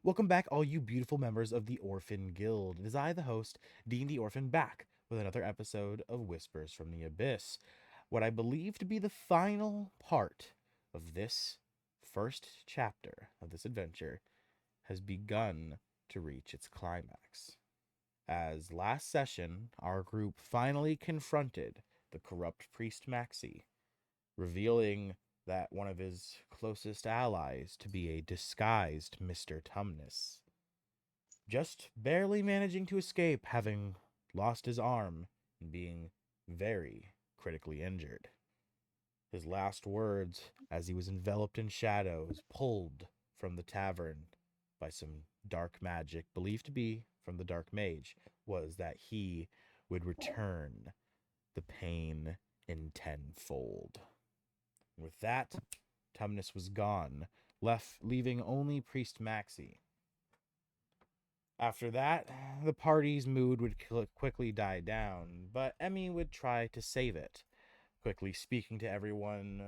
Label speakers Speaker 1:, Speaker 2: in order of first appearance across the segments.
Speaker 1: Welcome back, all you beautiful members of the Orphan Guild. It is I, the host, Dean the Orphan, back with another episode of Whispers from the Abyss. What I believe to be the final part of this first chapter of this adventure has begun to reach its climax. As last session, our group finally confronted the corrupt priest Maxi, revealing that one of his closest allies to be a disguised Mr. Tumnus, just barely managing to escape, having lost his arm and being very critically injured. His last words, as he was enveloped in shadows, pulled from the tavern by some dark magic, believed to be from the dark mage, was that he would return the pain in tenfold. With that, Tumnus was gone, leaving only Priest Maxi. After that, the party's mood would quickly die down, but Emmy would try to save it, quickly speaking to everyone,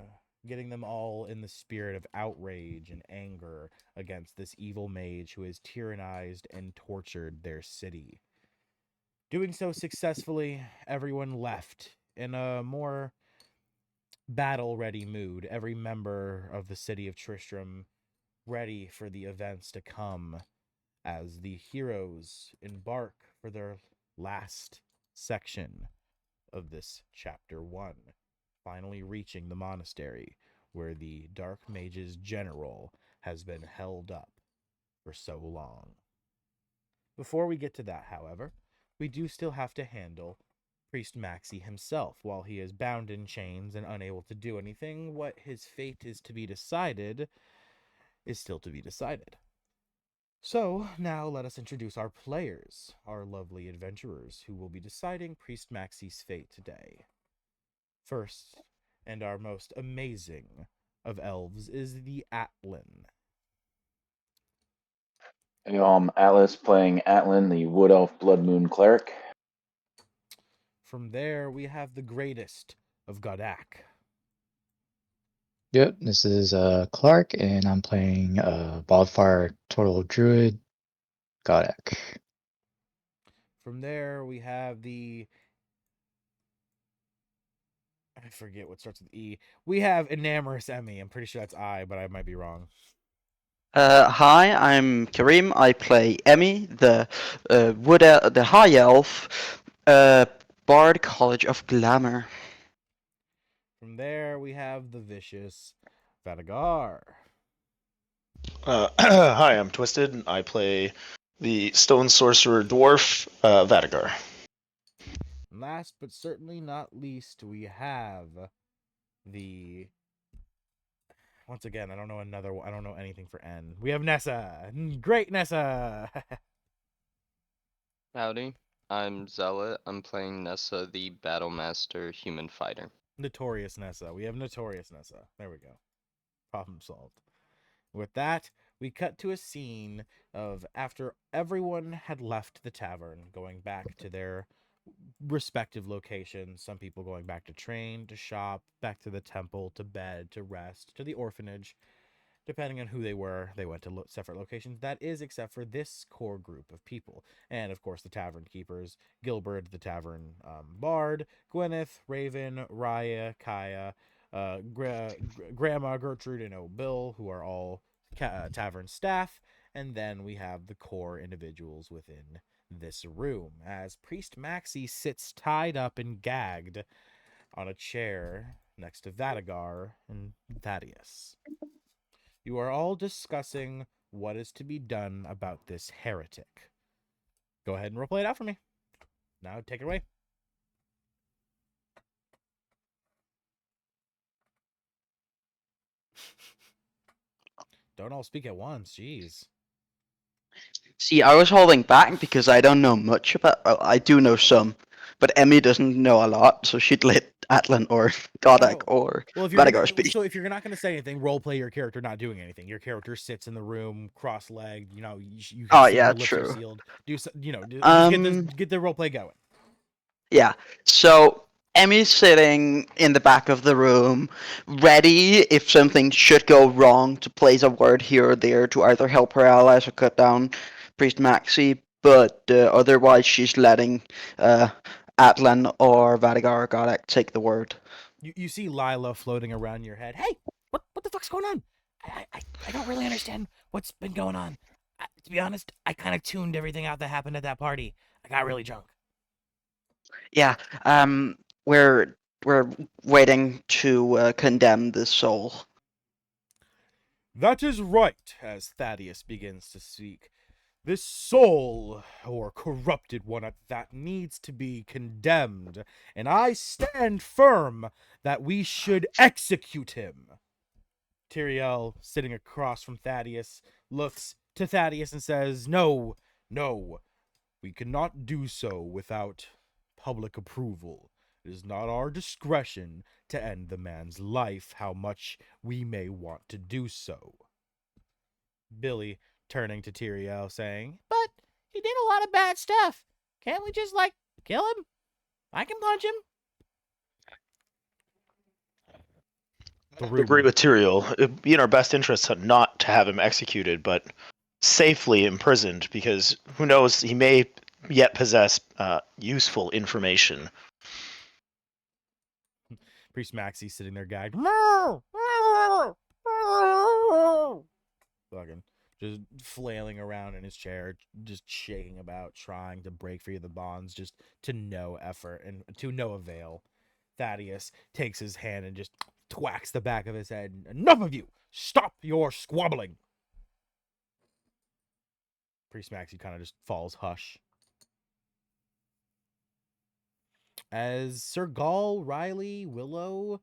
Speaker 1: getting them all in the spirit of outrage and anger against this evil mage who has tyrannized and tortured their city. Doing so successfully, everyone left in a more battle-ready mood, every member of the city of Tristram ready for the events to come as the heroes embark for their last section of this chapter 1, finally reaching the monastery where the Dark Mage's general has been held up for so long. Before we get to that, however, we do still have to handle Priest Maxi himself. While he is bound in chains and unable to do anything, what his fate is to be decided is still to be decided. So, now let us introduce our players, our lovely adventurers, who will be deciding Priest Maxi's fate today. First, and our most amazing of elves, is the Atlan.
Speaker 2: Hey, Atlas playing Atlan, the Wood Elf Blood Moon Cleric.
Speaker 1: From there, we have the greatest of Godak.
Speaker 3: Yep, this is Clark, and I'm playing Wildfire Total Druid Godek.
Speaker 1: From there, we have the... I forget what starts with E. We have Enamorous Emmy. I'm pretty sure that's I, but I might be wrong.
Speaker 4: Hi, I'm Kareem. I play Emmy, the the high elf, Bard College of Glamour.
Speaker 1: From there, we have the vicious Vadagar.
Speaker 5: Hi, I'm Twisted. I play the Stone Sorcerer Dwarf, Vadagar.
Speaker 1: Last but certainly not least, we have the... Once again, I don't know anything for N. We have Nessa. Great Nessa.
Speaker 6: Howdy, I'm Zealot. I'm playing Nessa, the Battlemaster Human Fighter.
Speaker 1: Notorious Nessa. We have Notorious Nessa. There we go. Problem solved. With that, we cut to a scene of after everyone had left the tavern, going back to their respective locations. Some people going back to train, to shop, back to the temple, to bed, to rest, to the orphanage. Depending on who they were, they went to separate locations. That is, except for this core group of people. And, of course, the tavern keepers. Gilbert, the tavern bard. Gwyneth, Raven, Raya, Kaya, Grandma, Gertrude, and O'Bill, who are all tavern staff. And then we have the core individuals within this room, as Priest Maxi sits tied up and gagged on a chair next to Vadagar and Thaddeus. You are all discussing what is to be done about this heretic. Go ahead and roleplay it out for me. Now take it away. Don't all speak at once, jeez.
Speaker 4: See, I was holding back because I don't know much about. Well, I do know some, but Emmy doesn't know a lot, so she'd let Atlan or Godek or Vadagar speak.
Speaker 1: If you're not gonna say anything, roleplay your character not doing anything. Your character sits in the room, cross-legged. You know, you can
Speaker 4: Oh
Speaker 1: see
Speaker 4: yeah,
Speaker 1: your lips are
Speaker 4: true.
Speaker 1: sealed. Do so, just
Speaker 4: Um,
Speaker 1: get the roleplay going.
Speaker 4: yeah. So Emmy's sitting in the back of the room, ready if something should go wrong to place a word here or there to either help her allies or cut down Priest Maxi. But otherwise, she's letting Atlan or Vadigar or Godek take the word.
Speaker 1: You see Lila floating around your head. Hey, what the fuck's going on? I don't really understand what's been going on. To be honest, I kind of tuned everything out that happened at that party. I got really drunk.
Speaker 4: Yeah, we're waiting to condemn this soul.
Speaker 1: That is right, as Thaddeus begins to speak. This soul, or corrupted one at that, needs to be condemned, and I stand firm that we should execute him. Tyrael, sitting across from Thaddeus, looks to Thaddeus and says, No, we cannot do so without public approval. It is not our discretion to end the man's life, how much we may want to do so. Billy, turning to Tyrael, saying, But he did a lot of bad stuff. Can't we just, kill him? I can punch him.
Speaker 5: I agree with Tyrael. It'd be in our best interest not to have him executed, but safely imprisoned, because who knows, he may yet possess useful information.
Speaker 1: Priest Maxi sitting there, guide. Fucking just flailing around in his chair, just shaking about, trying to break free of the bonds, just to no effort and to no avail. Thaddeus takes his hand and just twacks the back of his head. Enough of you! Stop your squabbling! Priest Maxi kind of just falls hush. As Sir Gall, Riley, Willow,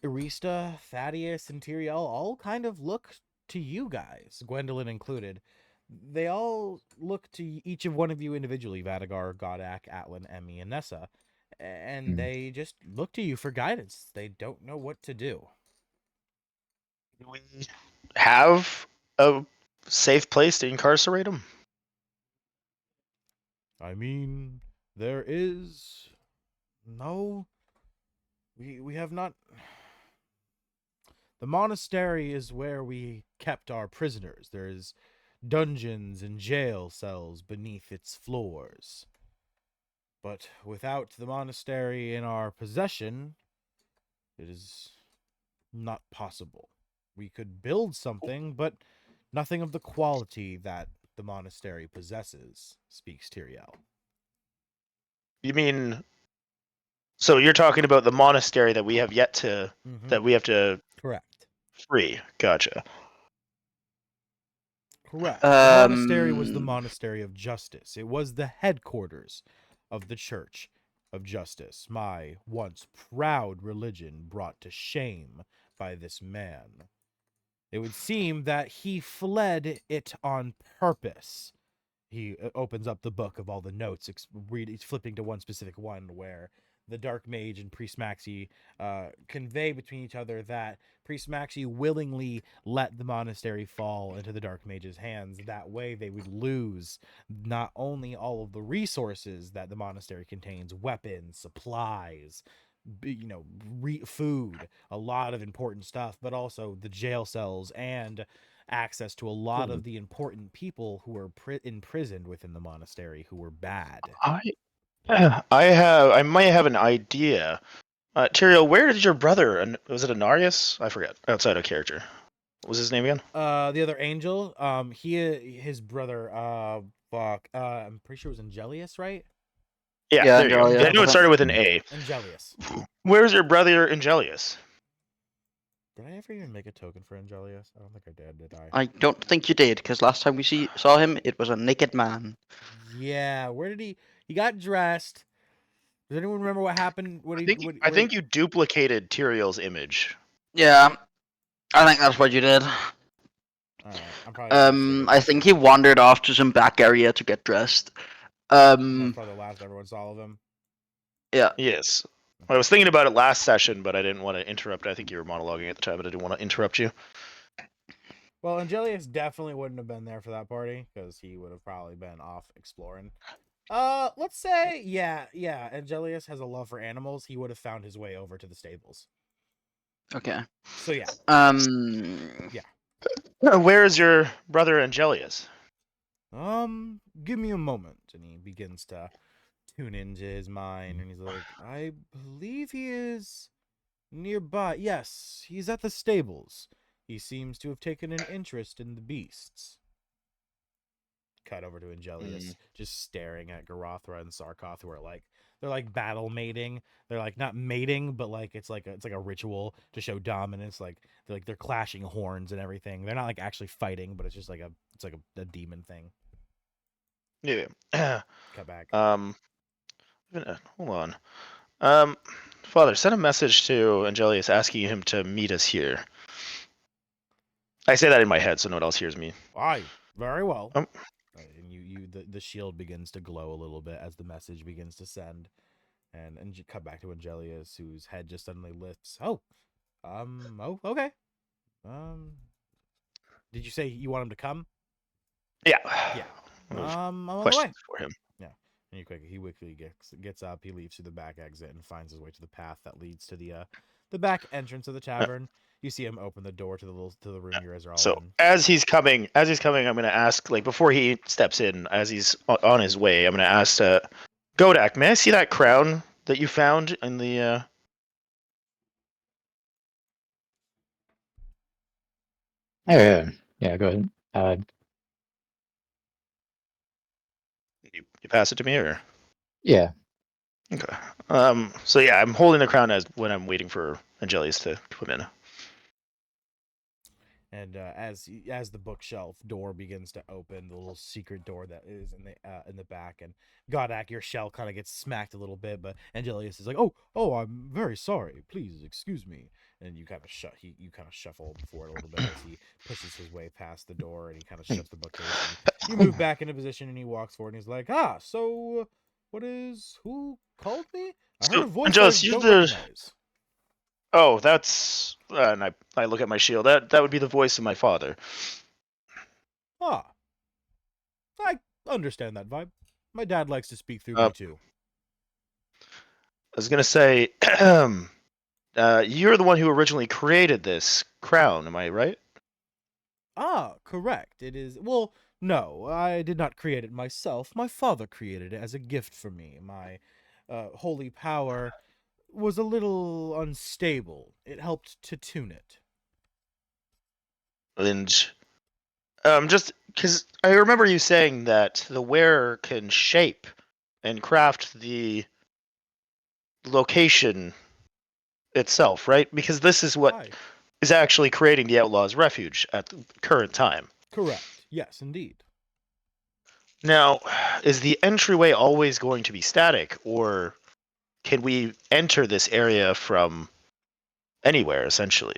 Speaker 1: Arista, Thaddeus, and Tyrael all kind of look to you guys, Gwendolyn included. They all look to each of one of you individually, Vadigar, Godak, Atlan, Emmy, and Nessa, and they just look to you for guidance. They don't know what to do.
Speaker 5: Do we have a safe place to incarcerate him?
Speaker 1: I mean, there is... No... We have not... The monastery is where we kept our prisoners. There's dungeons and jail cells beneath its floors. But without the monastery in our possession, it is not possible. We could build something, but nothing of the quality that the monastery possesses, speaks Tyrael.
Speaker 5: You mean, so you're talking about the monastery that we have yet to, that we have to
Speaker 1: Correct.
Speaker 5: free. Gotcha.
Speaker 1: Correct. The monastery was the monastery of justice. It was the headquarters of the Church of Justice, my once proud religion brought to shame by this man. It would seem that he fled it on purpose. He opens up the book of all the notes, he's flipping to one specific one where the Dark Mage and Priest Maxi convey between each other that Priest Maxi willingly let the monastery fall into the Dark Mage's hands. That way they would lose not only all of the resources that the monastery contains, weapons, supplies, food, a lot of important stuff, but also the jail cells and access to a lot of the important people who were imprisoned within the monastery who were bad.
Speaker 5: I might have an idea. Tyrael, where did your brother, and was it Anarius? I forget. Outside of character. What was his name again?
Speaker 1: The other angel, his brother, I'm pretty sure it was Angelius, right?
Speaker 5: Yeah, there you go. I knew it started with an A.
Speaker 1: Angelius.
Speaker 5: Where's your brother Angelius?
Speaker 1: Did I ever even make a token for Angelius? I don't think I did I?
Speaker 4: I don't think you did, because last time we saw him, it was a naked man.
Speaker 1: Yeah, where did he got dressed? Does anyone remember what happened?
Speaker 5: I think you duplicated Tyrael's image.
Speaker 4: Yeah, I think that's what you did.
Speaker 1: I'm probably
Speaker 4: I think he wandered off to some back area to get dressed.
Speaker 1: That's probably the last everyone saw of him.
Speaker 4: Yeah.
Speaker 5: Yes. I was thinking about it last session, but I didn't want to interrupt. I think you were monologuing at the time, but I didn't want to interrupt you.
Speaker 1: Well, Angelius definitely wouldn't have been there for that party because he would have probably been off exploring. Let's say, yeah, Angelius has a love for animals. He would have found his way over to the stables.
Speaker 4: Okay.
Speaker 1: So yeah,
Speaker 5: Where is your brother Angelius?
Speaker 1: give me a moment. And he begins to tune into his mind, and he's like, I believe he is nearby. Yes, he's at the stables. He seems to have taken an interest in the beasts. Cut over to Angelius, just staring at Garothra and Sarkoth, who are like, they're like battle mating. They're like not mating, but like it's like a ritual to show dominance. Like they're clashing horns and everything. They're not like actually fighting, but it's just like a demon thing.
Speaker 5: Yeah.
Speaker 1: Cut back.
Speaker 5: Hold on. Father, send a message to Angelius asking him to meet us here. I say that in my head, so no one else hears me.
Speaker 1: Aye, very well.
Speaker 5: Um,
Speaker 1: And the shield begins to glow a little bit as the message begins to send, and you cut back to Angelius, whose head just suddenly lifts. Oh, okay. Did you say you want him to come?
Speaker 5: Yeah.
Speaker 1: Yeah.
Speaker 5: I have
Speaker 1: I'm on the way.
Speaker 5: questions for him.
Speaker 1: Yeah. And he quickly gets up. He leaves through the back exit and finds his way to the path that leads to the back entrance of the tavern. You see him open the door to the room you guys are all
Speaker 5: So
Speaker 1: in.
Speaker 5: as he's coming, I'm gonna ask, like, before he steps in, as he's on his way, I'm gonna ask Godak, may I see that crown that you found in the
Speaker 3: Yeah, go ahead.
Speaker 5: you pass it to me, or?
Speaker 3: Yeah.
Speaker 5: Okay. So yeah, I'm holding the crown as when I'm waiting for Angelius to come in.
Speaker 1: And as the bookshelf door begins to open, the little secret door that is in the back, and Godak, your shell kind of gets smacked a little bit, but Angelius is like, "Oh, I'm very sorry. Please excuse me." And you kind of you kind of shuffle forward a little bit as he pushes his way past the door, and he kind of shuts the bookcase. And you move back into position, and he walks forward, and he's like, so who called me? I heard
Speaker 5: So
Speaker 1: a voice
Speaker 5: Angelius,
Speaker 1: I
Speaker 5: you're
Speaker 1: don't
Speaker 5: the.
Speaker 1: recognize."
Speaker 5: Oh, that's. And I look at my shield. That would be the voice of my father.
Speaker 1: Ah, I understand that vibe. My dad likes to speak through
Speaker 5: Uh,
Speaker 1: me too.
Speaker 5: I was gonna say, you're the one who originally created this crown. Am I right?
Speaker 1: Ah, correct. It is. Well, no, I did not create it myself. My father created it as a gift for me. My holy power was a little unstable. It helped to tune it.
Speaker 5: And just because I remember you saying that the wearer can shape and craft the location itself, right? Because this is what
Speaker 1: Aye.
Speaker 5: is actually creating the Outlaws' Refuge at the current time.
Speaker 1: Correct. Yes, indeed.
Speaker 5: Now, is the entryway always going to be static, or can we enter this area from anywhere, essentially?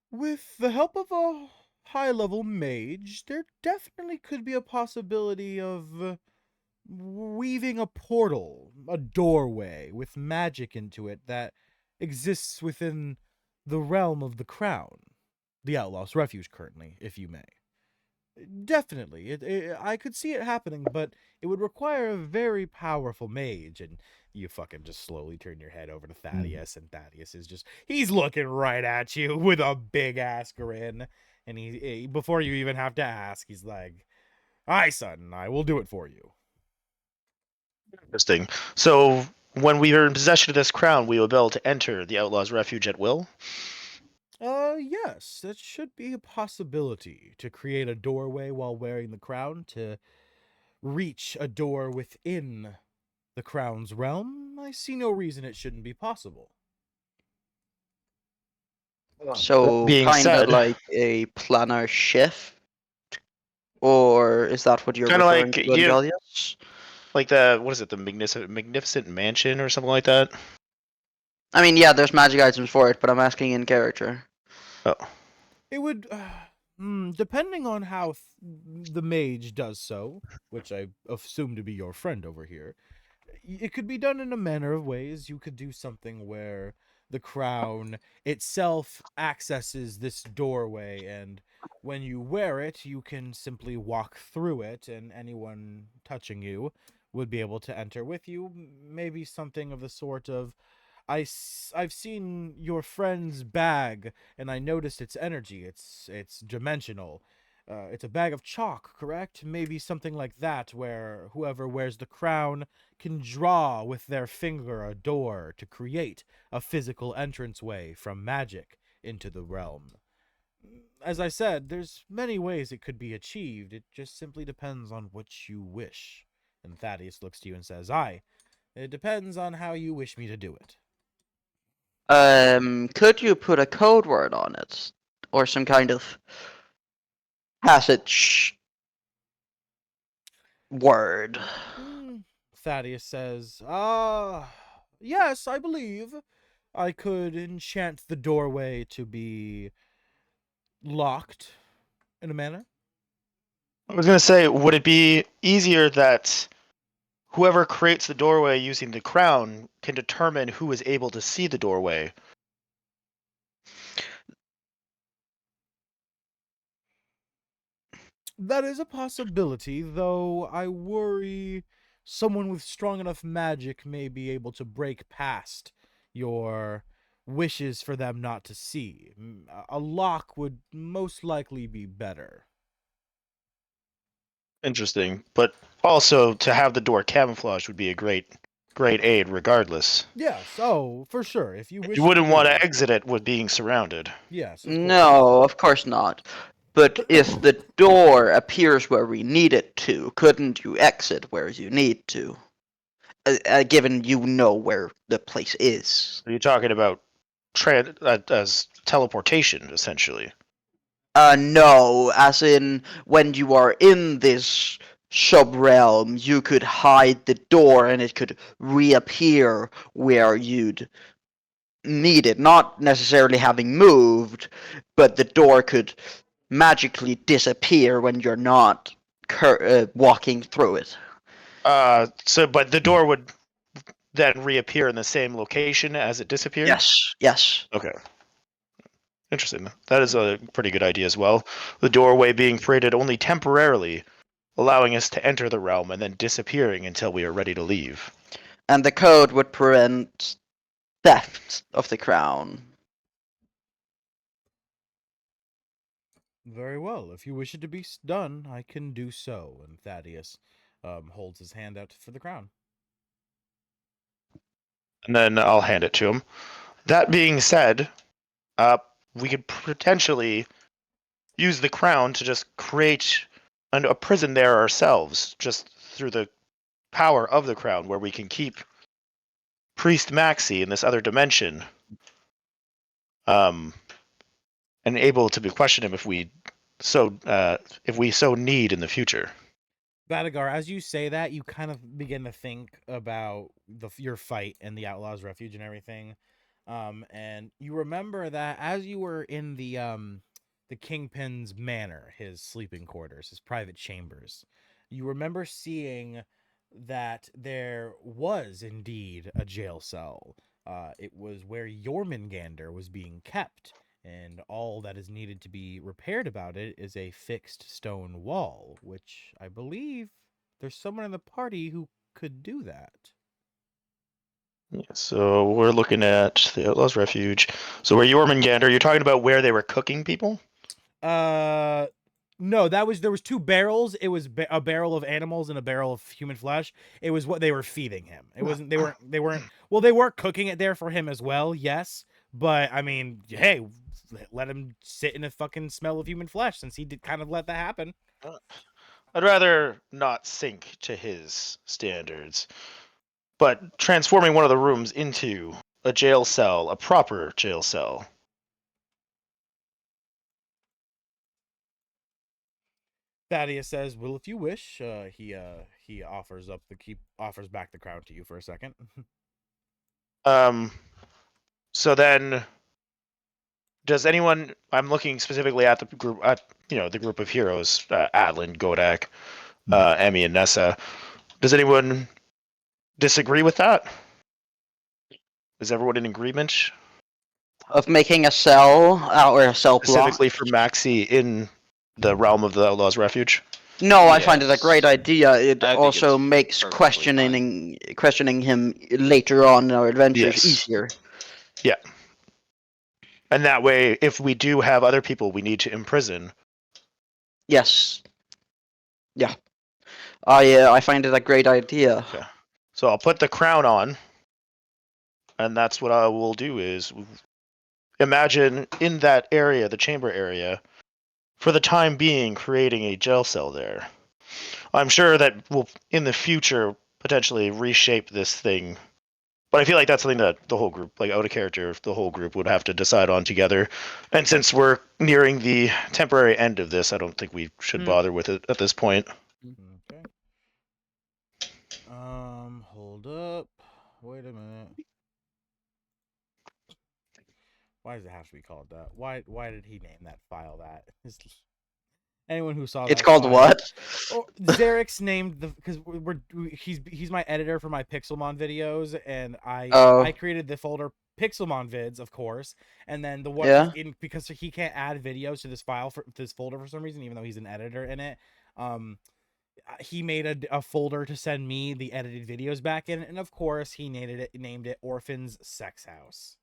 Speaker 1: With the help of a high-level mage, there definitely could be a possibility of weaving a portal, a doorway with magic into it that exists within the realm of the crown, the Outlaw's Refuge currently, if you may. Definitely, I could see it happening, but it would require a very powerful mage, and you fucking just slowly turn your head over to Thaddeus, and Thaddeus is he's looking right at you with a big ass grin, and before you even have to ask, he's like, "Aye, son, I will do it for you."
Speaker 5: Interesting. So, when we are in possession of this crown, we will be able to enter the Outlaws' Refuge at will?
Speaker 1: Yes, that should be a possibility to create a doorway while wearing the crown to reach a door within the crown's realm. I see no reason it shouldn't be possible.
Speaker 4: So
Speaker 5: Being
Speaker 4: kind of
Speaker 5: said,
Speaker 4: like a planar shift, or is that what you're
Speaker 5: kind of
Speaker 4: referring
Speaker 5: like
Speaker 4: to, Angelius?
Speaker 5: like the what is it, the magnificent mansion or something like that?
Speaker 4: I mean, yeah, there's magic items for it, but I'm asking in character.
Speaker 5: Oh,
Speaker 1: It would, depending on how the mage does so, which I assume to be your friend over here, it could be done in a manner of ways. You could do something where the crown itself accesses this doorway, and when you wear it, you can simply walk through it, and anyone touching you would be able to enter with you. Maybe something of the sort of, I've seen your friend's bag, and I noticed its energy. It's dimensional. It's a bag of chalk, correct? Maybe something like that, where whoever wears the crown can draw with their finger a door to create a physical entranceway from magic into the realm. As I said, there's many ways it could be achieved. It just simply depends on what you wish. And Thaddeus looks to you and says, "Aye, it depends on how you wish me to do it."
Speaker 4: Could you put a code word on it? Or some kind of passage word?
Speaker 1: Thaddeus says, yes, I believe I could enchant the doorway to be locked in a manner.
Speaker 5: I was gonna say, would it be easier that whoever creates the doorway using the crown can determine who is able to see the doorway?
Speaker 1: That is a possibility, though I worry someone with strong enough magic may be able to break past your wishes for them not to see. A lock would most likely be better.
Speaker 5: Interesting, but also to have the door camouflaged would be a great aid regardless.
Speaker 1: Yes, oh, for sure. If you wish
Speaker 5: You
Speaker 1: to
Speaker 5: wouldn't want
Speaker 1: do.
Speaker 5: to exit it with being surrounded.
Speaker 1: Yes, of course.
Speaker 4: No, of course not. But if the door appears where we need it to, couldn't you exit where you need to? Given you know where the place is.
Speaker 5: Are you talking about as teleportation, essentially?
Speaker 4: No, as in when you are in this sub-realm, you could hide the door and it could reappear where you'd need it. Not necessarily having moved, but the door could magically disappear when you're not walking through it.
Speaker 5: But the door would then reappear in the same location as it disappeared?
Speaker 4: Yes, yes.
Speaker 5: Okay. Interesting. That is a pretty good idea as well. The doorway being created only temporarily, allowing us to enter the realm and then disappearing until we are ready to leave.
Speaker 4: And the code would prevent theft of the crown.
Speaker 1: Very well. If you wish it to be done, I can do so. And Thaddeus holds his hand out for the crown.
Speaker 5: And then I'll hand it to him. That being said, we could potentially use the crown to just create a prison there ourselves, just through the power of the crown, where we can keep Priest Maxi in this other dimension, and able to question him if we so need in the future.
Speaker 1: Badagar, as you say that, you kind of begin to think about your fight and the Outlaws' Refuge and everything. And you remember that as you were in the Kingpin's manor, his sleeping quarters, his private chambers, you remember seeing that there was indeed a jail cell. It was where Jormungandr was being kept, and all that is needed to be repaired about it is a fixed stone wall, which I believe there's someone in the party who could do that.
Speaker 5: Yeah, so we're looking at the Outlaws' Refuge. So where Jormungandr, you're talking about where they were cooking people?
Speaker 1: No, there was two barrels. It was a barrel of animals and a barrel of human flesh. It was what they were feeding him. It wasn't. They weren't cooking it there for him as well. Yes, but I mean, hey, let him sit in a fucking smell of human flesh since he did kind of let that happen.
Speaker 5: I'd rather not sink to his standards, but transforming one of the rooms into a jail cell, a proper jail cell.
Speaker 1: Thaddeus says, "Well, if you wish." He offers back the crown to you for a second.
Speaker 5: So then, does anyone? I'm looking specifically at the group, the group of heroes: Atlan, Godak, Emmy, and Nessa. Does anyone disagree with that? Is everyone in agreement?
Speaker 4: of making a cell or a cell block.
Speaker 5: Specifically for Maxi in the realm of the Outlaws Refuge.
Speaker 4: No, I find it a
Speaker 6: Yes.
Speaker 4: great idea. It
Speaker 6: I think
Speaker 4: also
Speaker 6: it's
Speaker 4: makes
Speaker 6: perfectly
Speaker 4: questioning him later on in our adventures
Speaker 5: Yes.
Speaker 4: easier.
Speaker 5: And that way, if we do have other people we need to imprison,
Speaker 4: Yes. Yeah. I find it a great idea.
Speaker 5: okay. So I'll put the crown on, and that's what I will do is imagine in that area, the chamber area, for the time being, creating a jail cell there. I'm sure that we'll, in the future, potentially reshape this thing. But I feel like that's something that the whole group, like out of character, the whole group would have to decide on together. And since we're nearing the temporary end of this, I don't think we should bother with it at this point.
Speaker 1: Okay. Hold up. Wait a minute. Why does it have to be called that? Why did he name that file that? Anyone who saw
Speaker 4: It's
Speaker 1: that
Speaker 4: called
Speaker 1: file,
Speaker 4: what?
Speaker 1: Oh, Xerix named the because he's my editor for my Pixelmon videos, and I created the folder Pixelmon vids, of course, and then the one
Speaker 4: Yeah.
Speaker 1: because he can't add videos to this file for this folder for some reason, even though he's an editor in it. He made a folder to send me the edited videos back in, and of course he named it Orphan's Sex House.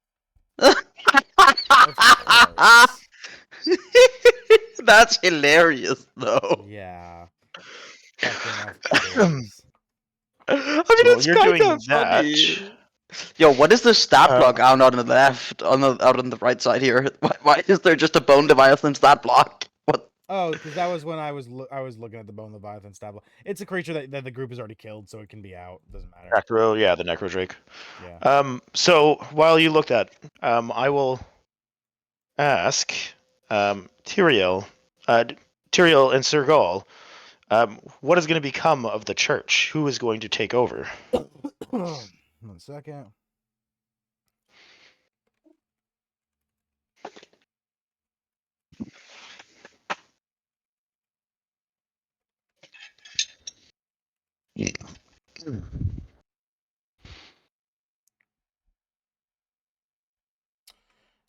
Speaker 1: Of course.
Speaker 4: That's hilarious, though.
Speaker 1: Yeah. Fucking of course.
Speaker 4: I mean,
Speaker 5: Well,
Speaker 4: it's
Speaker 5: you're
Speaker 4: kind
Speaker 5: doing
Speaker 4: of
Speaker 5: that.
Speaker 4: funny. Yo, what is the stat block out on the left, out on the right side here? Why is there just a bone Leviathan stat block? What?
Speaker 1: Oh, because that was when I was looking at the Bone Leviathan stat block. It's a creature that the group has already killed, so it can be out. Doesn't matter.
Speaker 5: Necro, yeah, the Necro Drake.
Speaker 1: Yeah.
Speaker 5: So while you look at, I will ask Tyrael, Tyrael and Sir Gaul, what is going to become of the church? Who is going to take over?
Speaker 1: 1 second.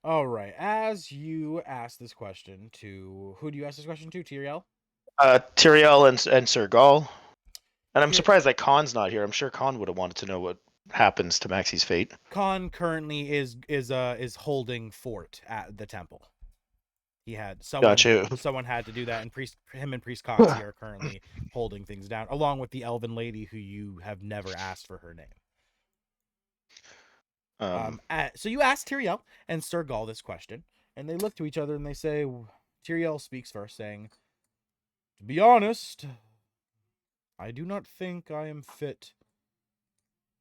Speaker 1: All right. As you ask this question to who do you ask this question to? Tyrael?
Speaker 5: Tyrael and Sir Gaul. And I'm
Speaker 1: Tyr-
Speaker 5: surprised that Khan's not here. I'm sure Khan would have wanted to know what happens to Maxi's fate.
Speaker 1: Khan currently is holding fort at the temple. He had someone had to do that, and him and Priest Coxie are currently holding things down, along with the elven lady who you have never asked for her name. So you ask Tyrael and Sir Gaul this question, and they look to each other and they say, Tyrael speaks first, saying, "To be honest, I do not think I am fit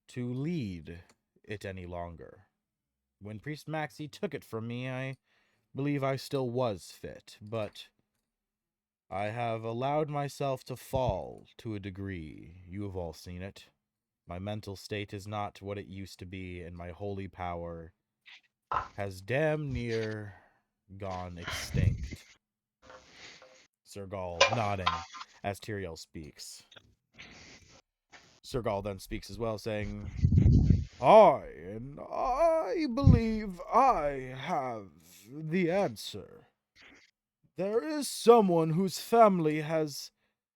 Speaker 1: to lead it any longer. When Priest Maxi took it from me, I believe I still was fit, but I have allowed myself to fall to a degree. You have all seen it. My mental state is not what it used to be, and my holy power has damn near gone extinct." Sir Gaul nodding as Tyrael speaks. Sir Gaul then speaks as well, saying, I believe I have the answer. There is someone whose family has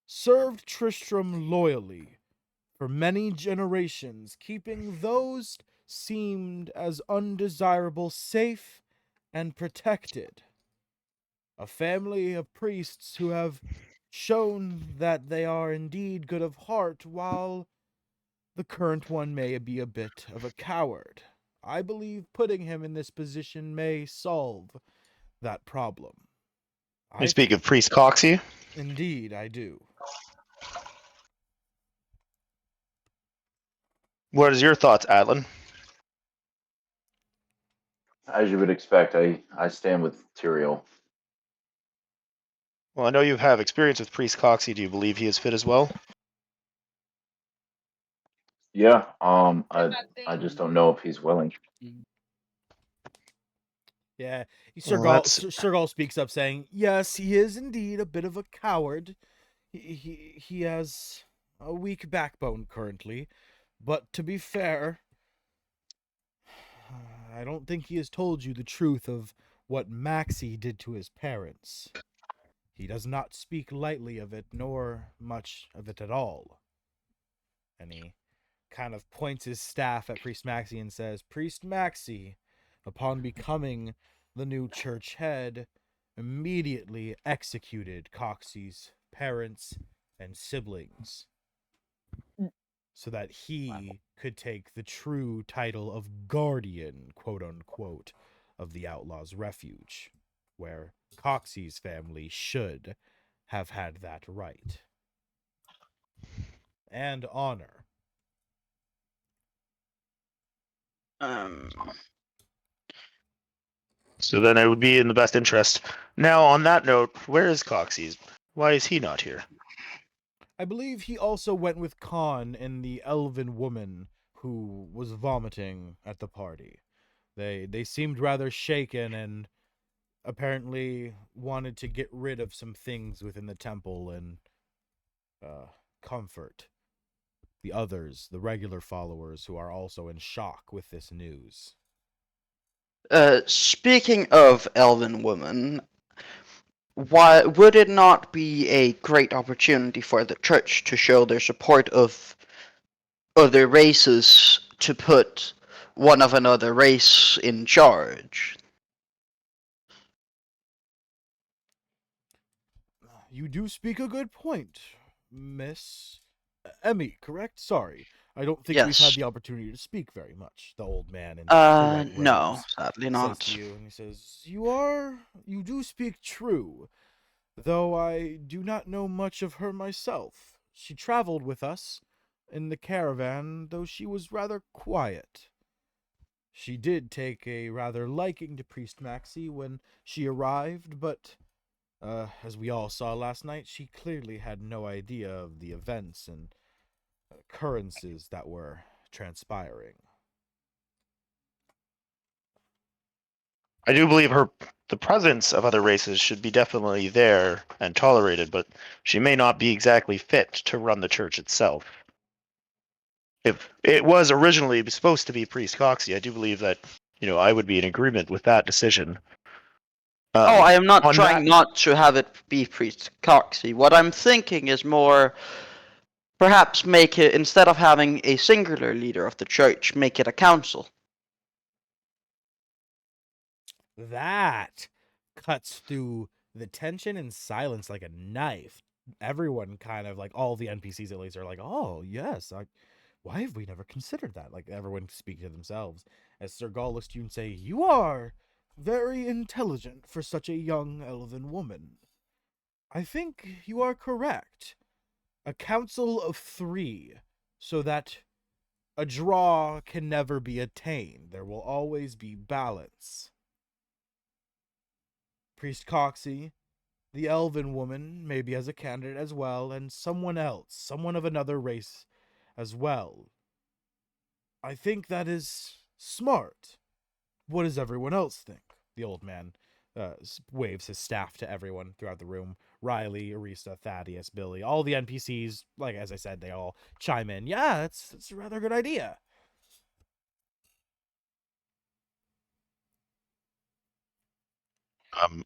Speaker 1: served Tristram loyally for many generations, keeping those seemed as undesirable safe and protected. A family of priests who have shown that they are indeed good of heart, while the current one may be a bit of a coward. I believe putting him in this position may solve that problem.
Speaker 5: You speak of Priest Coxie?
Speaker 1: Indeed, I do.
Speaker 5: What is your thoughts, Atlan?
Speaker 2: As you would expect, I stand with Tyrael.
Speaker 5: Well, I know you have experience with Priest Coxie. Do you believe he is fit as well?
Speaker 2: Yeah. I just don't know if he's willing.
Speaker 1: Yeah,
Speaker 5: Well,
Speaker 1: Sir Gaul speaks up, saying, "Yes, he is indeed a bit of a coward. He has a weak backbone currently, but to be fair, I don't think he has told you the truth of what Maxie did to his parents. He does not speak lightly of it, nor much of it at all. And he kind of points his staff at Priest Maxie and says, Priest Maxie, upon becoming the new church head, immediately executed Coxey's parents and siblings so that he could take the true title of guardian, quote unquote, of the Outlaws' Refuge, where Coxey's family should have had that right and honor.
Speaker 4: Um,
Speaker 5: So then it would be in the best interest. Now, on that note, where is Coxey's? Why is he not here?
Speaker 1: I believe he also went with Khan and the elven woman who was vomiting at the party. They seemed rather shaken and apparently wanted to get rid of some things within the temple and comfort the others, the regular followers who are also in shock with this news.
Speaker 4: Speaking of elven woman, why would it not be a great opportunity for the church to show their support of other races to put one of another race in charge?
Speaker 1: You do speak a good point, Miss Emmy, correct? Sorry. I don't think we've had
Speaker 4: Yes.
Speaker 1: the opportunity to speak very much. The old man in the white
Speaker 4: No,
Speaker 1: robes
Speaker 4: sadly
Speaker 1: says
Speaker 4: not.
Speaker 1: to you, and he says, You do speak true, though I do not know much of her myself. She traveled with us in the caravan, though she was rather quiet. She did take a rather liking to Priest Maxie when she arrived, but as we all saw last night, she clearly had no idea of the events and occurrences that were transpiring.
Speaker 5: I do believe the presence of other races should be definitely there and tolerated, but she may not be exactly fit to run the church itself. If it was originally supposed to be Priest Coxey, I do believe that I would be in agreement with that decision.
Speaker 4: I am not
Speaker 5: on
Speaker 4: trying
Speaker 5: that,
Speaker 4: not to have it be Priest Coxey. What I'm thinking is more perhaps make it, instead of having a singular leader of the church, make it a council.
Speaker 1: That cuts through the tension and silence like a knife. Everyone kind of like all the NPCs at least are like, oh yes, why have we never considered that? Like everyone speak to themselves. As Sir Gaul looks to you and say, you are very intelligent for such a young elven woman. I think you are correct. A council of 3, so that a draw can never be attained. There will always be balance. Priest Coxey, the elven woman, maybe as a candidate as well, and someone else, someone of another race as well. I think that is smart. What does everyone else think? The old man waves his staff to everyone throughout the room. Riley, Arista, Thaddeus, Billy, all the NPCs, like as I said, they all chime in. Yeah, that's a rather good idea.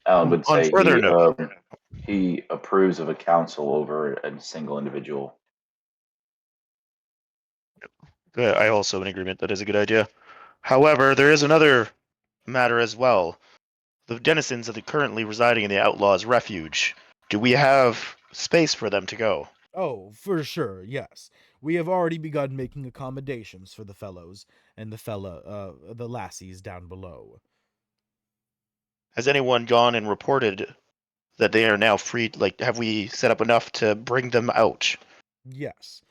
Speaker 2: Alan would
Speaker 5: on
Speaker 2: say
Speaker 5: further note,
Speaker 2: he approves of a council over a single individual.
Speaker 5: I also am in agreement that is a good idea. However, there is another matter as well. The denizens of the currently residing in the Outlaws' Refuge. Do we have space for them to go?
Speaker 1: Oh, for sure, yes. We have already begun making accommodations for the fellows and the lassies down below.
Speaker 5: Has anyone gone and reported that they are now free? Like, have we set up enough to bring them out?
Speaker 1: Yes.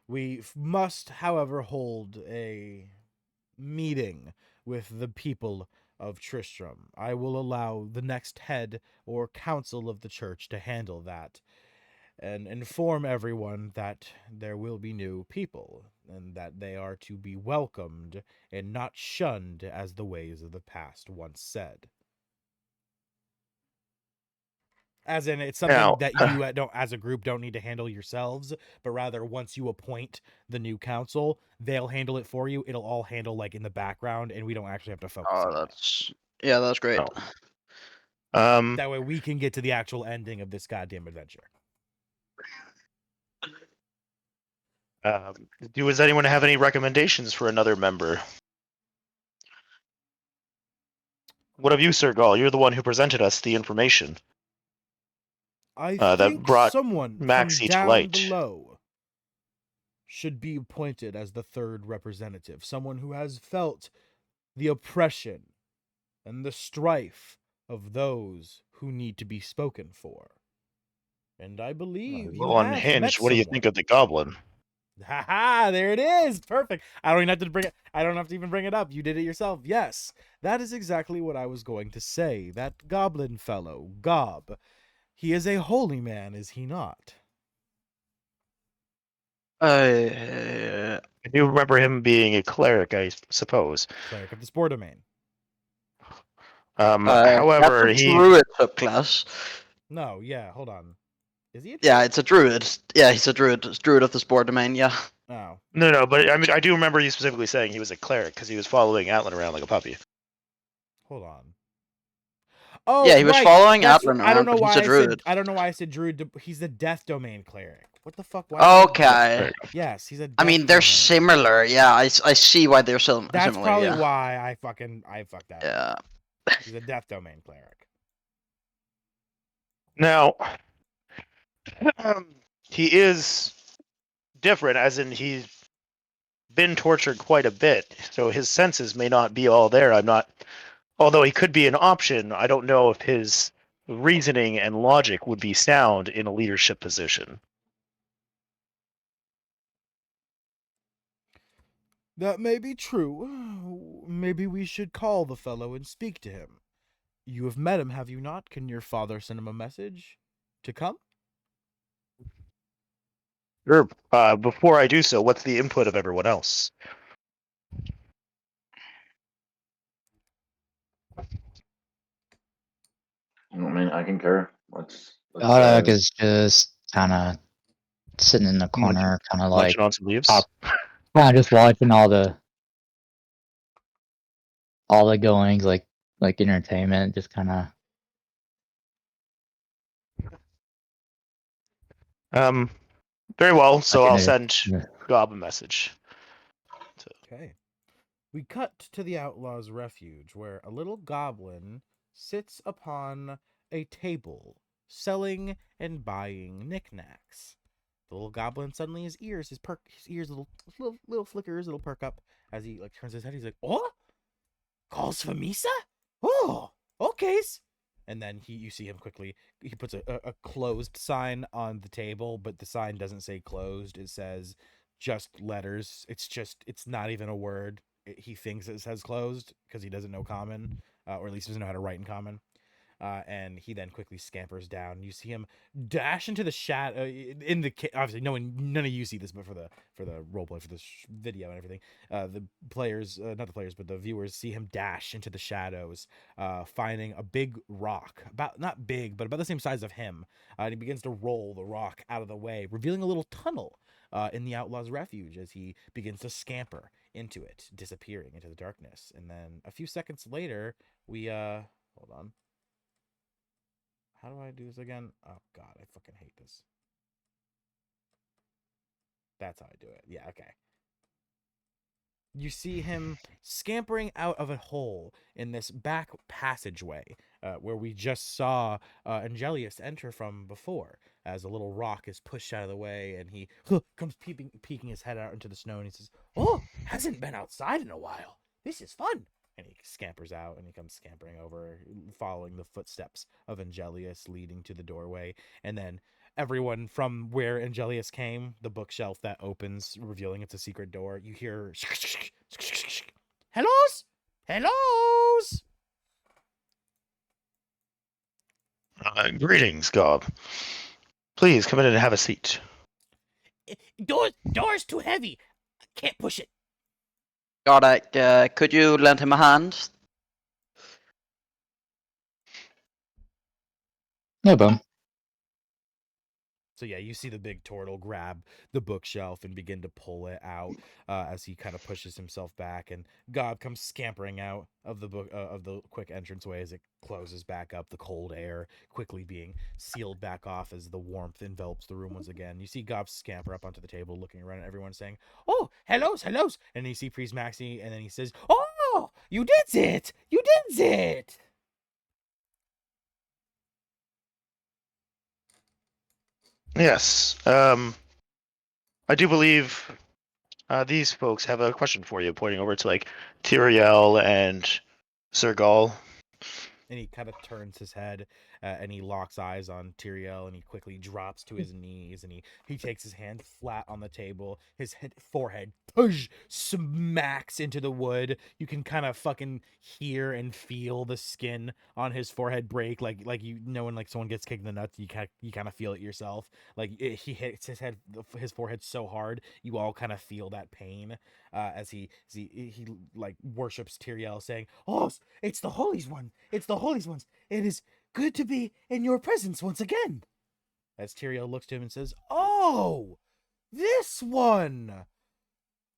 Speaker 1: We must, however, hold a meeting with the people of Tristram. I will allow the next head or council of the church to handle that and inform everyone that there will be new people and that they are to be welcomed and not shunned as the ways of the past once said. As in, it's something
Speaker 5: Now,
Speaker 1: that you don't, as a group, don't need to handle yourselves, but rather once you appoint the new council, they'll handle it for you. It'll all handle like in the background, and we don't actually have to focus
Speaker 4: Oh,
Speaker 1: on it.
Speaker 4: that's great.
Speaker 5: Oh.
Speaker 1: That way, we can get to the actual ending of this goddamn adventure.
Speaker 5: Does anyone have any recommendations for another member? What of you, Sir Gall? You're the one who presented us the information.
Speaker 1: I
Speaker 5: That
Speaker 1: think
Speaker 5: brought
Speaker 1: someone from
Speaker 5: Maxie to
Speaker 1: down
Speaker 5: light.
Speaker 1: below should be appointed as the third representative. Someone who has felt the oppression and the strife of those who need to be spoken for. And I believe you
Speaker 5: Well,
Speaker 1: have met
Speaker 5: unhinged. What do you
Speaker 1: someone.
Speaker 5: think of the goblin?
Speaker 1: Ha! There it is. Perfect. I don't even have to bring it. I don't have to even bring it up. You did it yourself. Yes, that is exactly what I was going to say. That goblin fellow, Gob. He is a holy man, is he not?
Speaker 4: Uh,
Speaker 5: I do remember him being a cleric, I suppose.
Speaker 1: Cleric of the Spore Domain.
Speaker 5: However,
Speaker 4: that's a
Speaker 5: he
Speaker 4: druid subclass.
Speaker 1: No, yeah. Hold on. Is he?
Speaker 4: Yeah, it's a druid. Yeah, he's a druid. It's druid of the Spore Domain. Yeah.
Speaker 1: Oh,
Speaker 5: no, but I mean, I do remember you specifically saying he was a cleric because he was following Atlan around like a puppy.
Speaker 1: hold on. Oh,
Speaker 4: Yeah, he was
Speaker 1: right.
Speaker 4: following
Speaker 1: That's.
Speaker 4: Atlan
Speaker 1: I don't
Speaker 4: around,
Speaker 1: know
Speaker 4: but he's
Speaker 1: why
Speaker 4: a
Speaker 1: I
Speaker 4: druid.
Speaker 1: said. I don't know why I said druid. He's the Death Domain cleric. What the fuck? Why did I say
Speaker 4: Okay.
Speaker 5: Fair enough.
Speaker 1: yes, he's a.
Speaker 4: I
Speaker 1: Death
Speaker 4: mean, they're
Speaker 1: domain.
Speaker 4: similar. Yeah, I see why they're similar.
Speaker 1: That's probably
Speaker 4: Yeah.
Speaker 1: why I fucked that up.
Speaker 4: Yeah.
Speaker 1: He's a Death Domain cleric.
Speaker 5: Now, he is different, as in he's been tortured quite a bit, so his senses may not be all there. I'm not. Although he could be an option, I don't know if his reasoning and logic would be sound in a leadership position.
Speaker 1: That may be true. Maybe we should call the fellow and speak to him. You have met him, have you not? Can your father send him a message to come?
Speaker 5: Sure. Before I do so, what's the input of everyone else?
Speaker 2: I mean, I concur. Let's
Speaker 3: Godak is just kind of sitting in the corner, kind of like
Speaker 5: Munching on some leaves.
Speaker 3: kind of just watching all the goings, like entertainment, just kind of.
Speaker 5: Very well. So
Speaker 3: Like
Speaker 5: I'll
Speaker 3: in
Speaker 5: send
Speaker 3: a-
Speaker 5: Gob a message.
Speaker 1: Okay. We cut to the outlaw's refuge, where a little goblin sits upon a table, selling and buying knickknacks. The little goblin suddenly his ears little flickers, little perk up as he like turns his head. He's like, "Oh, calls for Misa? Oh, okay." And then you see him quickly. He puts a closed sign on the table, but the sign doesn't say closed. It says just letters. It's not even a word. He thinks it says closed because he doesn't know common, or at least doesn't know how to write in common. And he then quickly scampers down. You see him dash into the shadow in the obviously none of you see this, but for the roleplay for this video and everything, the players, not the players, but the viewers see him dash into the shadows, finding a big rock, about not big, but about the same size of him. And he begins to roll the rock out of the way, revealing a little tunnel in the outlaw's refuge as he begins to scamper into it, disappearing into the darkness. And then a few seconds later, we hold on. How do I do this again? Oh god, I fucking hate this. That's how I do it. Yeah, okay. You see him scampering out of a hole in this back passageway where we just saw Angelius enter from before, as a little rock is pushed out of the way, and he comes peeking his head out into the snow, and he says, "Oh, hasn't been outside in a while. This is fun." And he scampers out, and he comes scampering over, following the footsteps of Angelius leading to the doorway. And then everyone from where Angelius came, the bookshelf that opens, revealing it's a secret door, you hear hellos? Hellos?
Speaker 5: Greetings, Gob. Please come in and have a seat.
Speaker 1: Door's too heavy. Can't push it.
Speaker 4: Godak, could you lend him a hand?
Speaker 3: No boom.
Speaker 1: So yeah, you see the big turtle grab the bookshelf and begin to pull it out as he kind of pushes himself back, and Gob comes scampering out of the book of the quick entranceway as it closes back up. The cold air quickly being sealed back off as the warmth envelops the room once again. You see Gob scamper up onto the table, looking around at everyone, saying, "Oh, hellos, hellos!" And you see Priest Maxi, and then he says, "Oh, you did it! You did it!"
Speaker 5: Yes. I do believe these folks have a question for you, pointing over to like Tyrael and Sir Gall.
Speaker 1: And he kind of turns his head and he locks eyes on Tyrael, and he quickly drops to his knees, and he takes his hand flat on the table. His forehead smacks into the wood. You can kind of fucking hear and feel the skin on his forehead break, like you know when like someone gets kicked in the nuts, you kind of feel it yourself. Like he hits his forehead so hard, you all kind of feel that pain as he like worships Tyrael, saying, "Oh, it's the Holies one! It's the Holies ones! It is good to be in your presence once again!" As Tyrael looks to him and says, "Oh, this one!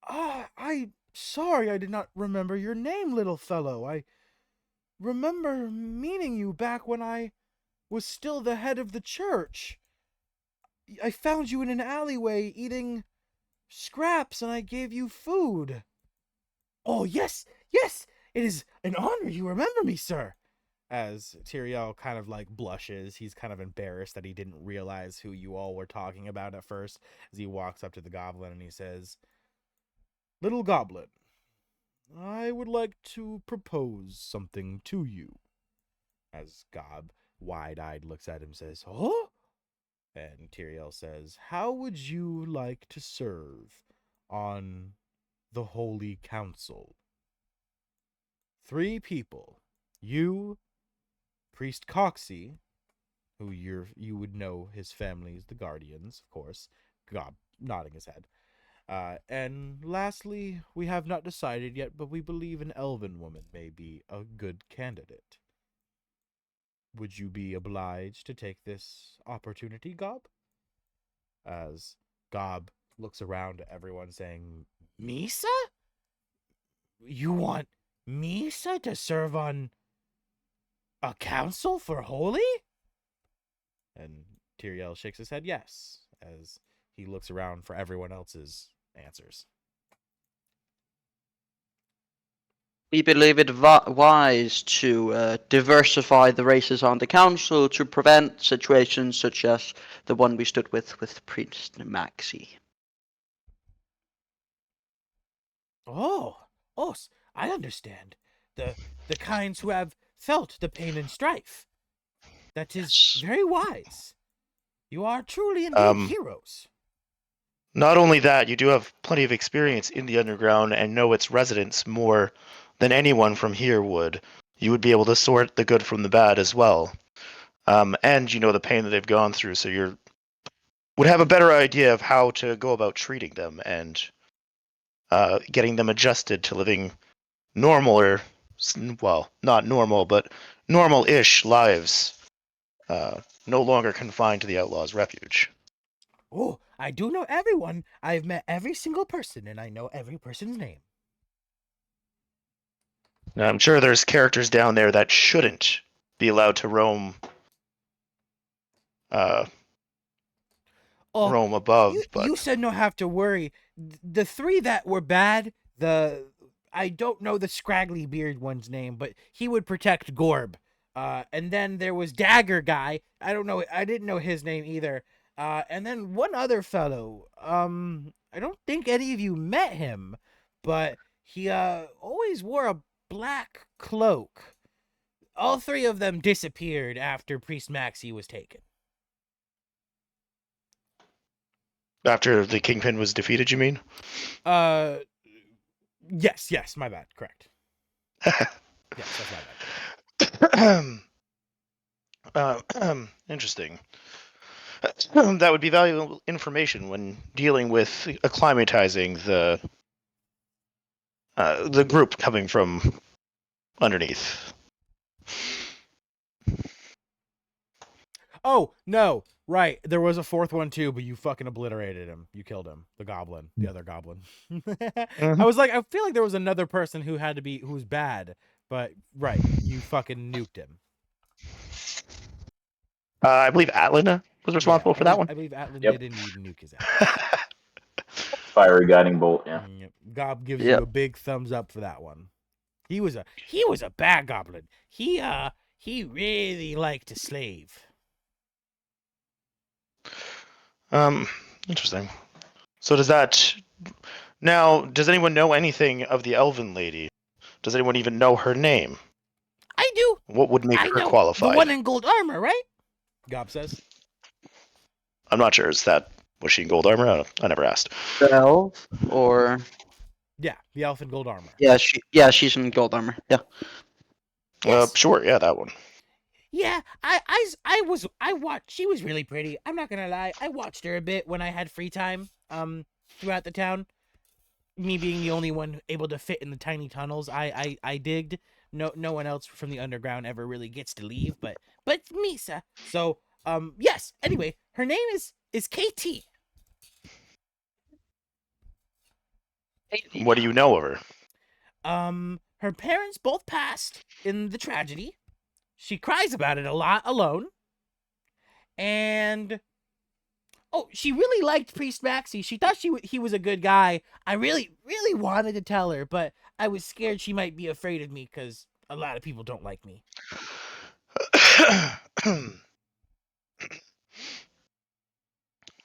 Speaker 1: I sorry I did not remember your name, little fellow. I remember meeting you back when I was still the head of the church. I found you in an alleyway eating scraps, and I gave you food." "Oh, yes, yes! It is an honor you remember me, sir." As Tyrael kind of like blushes, he's kind of embarrassed that he didn't realize who you all were talking about at first, as he walks up to the goblin and he says, "Little goblin, I would like to propose something to you." As Gob, wide-eyed, looks at him and says, "Oh?" And Tyrael says, "How would you like to serve on the Holy Council? 3 people. You, Priest Coxey, who you would know his family is the Guardians, of course." Gob nodding his head. And lastly, we have not decided yet, but we believe an elven woman may be a good candidate. Would you be obliged to take this opportunity, Gob? As Gob looks around at everyone, saying, "Misa? You want Misa to serve on a council for Holy?" And Tyrael shakes his head yes, as he looks around for everyone else's answers.
Speaker 4: We believe it wise to diversify the races on the council to prevent situations such as the one we stood with Priest Maxi.
Speaker 1: Oh, I understand. The kinds who have felt the pain and strife. That is
Speaker 5: Yes.
Speaker 1: very wise. You are truly indeed heroes.
Speaker 5: Not only that, you do have plenty of experience in the underground and know its residents more than anyone from here would. You would be able to sort the good from the bad as well. And you know the pain that they've gone through, so you would have a better idea of how to go about treating them and getting them adjusted to living normal, or, well, not normal, but normal-ish lives, no longer confined to the Outlaws' Refuge.
Speaker 1: Oh, I do know everyone. I've met every single person, and I know every person's name.
Speaker 5: Now, I'm sure there's characters down there that shouldn't be allowed to roam
Speaker 1: Oh,
Speaker 5: roam above,
Speaker 1: you
Speaker 5: but
Speaker 1: said no have to worry. The 3 that were bad, I don't know the scraggly beard one's name, but he would protect Gorb. And then there was Dagger Guy. I didn't know his name either. And then one other fellow. I don't think any of you met him, but he always wore a black cloak. All 3 of them disappeared after Priest Maxi was taken.
Speaker 5: after the Kingpin was defeated, you mean?
Speaker 1: Yes, my bad. Correct. Yes, that's my bad.
Speaker 5: Interesting. That would be valuable information when dealing with acclimatizing the group coming from underneath.
Speaker 1: Oh, no. Right. There was a fourth one too, but you fucking obliterated him. You killed him. The goblin. The other goblin. I was like, I feel like there was another person who was bad, but right. You fucking nuked him.
Speaker 5: I believe Atlin was responsible for that one.
Speaker 1: I believe Atlan
Speaker 2: Yep.
Speaker 1: did indeed nuke his ass.
Speaker 2: Fiery guiding bolt. Yeah.
Speaker 1: Yep. Gob gives
Speaker 4: Yep.
Speaker 1: you a big thumbs up for that one. He was a bad goblin. He really liked to slave.
Speaker 5: Interesting. So does anyone know anything of the elven lady? Does anyone even know her name?
Speaker 1: I do.
Speaker 5: What would make
Speaker 1: I
Speaker 5: her
Speaker 1: know
Speaker 5: qualified?
Speaker 1: the one in gold armor, right? Gob says.
Speaker 5: I'm not sure. Was she in gold armor? I never asked.
Speaker 4: The elf, or
Speaker 1: Yeah, the elf in gold armor.
Speaker 4: she's in gold armor. Yeah.
Speaker 1: Yes.
Speaker 5: Sure. Yeah, that one.
Speaker 1: Yeah, I watched. She was really pretty. I'm not gonna lie. I watched her a bit when I had free time. Throughout the town. Me being the only one able to fit in the tiny tunnels, I digged. No one else from the underground ever really gets to leave, but Misa. So yes. Anyway, her name is KT.
Speaker 5: What do you know of her?
Speaker 1: Her parents both passed in the tragedy. She cries about it a lot alone. And she really liked Priest Maxie. She thought he was a good guy. I really wanted to tell her, but I was scared she might be afraid of me because a lot of people don't like me.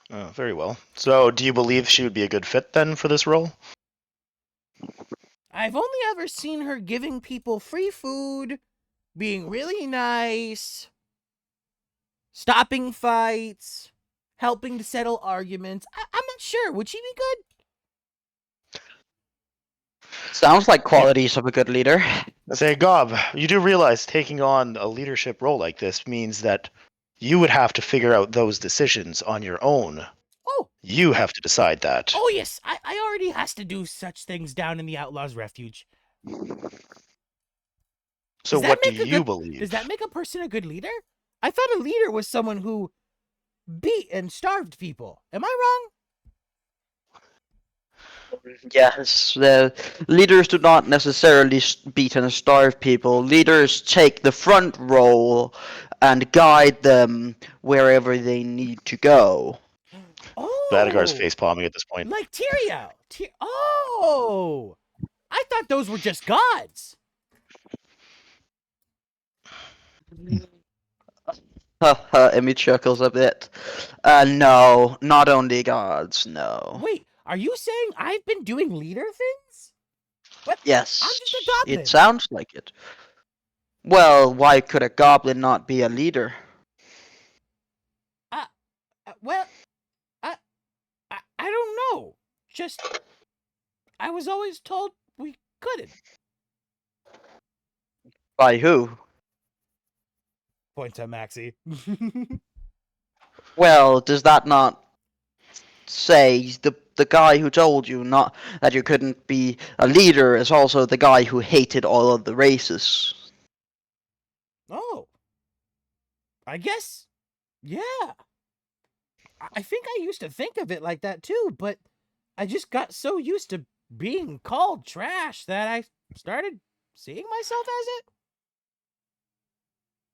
Speaker 5: Very well. So, do you believe she would be a good fit then for this role?
Speaker 1: I've only ever seen her giving people free food, being really nice, stopping fights, helping to settle arguments. I'm not sure. Would she be good?
Speaker 4: Sounds like qualities of a good leader.
Speaker 5: Say, Gob, you do realize taking on a leadership role like this means that you would have to figure out those decisions on your own.
Speaker 1: Oh.
Speaker 5: You have to decide that.
Speaker 1: Oh, yes. I already has to do such things down in the Outlaws' Refuge.
Speaker 5: So what do you believe?
Speaker 1: Does that make a person a good leader? I thought a leader was someone who beat and starved people. Am I wrong?
Speaker 4: Yes, the leaders do not necessarily beat and starve people. Leaders take the front role and guide them wherever they need to go.
Speaker 1: Oh!
Speaker 5: Vadagar's face palming at this point.
Speaker 1: Like Tyrael. Oh! I thought those were just gods.
Speaker 4: Emmy chuckles a bit. No, not only gods, no.
Speaker 1: Wait, are you saying I've been doing leader things? What?
Speaker 4: Yes,
Speaker 1: I'm just a goblin.
Speaker 4: it sounds like it. Well, why could a goblin not be a leader?
Speaker 1: Well, I don't know. Just, I was always told we couldn't.
Speaker 4: By who?
Speaker 1: Points at Maxie.
Speaker 4: Well, does that not say the guy who told you not that you couldn't be a leader is also the guy who hated all of the races?
Speaker 1: Oh. I guess. Yeah. I think I used to think of it like that too, but I just got so used to being called trash that I started seeing myself as it.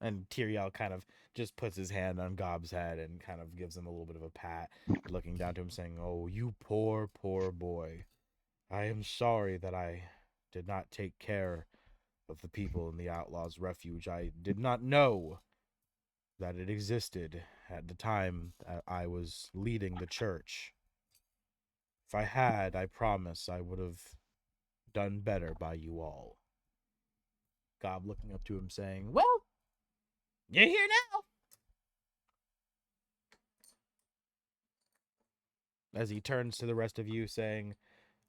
Speaker 1: And Tyrael kind of just puts his hand on Gob's head and kind of gives him a little bit of a pat, looking down to him saying, "Oh, you poor, poor boy. I am sorry that I did not take care of the people in the Outlaws' Refuge. I did not know that it existed at the time that I was leading the church. If I had, I promise I would have done better by you all." Gob looking up to him saying, "Well, you're here now." As he turns to the rest of you saying,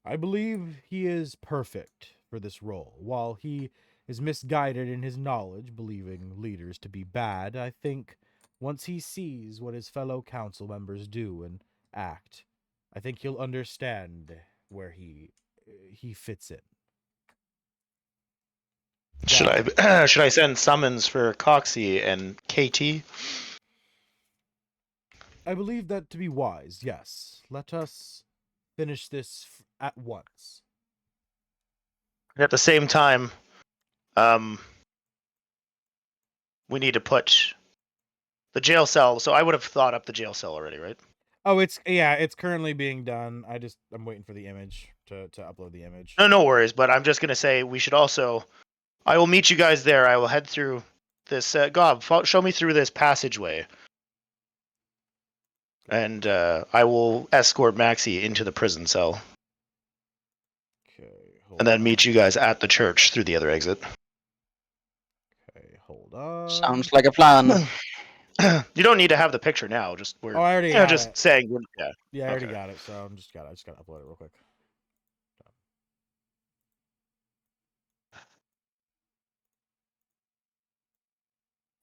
Speaker 1: "I believe he is perfect for this role. While he is misguided in his knowledge, believing leaders to be bad, I think once he sees what his fellow council members do and act, I think he'll understand where he fits in."
Speaker 5: Should I send summons for Coxie and KT?
Speaker 1: I believe that to be wise, yes. Let us finish this at once.
Speaker 5: At the same time, we need to put the jail cell. So I would have thought up the jail cell already, right?
Speaker 1: Oh, it's currently being done. I'm waiting for the image to upload the image.
Speaker 5: No worries. But I'm just gonna say we should also. I will meet you guys there. I will head through this. Gob, show me through this passageway, and I will escort Maxie into the prison cell,
Speaker 1: Okay,
Speaker 5: and then meet you guys at the church through the other exit.
Speaker 1: Okay, hold on.
Speaker 4: Sounds like a plan.
Speaker 5: You don't need to have the picture now. Just
Speaker 1: Oh, I already
Speaker 5: you know,
Speaker 1: got
Speaker 5: just
Speaker 1: it.
Speaker 5: saying. Yeah.
Speaker 1: Yeah, I already
Speaker 5: Okay.
Speaker 1: got it. So I just gotta upload it real quick.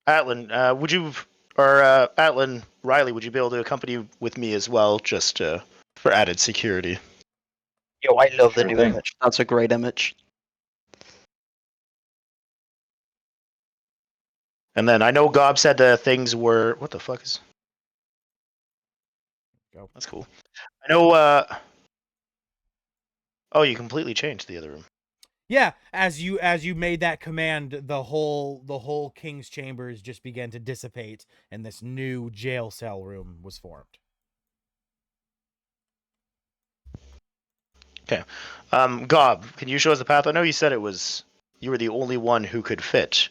Speaker 5: Atlan, would you, or Atlan, Riley, would you be able to accompany with me as well, just for added security?
Speaker 4: Yo, I love the
Speaker 2: Sure
Speaker 4: new
Speaker 2: thing.
Speaker 4: image. That's a great image.
Speaker 5: And then I know Gob said things were. What the fuck is?
Speaker 1: Go.
Speaker 5: That's cool. I know. Oh, you completely changed the other room.
Speaker 1: Yeah, as you made that command, the whole king's chambers just began to dissipate, and this new jail cell room was formed.
Speaker 5: Okay. Gob, can you show us the path? I know you said it was you were the only one who could fit.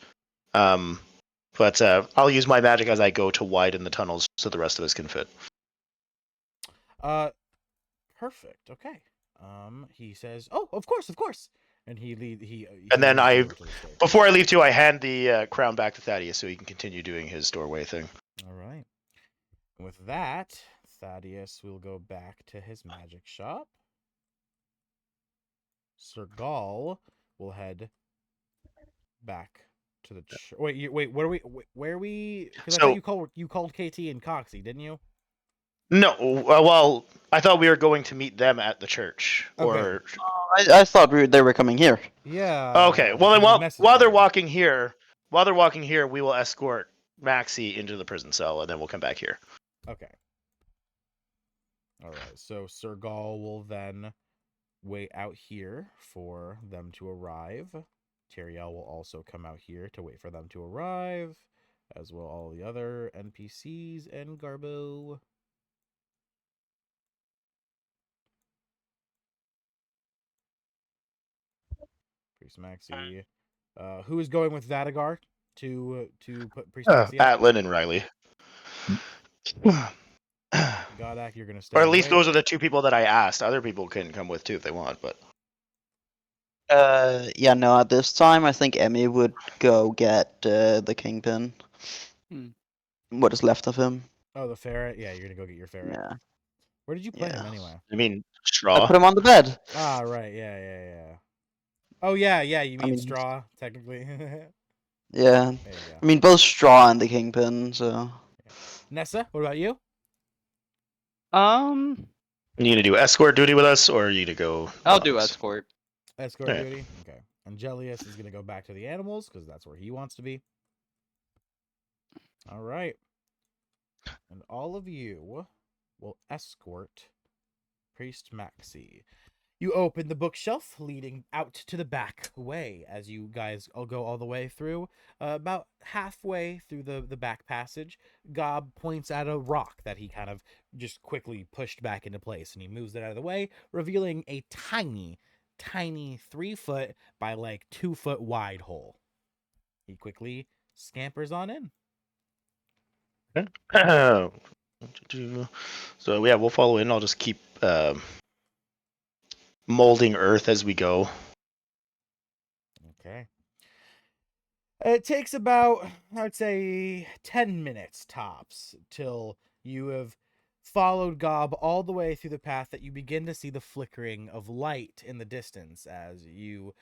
Speaker 5: But I'll use my magic as I go to widen the tunnels so the rest of us can fit.
Speaker 1: Perfect. Okay. He says, "Oh, of course," and he
Speaker 5: And then
Speaker 1: leads you
Speaker 5: I,
Speaker 1: over to the staircase.
Speaker 5: before I leave too, I hand the crown back to Thaddeus so he can continue doing his doorway thing.
Speaker 1: All right. And with that, Thaddeus will go back to his magic shop. Sir Gall will head back to the wait. Where are we? Where are we? Because I
Speaker 5: So-
Speaker 1: thought you called KT and Coxie, didn't you?
Speaker 5: No, well, I thought we were going to meet them at the church,
Speaker 1: Okay.
Speaker 5: or
Speaker 4: I thought they were coming here.
Speaker 1: Yeah.
Speaker 5: okay. Well, then
Speaker 1: you messaged
Speaker 5: while they're
Speaker 1: me.
Speaker 5: walking here, we will escort Maxie into the prison cell, and then we'll come back here.
Speaker 1: Okay. All right. So Sir Gall will then wait out here for them to arrive. Tyriel will also come out here to wait for them to arrive, as will all the other NPCs and Garbo. Priest Maxi. Who is going with Vadagar to put Priest Maxi up?
Speaker 5: Atlan and Riley.
Speaker 1: Godak, you're gonna stay.
Speaker 5: Or at
Speaker 1: and
Speaker 5: least
Speaker 1: wait.
Speaker 5: those are the two people that I asked. Other people can come with too if they want, but
Speaker 4: Yeah, no, at this time, I think Emmy would go get the kingpin. What is left of him.
Speaker 1: Oh, the ferret. Yeah, you're gonna go get your ferret.
Speaker 4: Yeah.
Speaker 1: Where did you play him
Speaker 4: Yeah.
Speaker 1: anyway?
Speaker 5: I mean
Speaker 4: I
Speaker 5: straw.
Speaker 4: put him on the bed.
Speaker 1: Ah, right. Yeah. Oh yeah. You mean
Speaker 4: mean-
Speaker 1: straw technically? There
Speaker 4: Yeah.
Speaker 1: you go.
Speaker 4: I mean, both Straw and the kingpin, so.
Speaker 1: Nessa, what about you?
Speaker 6: Um,
Speaker 5: You need to do escort duty with us, or you need to go.
Speaker 6: I'll do
Speaker 5: dogs?
Speaker 6: escort.
Speaker 1: Escort
Speaker 5: Yeah.
Speaker 1: duty. Okay. Angelius is gonna go back to the animals because that's where he wants to be. All right. And all of you will escort Priest Maxi. You open the bookshelf leading out to the back way as you guys all go all the way through. About halfway through the back passage, Gob points at a rock that he kind of just quickly pushed back into place, and he moves it out of the way, revealing a tiny 3-foot by like 2-foot wide hole. He quickly scampers on in.
Speaker 5: So yeah, we'll follow in. I'll just keep molding earth as we go.
Speaker 1: Okay. It takes about, I would say, 10 minutes tops till you have followed Gob all the way through the path that you begin to see the flickering of light in the distance as you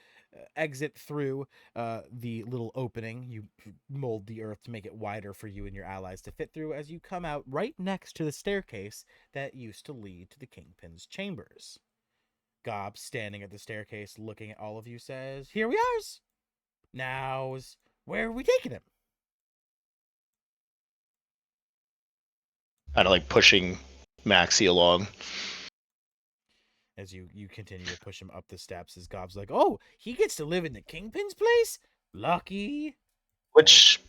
Speaker 1: exit through the little opening. You mold the earth to make it wider for you and your allies to fit through as you come out right next to the staircase that used to lead to the Kingpin's chambers. Gob, standing at the staircase looking at all of you, says, "Here we are! Now's where are we taking him?"
Speaker 5: kind of like pushing Maxie along.
Speaker 1: As you continue to push him up the steps, as Gob's like, "Oh, he gets to live in the Kingpin's place? Lucky."
Speaker 5: Which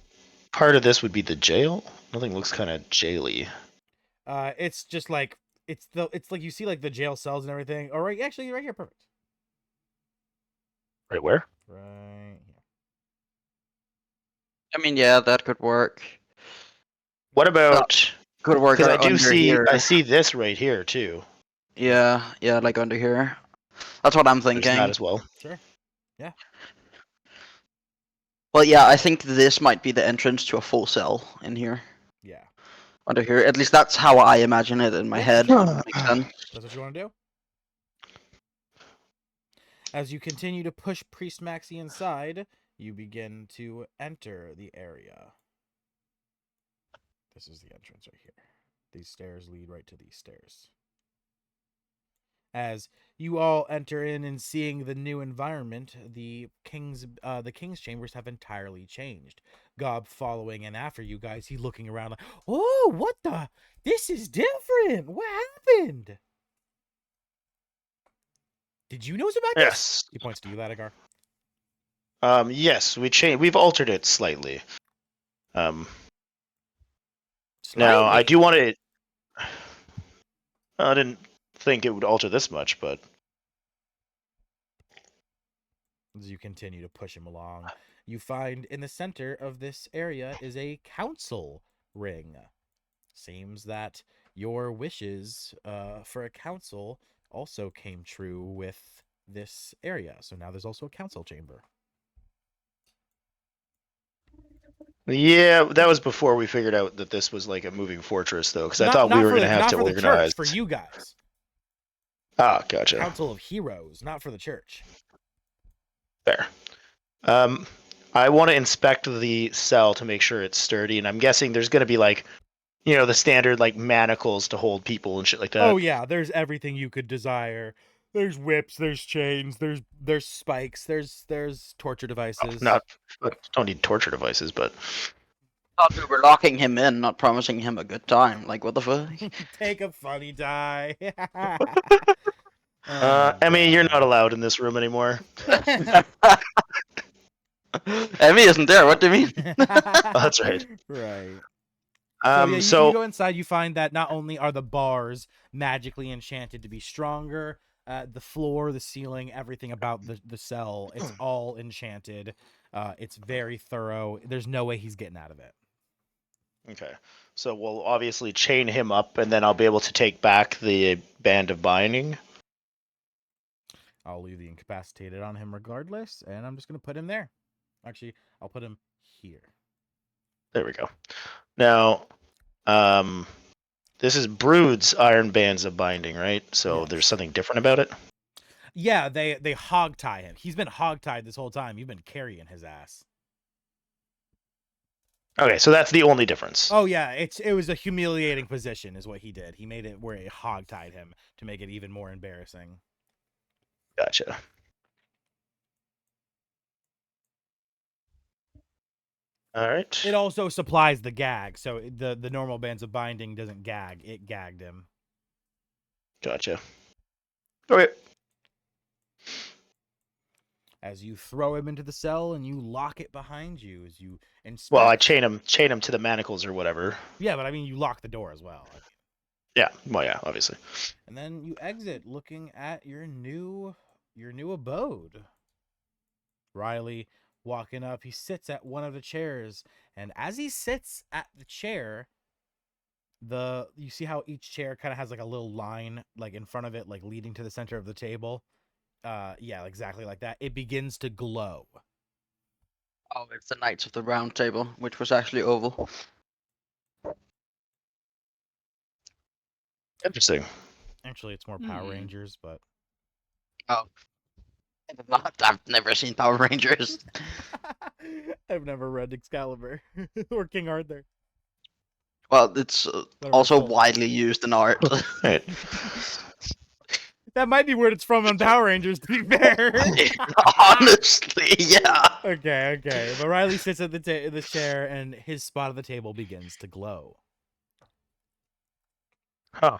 Speaker 5: part of this would be the jail? Nothing looks kind of jaily.
Speaker 1: It's just like it's like you see like the jail cells and everything. All right, actually, right here, perfect.
Speaker 5: Right where?
Speaker 1: Right here.
Speaker 4: I mean, yeah, that could work.
Speaker 5: What about?
Speaker 4: Could work
Speaker 5: Because I do
Speaker 4: under
Speaker 5: see,
Speaker 4: here.
Speaker 5: I see this right here too.
Speaker 4: Yeah, like under here. That's what I'm
Speaker 5: There's that
Speaker 4: thinking.
Speaker 5: as well.
Speaker 1: Sure. Yeah.
Speaker 4: Well, yeah, I think this might be the entrance to a full cell in here.
Speaker 1: Yeah.
Speaker 4: Under here. At least that's how I imagine it in my head. Makes sense.
Speaker 1: That's what you want to do? As you continue to push Priest Maxie inside, you begin to enter the area. This is the entrance right here. These stairs lead right to these stairs. As you all enter in and seeing the new environment, the king's chambers have entirely changed. Gob following in after you guys, he's looking around like, "Oh, what the? This is different. What happened? Did you know about this?"
Speaker 5: Yes.
Speaker 1: He points to you, Ladigar.
Speaker 5: Yes, we've altered it slightly. Now I do want to. I didn't think it would alter this much, but
Speaker 1: As you continue to push him along, you find in the center of this area is a council ring. Seems that your wishes for a council also came true with this area. So now there's also a council chamber.
Speaker 5: yeah, that was before we figured out that this was like a moving fortress, though, because I thought we were going to have to organize.
Speaker 1: Not for the church, for you guys.
Speaker 5: Ah, gotcha.
Speaker 1: Council of Heroes, not for the church.
Speaker 5: There. I want to inspect the cell to make sure it's sturdy, and I'm guessing there's going to be like, the standard like manacles to hold people and shit like that.
Speaker 1: Oh yeah, there's everything you could desire. There's whips, there's chains, there's spikes, there's torture devices.
Speaker 5: Don't need torture devices, but
Speaker 4: Thought we were locking him in, not promising him a good time. Like, what the fuck?
Speaker 1: Take a funny die.
Speaker 5: Emmy, you're not allowed in this room anymore.
Speaker 4: Emmy isn't there. What do you mean?
Speaker 5: Oh, that's right.
Speaker 1: Right.
Speaker 5: So
Speaker 1: you go inside, you find that not only are the bars magically enchanted to be stronger, the floor, the ceiling, everything about the cell, it's all enchanted. It's very thorough. There's no way he's getting out of it.
Speaker 5: Okay. So we'll obviously chain him up, and then I'll be able to take back the band of binding.
Speaker 1: I'll leave the incapacitated on him regardless, and I'm just going to put him there. Actually, I'll put him here.
Speaker 5: There we go. Now, this is Brood's iron bands of binding, right? So
Speaker 1: Yes.
Speaker 5: There's something different about it?
Speaker 1: Yeah, they hog tie him. He's been hog tied this whole time. You've been carrying his ass.
Speaker 5: Okay, so that's the only difference.
Speaker 1: Oh yeah, it was a humiliating position is what he did. He made it where it hog tied him to make it even more embarrassing.
Speaker 5: Gotcha. All right.
Speaker 1: It also supplies the gag, so the normal bands of binding doesn't gag. It gagged him.
Speaker 5: Gotcha. Okay.
Speaker 1: As you throw him into the cell and you lock it behind you as you inspect.
Speaker 5: Well, I chain him to the manacles or whatever.
Speaker 1: Yeah, but I mean you lock the door as well.
Speaker 5: Yeah. Well, yeah, obviously.
Speaker 1: And then you exit looking at your new abode. Riley walking up, he sits at one of the chairs, and as he sits at the chair, you see how each chair kind of has like a little line like in front of it, like leading to the center of the table. Yeah, exactly like that. It begins to glow.
Speaker 4: Oh, it's the Knights of the Round Table, which was actually oval.
Speaker 5: Interesting.
Speaker 1: Actually, it's more Power Rangers, but
Speaker 4: Oh. I've never seen Power Rangers.
Speaker 1: I've never read Excalibur or King Arthur.
Speaker 4: Well, it's also widely used in art.
Speaker 5: Right.
Speaker 1: That might be where it's from on Power Rangers, to be fair.
Speaker 4: Honestly, yeah.
Speaker 1: Okay. But Riley sits at the chair, and his spot of the table begins to glow.
Speaker 5: Huh.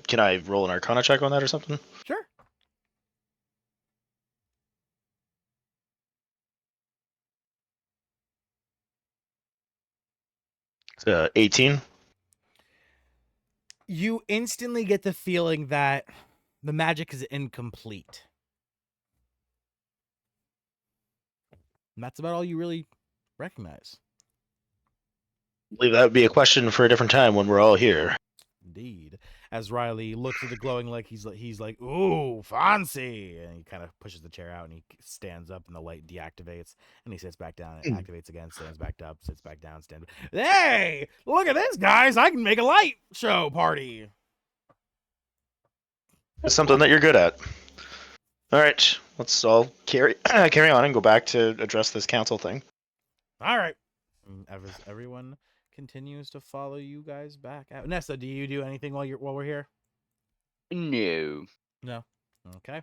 Speaker 5: Can I roll an Arcana check on that or something?
Speaker 1: Sure.
Speaker 5: It's 18.
Speaker 1: You instantly get the feeling that the magic is incomplete. And that's about all you really recognize.
Speaker 5: I believe that would be a question for a different time when we're all here.
Speaker 1: Indeed. As Riley looks at the glowing lake, he's like, "Ooh, fancy!" And he kind of pushes the chair out, and he stands up, and the light deactivates, and he sits back down, and activates again, stands back up, sits back down, stands. Hey, look at this, guys! I can make a light show party.
Speaker 5: It's something that you're good at. All right, let's all carry on and go back to address this council thing.
Speaker 1: All right. As everyone continues to follow you guys back out. Nessa, do you do anything while we're here?
Speaker 6: No.
Speaker 1: No. Okay.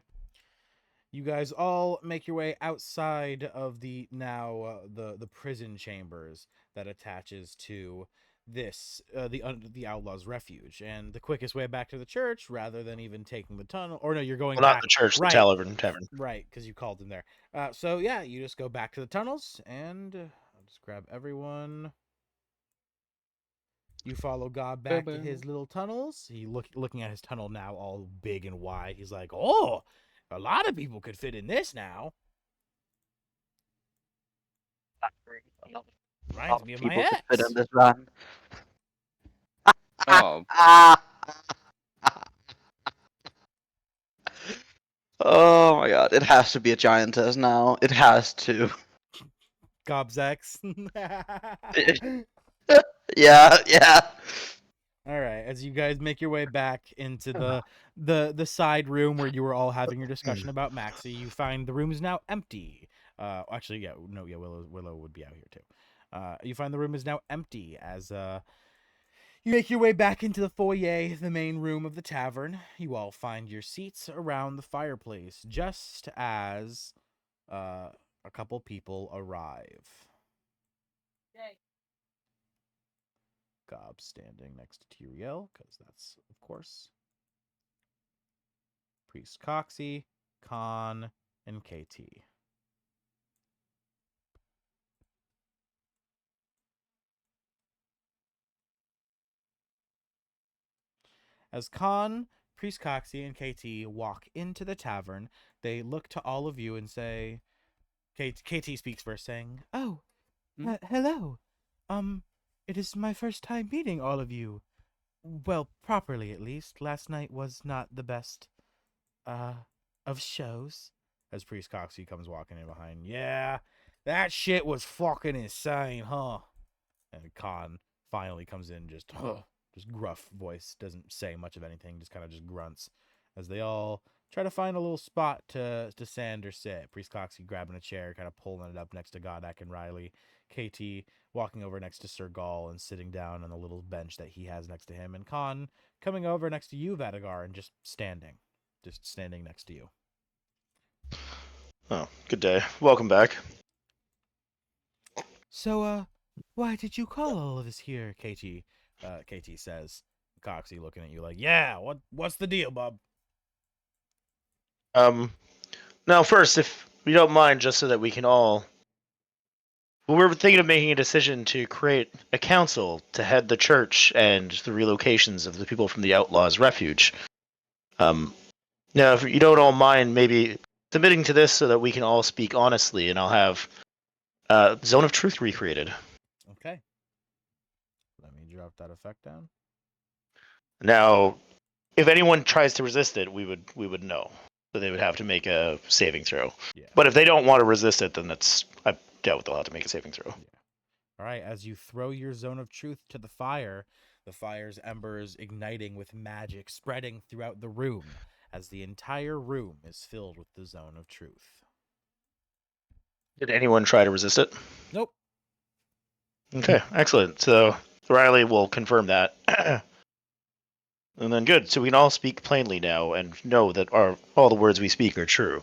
Speaker 1: You guys all make your way outside of the the prison chambers that attaches to this the outlaws' refuge, and the quickest way back to the church, rather than even taking the tunnel, or no, you're going
Speaker 5: Well, not
Speaker 1: back.
Speaker 5: the church,
Speaker 1: Right.
Speaker 5: the tavern.
Speaker 1: Right, because you called him there. So yeah, you just go back to the tunnels, and I'll just grab everyone. You follow God back to his little tunnels. He looking at his tunnel now, all big and wide. He's like, "Oh, a lot of people could fit in this now." Reminds me of my
Speaker 4: People could fit
Speaker 1: ex.
Speaker 4: in this van.
Speaker 6: Oh,
Speaker 4: Oh my god, it has to be a giantess now. It has to.
Speaker 1: Gob's ex.
Speaker 4: Yeah, yeah.
Speaker 1: All right, as you guys make your way back into the side room where you were all having your discussion about Maxie, you find the room is now empty. Actually, yeah, no, yeah, Willow would be out here too. You find the room is now empty as you make your way back into the foyer, the main room of the tavern. You all find your seats around the fireplace, just as a couple people arrive. Gob standing next to Tyriel, because that's, of course, Priest Coxie, Khan, and KT. As Khan, Priest Coxie, and KT walk into the tavern, they look to all of you and say, KT speaks first, saying, "Oh, hello. It is my first time meeting all of you. Well, properly at least. Last night was not the best, of shows." As Priest Coxie comes walking in behind. "Yeah, that shit was fucking insane, huh?" And Khan finally comes in, just gruff voice, doesn't say much of anything, just kind of just grunts, as they all try to find a little spot to stand or sit. Priest Coxie grabbing a chair, kind of pulling it up next to Godak and Riley. KT walking over next to Sir Gall and sitting down on the little bench that he has next to him. And Khan coming over next to you, Vadagar, and just standing next to you.
Speaker 5: Oh, good day. Welcome back.
Speaker 1: "So, why did you call all of us here?" KT says. Coxie looking at you like, "Yeah, what's the deal, bub?"
Speaker 5: Now first, if you don't mind, just so that we can all... Well, we're thinking of making a decision to create a council to head the church and the relocations of the people from the Outlaws' Refuge. Now, if you don't all mind, maybe submitting to this so that we can all speak honestly, and I'll have Zone of Truth recreated.
Speaker 1: Okay. Let me drop that effect down.
Speaker 5: Now, if anyone tries to resist it, we would know. So they would have to make a saving throw.
Speaker 1: Yeah.
Speaker 5: But if they don't want to resist it, then I doubt they'll have to make a saving throw.
Speaker 1: Yeah. All right, as you throw your Zone of Truth to the fire's embers igniting with magic, spreading throughout the room, as the entire room is filled with the Zone of Truth.
Speaker 5: Did anyone try to resist it?
Speaker 1: Nope.
Speaker 5: Okay, excellent. So Riley will confirm that. And then good. So we can all speak plainly now and know that all the words we speak are true.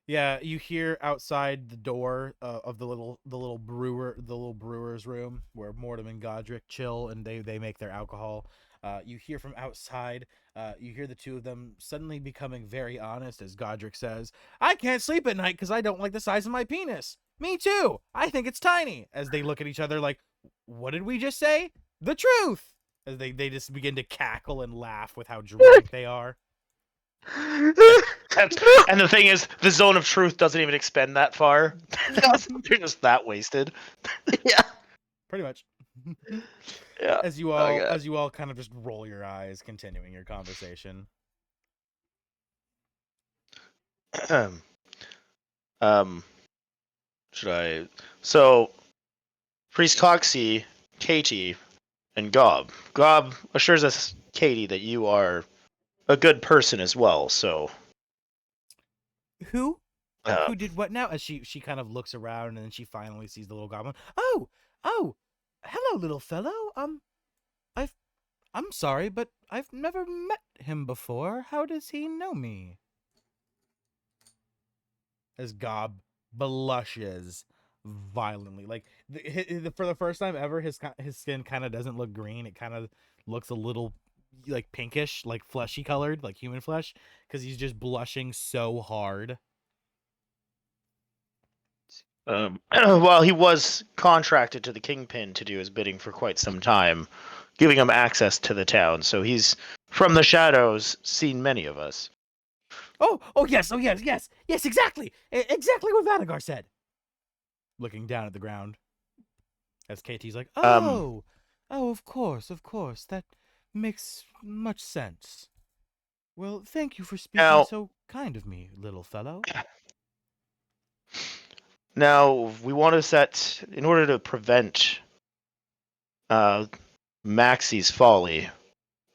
Speaker 1: Yeah, you hear outside the door of the little brewer's room where Mortem and Godric chill and they make their alcohol. You hear from outside. You hear the two of them suddenly becoming very honest as Godric says, "I can't sleep at night because I don't like the size of my penis." Me too. I think it's tiny. As they look at each other like, "What did we just say? The truth." As they just begin to cackle and laugh with how drunk they are.
Speaker 5: And the thing is, the zone of truth doesn't even expend that far. They're just that wasted.
Speaker 4: Yeah.
Speaker 1: Pretty much.
Speaker 4: Yeah.
Speaker 1: as you all kind of just roll your eyes, continuing your conversation.
Speaker 5: um, should I? So, Priest Coxie, Katie, and Gob. Gob assures us, Katie, that you are a good person as well. So,
Speaker 1: Who
Speaker 5: uh,
Speaker 1: who did what now? As she kind of looks around and then she finally sees the little goblin. Oh, hello, little fellow. I've I'm sorry, but I've never met him before. How does he know me? As Gob blushes violently, like for the first time ever, his skin kind of doesn't look green. It kind of looks a little like pinkish, like fleshy colored, like human flesh, because he's just blushing so hard.
Speaker 5: well, he was contracted to the Kingpin to do his bidding for quite some time, giving him access to the town. So he's from the shadows, seen many of us.
Speaker 1: Oh yes, yes, exactly, exactly what Vanagar said. Looking down at the ground, as KT's like,
Speaker 5: Um,
Speaker 1: oh, of course, that makes much sense. Well, thank you for speaking
Speaker 5: now,
Speaker 1: so kind of me, little fellow.
Speaker 5: now we want to set, in order to prevent Maxie's folly.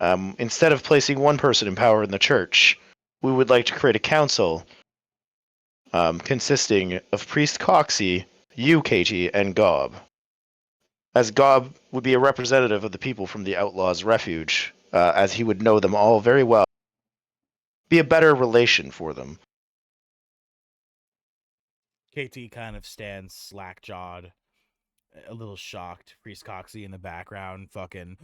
Speaker 5: Instead of placing one person in power in the church, we would like to create a council consisting of Priest Coxie, you, Katie, and Gob. As Gob would be a representative of the people from the Outlaws' Refuge, as he would know them all very well, be a better relation for them.
Speaker 1: KT kind of stands slack jawed, a little shocked. Priest Coxie in the background, fucking.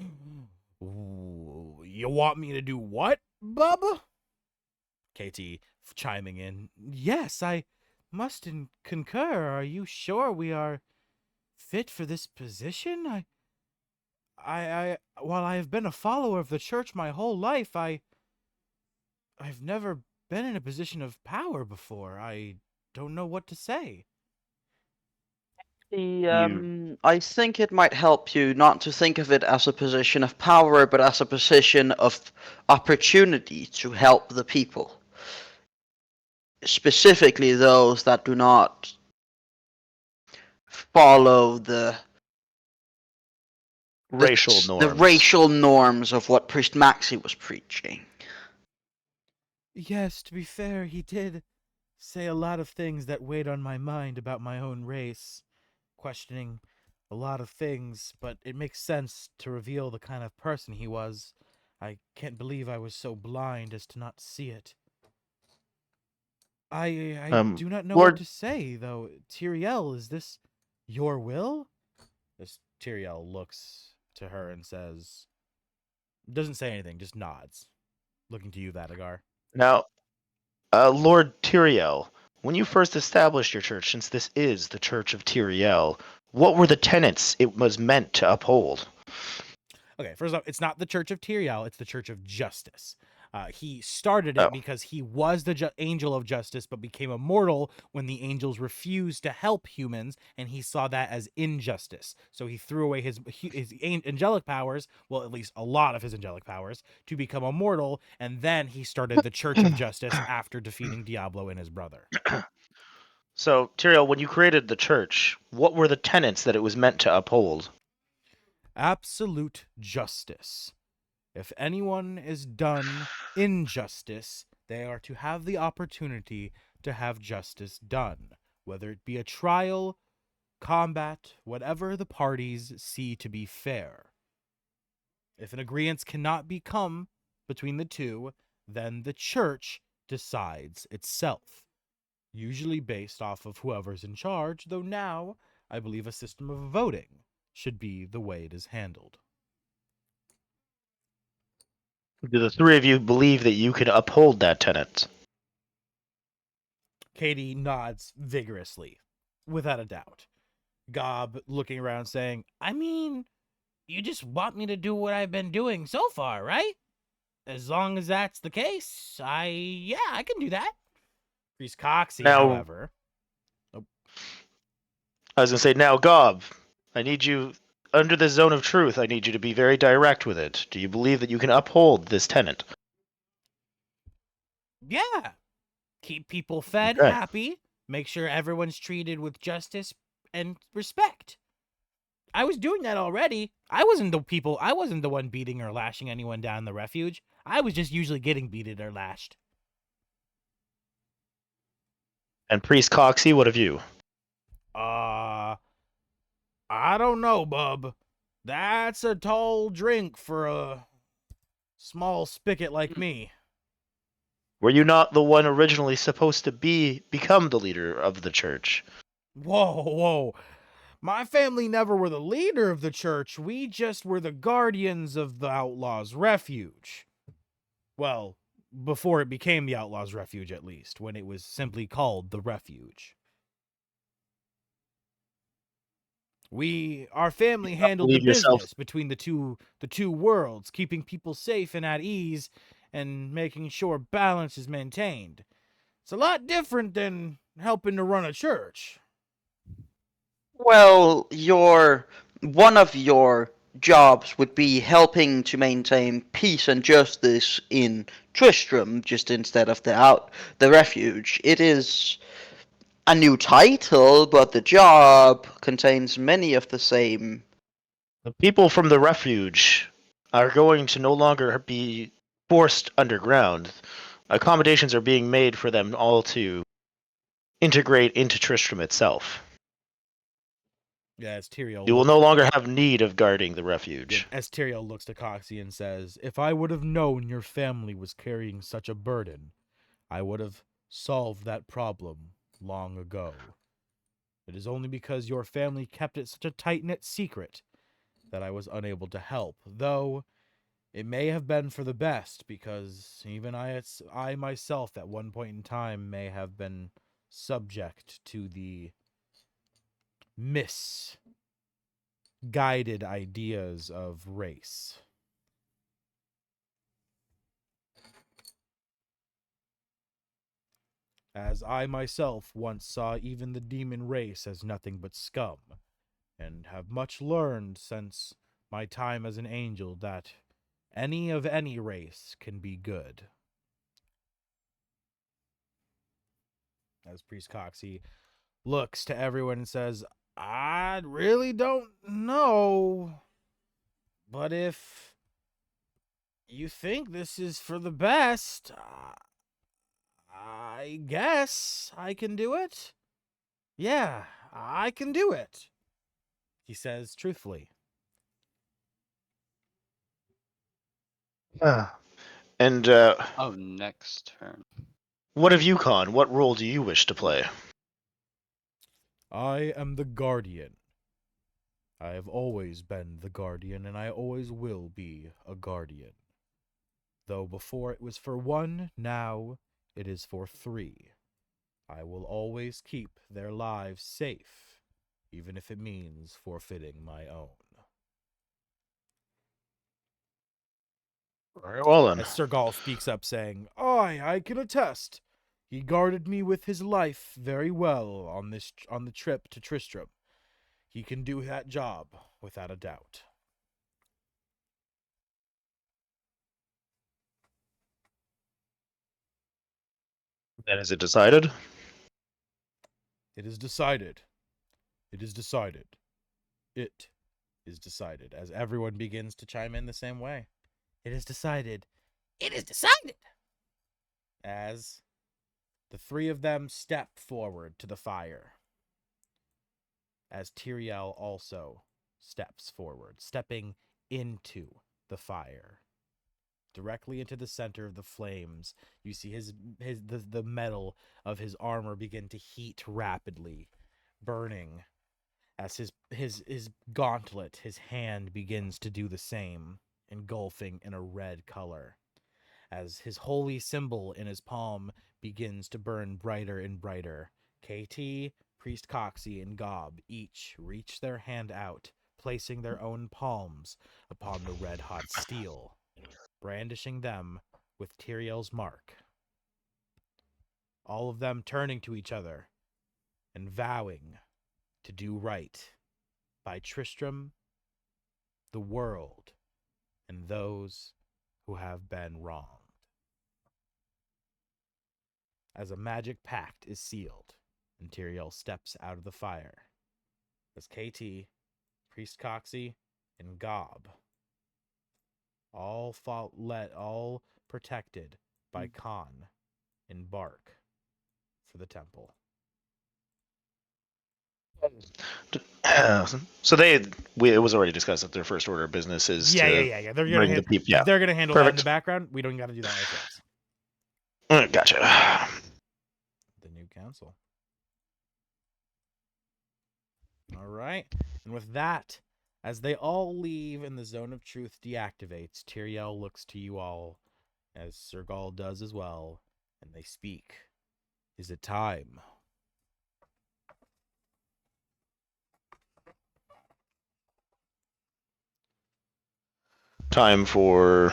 Speaker 1: Ooh, you want me to do what, bub? KT chiming in. Yes, I must concur. Are you sure we are fit for this position? While I have been a follower of the church my whole life, I've never been in a position of power before. I don't know what to say.
Speaker 5: You,
Speaker 4: I think it might help you not to think of it as a position of power, but as a position of opportunity to help the people. Specifically those that do not follow
Speaker 5: racial
Speaker 4: the
Speaker 5: norms.
Speaker 4: racial norms of what Priest Maxi was preaching.
Speaker 1: Yes, to be fair, he did say a lot of things that weighed on my mind about my own race, questioning a lot of things, but it makes sense to reveal the kind of person he was. I can't believe I was so blind as to not see it. I do not know what
Speaker 5: Lord,
Speaker 1: to say, though. Tyrael, is this your will? As Tyrael looks to her and says, doesn't say anything, just nods, looking to you, Vadagar.
Speaker 5: now, Lord Tyriel, when you first established your church, since this is the Church of Tyriel, what were the tenets it was meant to uphold?
Speaker 1: Okay, first off, it's not the Church of Tyrael, it's the Church of Justice. He started
Speaker 5: Oh,
Speaker 1: it because he was the angel of justice, but became immortal when the angels refused to help humans, and he saw that as injustice. So he threw away his angelic powers, well, at least a lot of his angelic powers, to become immortal, and then he started the Church of Justice after defeating Diablo and his brother.
Speaker 5: so Tyriel, when you created the church, what were the tenets that it was meant to uphold?
Speaker 1: Absolute justice. If anyone is done injustice, they are to have the opportunity to have justice done, whether it be a trial, combat, whatever the parties see to be fair. If an agreement cannot be come between the two, then the church decides itself. usually based off of whoever's in charge, though now I believe a system of voting should be the way it is handled.
Speaker 5: Do the three of you believe that you can uphold that tenet?
Speaker 1: Katie nods vigorously, without a doubt. Gob looking around saying, I mean, you just want me to do what I've been doing so far, right? As long as that's the case, I can do that. Priest Coxey,
Speaker 5: Now,
Speaker 1: however.
Speaker 5: I was going to say, now, Gob, I need you, under the zone of truth, I need you to be very direct with it. Do you believe that you can uphold this tenet?
Speaker 1: Yeah. Keep people fed,
Speaker 5: Okay.
Speaker 1: happy, make sure everyone's treated with justice and respect. I was doing that already. I wasn't the one beating or lashing anyone down in the refuge. I was just usually getting beaten or lashed.
Speaker 5: And Priest Coxey, what of you?
Speaker 1: I don't know, bub. That's a tall drink for a small spigot like me.
Speaker 5: Were you not the one originally supposed to become the leader of the church?
Speaker 1: Whoa. My family never were the leader of the church. We just were the guardians of the Outlaws' Refuge. Well, before it became the Outlaws' Refuge, at least, when it was simply called the Refuge. Our family handled the
Speaker 5: Believe yourself.
Speaker 1: business between the two worlds, keeping people safe and at ease, and making sure balance is maintained. It's a lot different than helping to run a church.
Speaker 4: Well, one of your jobs would be helping to maintain peace and justice in Tristram, just instead of the refuge. It is a new title, but the job contains many of the same.
Speaker 5: The people from the refuge are going to no longer be forced underground. Accommodations are being made for them all to integrate into Tristram itself.
Speaker 1: Yeah, as Tyrael
Speaker 5: You will no longer have need of guarding the refuge.
Speaker 1: as Tyrael looks to Coxey and says, if I would have known your family was carrying such a burden, I would have solved that problem long ago. It is only because your family kept it such a tight-knit secret that I was unable to help, though it may have been for the best, because even I myself at one point in time may have been subject to the misguided ideas of race. As I myself once saw even the demon race as nothing but scum, and have much learned since my time as an angel that any of any race can be good. As Priest Coxey looks to everyone and says, I really don't know, but if you think this is for the best, I guess I can do it. Yeah, I can do it, he says truthfully.
Speaker 5: And
Speaker 6: Oh, next turn.
Speaker 5: what of you, Khan? What role do you wish to play?
Speaker 1: I am the guardian. I have always been the guardian, and I always will be a guardian. Though before it was for one, now it is for three. I will always keep their lives safe, even if it means forfeiting my own.
Speaker 5: Very well then.
Speaker 1: As Sir Gaul speaks up, saying, I can attest. He guarded me with his life very well on the trip to Tristram. He can do that job without a doubt.
Speaker 5: Then is it decided?
Speaker 1: It is decided. It is decided. It is decided. As everyone begins to chime in the same way. It is decided. It is decided. As the three of them step forward to the fire. As Tyrael also steps forward, stepping into the fire. directly into the center of the flames. You see the metal of his armor begin to heat rapidly, burning as his gauntlet, his hand begins to do the same, engulfing in a red color. As his holy symbol in his palm begins to burn brighter and brighter, KT, Priest Coxie, and Gob each reach their hand out, placing their own palms upon the red-hot steel, brandishing them with Tyriel's mark. All of them turning to each other and vowing to do right by Tristram, the world, and those who have been wronged. As a magic pact is sealed, and Tyriel steps out of the fire, as KT, Priest Coxie, and Gob all protected by Khan, embark for the temple.
Speaker 5: So it was already discussed that their first order of business is to
Speaker 1: Yeah.
Speaker 5: bring the people. Yeah,
Speaker 1: They're gonna handle that in
Speaker 5: perfect.
Speaker 1: the background. We don't got to do that ourselves.
Speaker 5: Gotcha.
Speaker 1: The new council. All right, and with that, as they all leave and the zone of truth deactivates, Tyriel looks to you all, as Sergal does as well, and they speak. Is it time?
Speaker 5: Time for.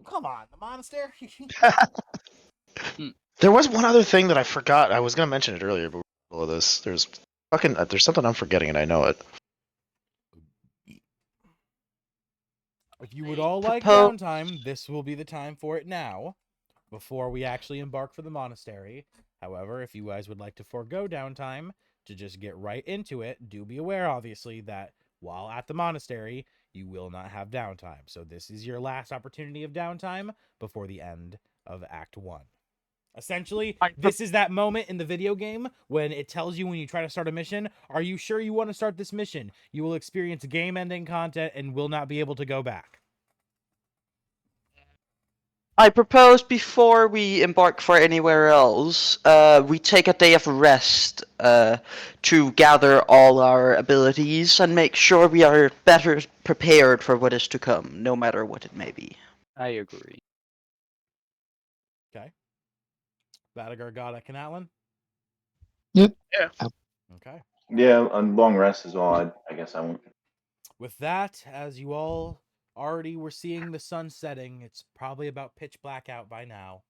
Speaker 1: Come on, the monastery.
Speaker 5: There was one other thing that I forgot. I was gonna mention it earlier, but all of this, there's something I'm forgetting, and I know it.
Speaker 1: If you would all like
Speaker 4: Propose-
Speaker 1: downtime, this will be the time for it now, before we actually embark for the monastery. However, if you guys would like to forego downtime to just get right into it, do be aware, obviously, that while at the monastery, you will not have downtime. So this is your last opportunity of downtime before the end of Act 1. Essentially, this is that moment in the video game when it tells you when you try to start a mission, are you sure you want to start this mission? You will experience game-ending content and will not be able to go back.
Speaker 4: I propose before we embark for anywhere else, we take a day of rest to gather all our abilities and make sure we are better prepared for what is to come, no matter what it may be.
Speaker 7: I agree.
Speaker 1: Okay. Vadagar, Godek, and Atlan?
Speaker 3: Yep.
Speaker 5: Yeah.
Speaker 1: Okay.
Speaker 2: Yeah, a long rest as well. I guess I won't.
Speaker 1: With that, as you all already were seeing the sun setting, it's probably about pitch black out by now.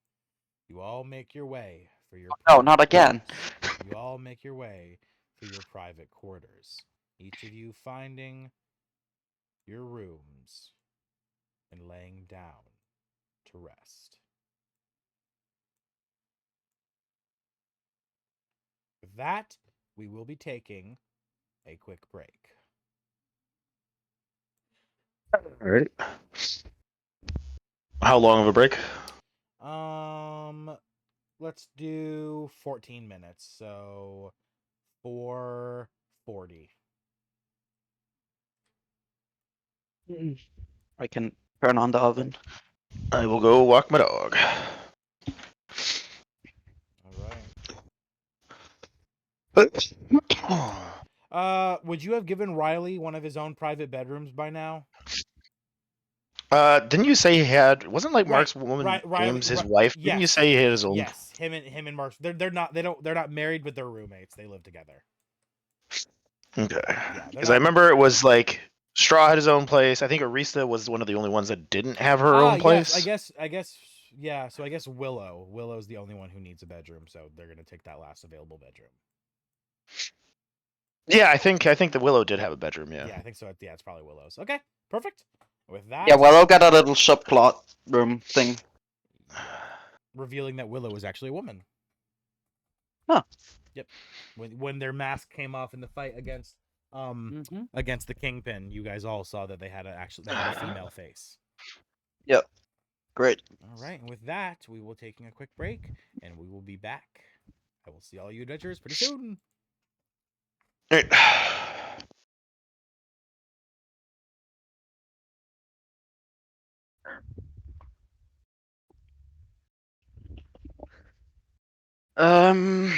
Speaker 1: You all make your way for your
Speaker 4: No,
Speaker 1: private
Speaker 4: not again.
Speaker 1: quarters. You all make your way for your private quarters. Each of you finding your rooms and laying down to rest. With that, we will be taking a quick break.
Speaker 5: All right. How long of a break?
Speaker 1: Let's do 14 minutes. So 4:40.
Speaker 4: I can turn on the oven.
Speaker 5: I will go walk my dog.
Speaker 1: All right. Would you have given Riley one of his own private bedrooms by now?
Speaker 5: Didn't you say he had? Wasn't like
Speaker 1: Right,
Speaker 5: Mark's woman James his wife? Didn't you
Speaker 1: yes,
Speaker 5: say he had his own?
Speaker 1: Yes, him and Mark. They're not married, but they're roommates. They live together.
Speaker 5: Okay.
Speaker 1: Yeah,
Speaker 5: Because I remember it was like Straw had his own place. I think Arista was one of the only ones that didn't have her own place.
Speaker 1: Yes, I guess. Yeah, so I guess Willow's the only one who needs a bedroom, so they're gonna take that last available bedroom.
Speaker 5: Yeah, I think that Willow did have a bedroom. Yeah.
Speaker 1: Yeah, I think so. Yeah, it's probably Willow's. Okay, perfect. With that,
Speaker 4: Yeah, Willow got a little subplot room thing.
Speaker 1: revealing that Willow is actually a woman.
Speaker 4: Huh.
Speaker 1: Yep. When their mask came off in the fight against against the Kingpin, you guys all saw that they had a female face.
Speaker 4: Yep. Great.
Speaker 1: All right, and with that, we will taking a quick break, and we will be back. I will see all you adventurers pretty soon.
Speaker 5: All right.
Speaker 4: Um.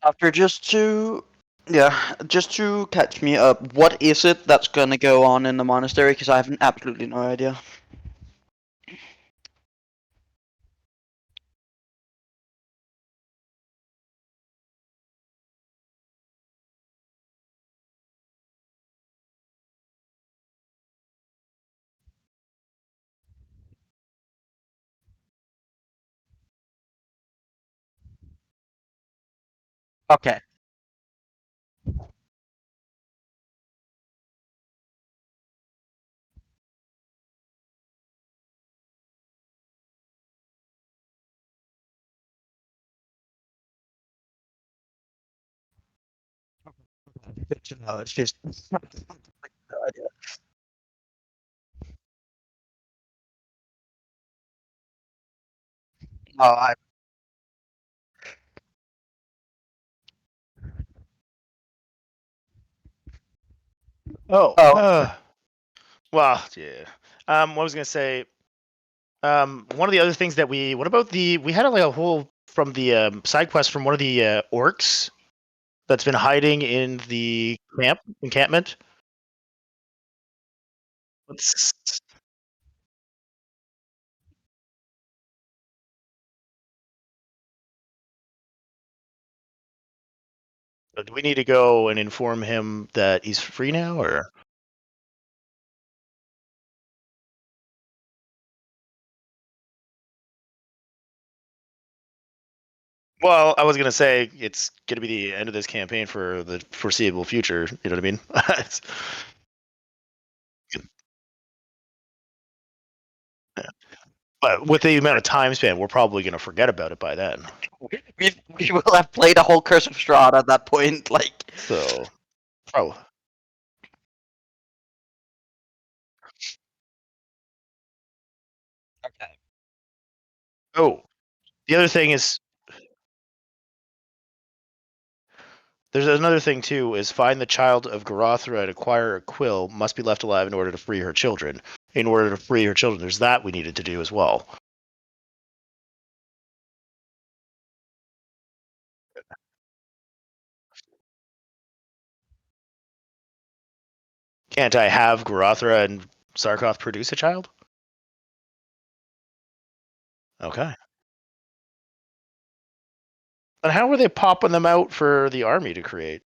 Speaker 4: After just to catch me up, what is it that's gonna go on in the monastery? Because I have absolutely no idea. Okay. Good to know. It's just no idea. Oh,
Speaker 5: Oh,
Speaker 4: oh,
Speaker 5: well, yeah. What I was gonna say. One of the other things that what about we had like a whole from the side quest from one of the orcs that's been hiding in the encampment. Let's, do we need to go and inform him that he's free now, or? Well, I was gonna say it's gonna be the end of this campaign for the foreseeable future. You know what I mean? It's- but with the amount of time span, we're probably gonna forget about it by then.
Speaker 4: we will have played a whole Curse of Strahd at that point. Like,
Speaker 5: So, oh,
Speaker 4: okay.
Speaker 5: oh, the other thing is there's another thing too is find the child of Garathra and acquire a quill must be left alive in order to free her children. In order to free her children, there's that we needed to do as well. Can't I have Garathra and Sarkoth produce a child? Okay. And how were they popping them out for the army to create?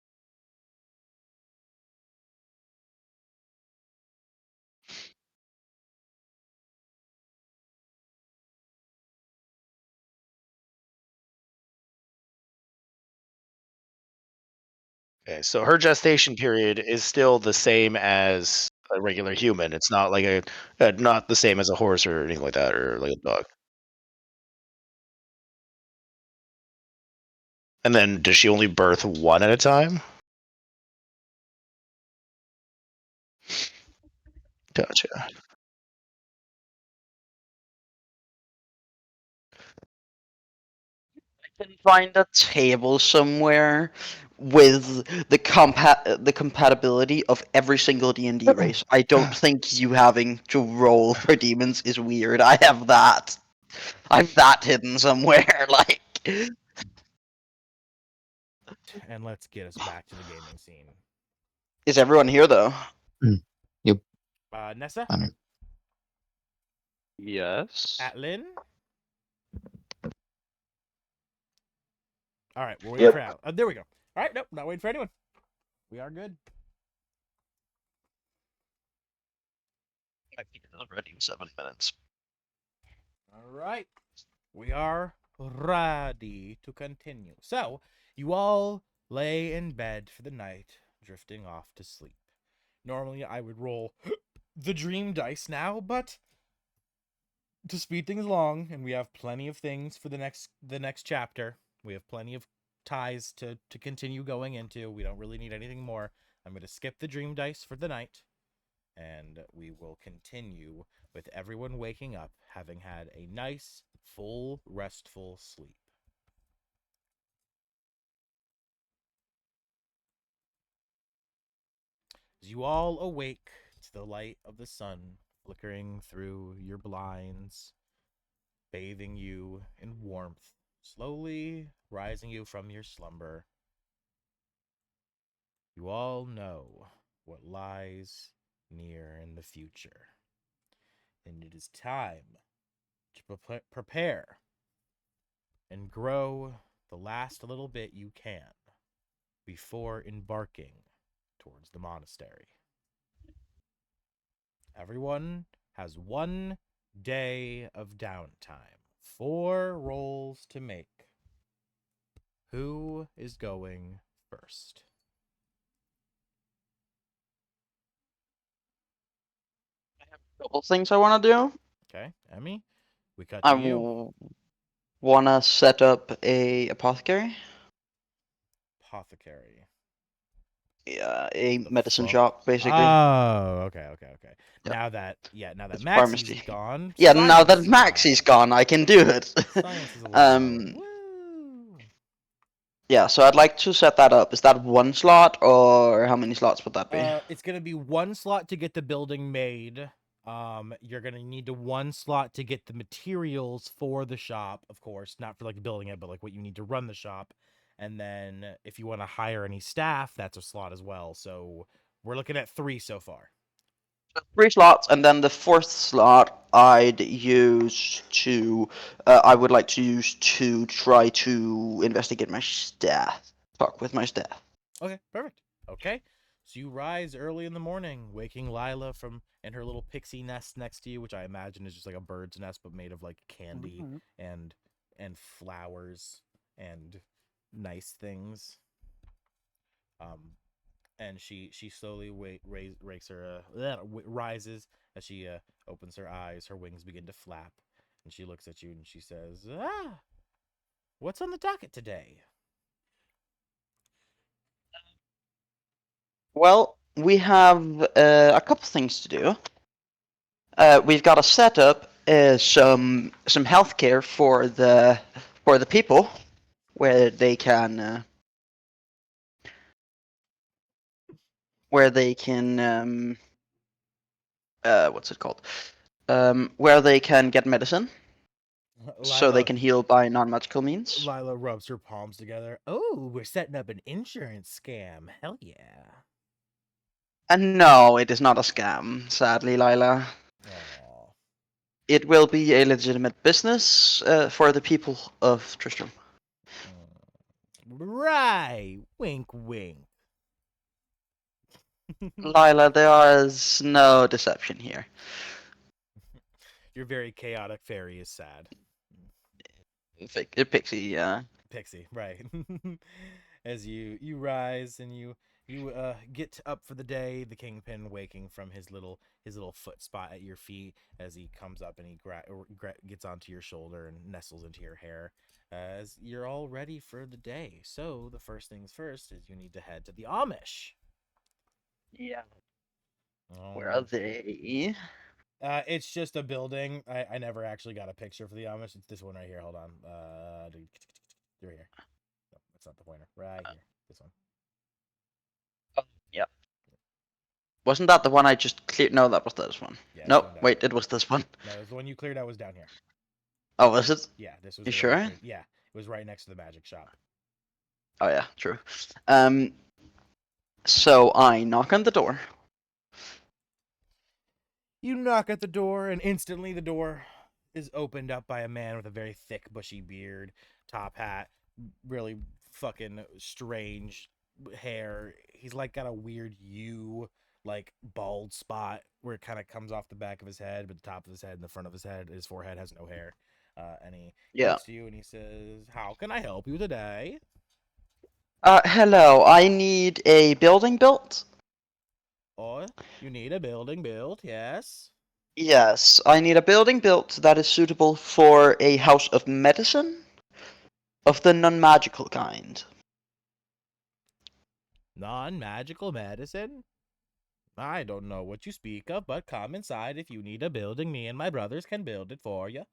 Speaker 5: Okay, so her gestation period is still the same as a regular human. It's not like not the same as a horse or anything like that, or like a dog. And then does she only birth one at a time? Gotcha.
Speaker 4: Can find a table somewhere with the compatibility of every single D&D race. I don't think you having to roll for demons is weird. I have that. I have that hidden somewhere. Like,
Speaker 1: And let's get us back to the gaming scene.
Speaker 4: is everyone here though?
Speaker 3: Yep.
Speaker 1: Nessa,
Speaker 3: I don't
Speaker 6: Yes.
Speaker 1: Atlin. All right, we're waiting
Speaker 2: Yep.
Speaker 1: for Al. There we go. All right, nope, not waiting for anyone. We are good.
Speaker 5: I've been already 7 minutes.
Speaker 1: All right, we are ready to continue. So, you all lay in bed for the night, drifting off to sleep. Normally, I would roll the dream dice now, but to speed things along, and we have plenty of things for the next chapter. We have plenty of ties to continue going into. We don't really need anything more. I'm going to skip the dream dice for the night, and we will continue with everyone waking up having had a nice, full, restful sleep. As you all awake to the light of the sun flickering through your blinds, bathing you in warmth, slowly rising you from your slumber, You all know what lies near in the future. And it is time to prepare and grow the last little bit you can before embarking towards the monastery. Everyone has 1 day of downtime, 4 rolls to make. Who is going first?
Speaker 4: Couple things I want to do.
Speaker 1: Okay, Emmy, we cut
Speaker 4: I
Speaker 1: to you.
Speaker 4: want to set up a apothecary.
Speaker 1: Apothecary.
Speaker 4: Yeah, a
Speaker 1: The
Speaker 4: medicine
Speaker 1: fuck?
Speaker 4: shop, basically.
Speaker 1: Oh, okay.
Speaker 4: Yeah,
Speaker 1: Now that
Speaker 4: it's a
Speaker 1: Maxie's
Speaker 4: pharmacy.
Speaker 1: gone,
Speaker 4: Yeah, now
Speaker 1: science
Speaker 4: that
Speaker 1: is
Speaker 4: Maxie's
Speaker 1: allowed.
Speaker 4: gone, I can do it.
Speaker 1: Science is allowed. Woo!
Speaker 4: Yeah, so I'd like to set that up. Is that 1 slot, or how many slots would that be?
Speaker 1: It's gonna be 1 slot to get the building made. You're gonna need 1 slot to get the materials for the shop, of course, not for like building it, but like what you need to run the shop. And then if you want to hire any staff, that's a slot as well. So we're looking at 3 so far.
Speaker 4: 3 slots, and then the 4th slot I'd use to. I would like to use to try to investigate my staff. Talk with my staff.
Speaker 1: Okay, perfect. Okay. So you rise early in the morning, waking Lila from in her little pixie nest next to you, which I imagine is just like a bird's nest but made of like candy and flowers and nice things. And she slowly rises as she opens her eyes. Her wings begin to flap, and she looks at you and she says, "Ah, what's on the docket today?"
Speaker 4: Well, we have a couple things to do. We've got to set up some healthcare for the people, where they can what's it called? Where they can get medicine, so they
Speaker 1: Lila
Speaker 4: can heal by non-magical means.
Speaker 1: Lila rubs her palms together. Oh, we're setting up an insurance scam. Hell yeah.
Speaker 4: And no, it is not a scam, sadly, Lila.
Speaker 1: Aw.
Speaker 4: It will be a legitimate business for the people of Tristram.
Speaker 1: Right. Wink, wink.
Speaker 4: Lila, there is no deception here.
Speaker 1: Your very chaotic fairy is sad.
Speaker 4: Pixie,
Speaker 1: Pixie, right. As you rise and you get up for the day, the kingpin waking from his little foot spot at your feet as he comes up and he gets onto your shoulder and nestles into your hair as you're all ready for the day. So the first things first is you need to head to the Amish.
Speaker 4: Yeah. Where are they?
Speaker 1: It's just a building. I never actually got a picture for the Amish. It's this one right here. Hold on. Right here. No, that's not the pointer. Right here. This one.
Speaker 4: Yeah. Wasn't that the one I just cleared? No, that was this one.
Speaker 1: Yeah,
Speaker 4: Nope, wait, it was this one.
Speaker 1: No, the one you cleared out was down here.
Speaker 4: Oh, was it?
Speaker 1: Yeah, this was
Speaker 4: You
Speaker 1: the
Speaker 4: sure?
Speaker 1: one. Yeah, it was right next to the magic shop.
Speaker 4: Oh yeah, true. So I knock on the door.
Speaker 1: You knock at the door, and instantly the door is opened up by a man with a very thick, bushy beard, top hat, really fucking strange hair. He's like got a weird U, like bald spot where it kind of comes off the back of his head, but the top of his head and the front of his forehead has no hair. And he
Speaker 4: Yeah.
Speaker 1: looks to you and he says, "How can I help you today?"
Speaker 4: Hello, I need a building built.
Speaker 1: Oh, you need a building built, yes?
Speaker 4: Yes, I need a building built that is suitable for a house of medicine, of the non-magical kind.
Speaker 1: Non-magical medicine? I don't know what you speak of, but come inside if you need a building. Me and my brothers can build it for you.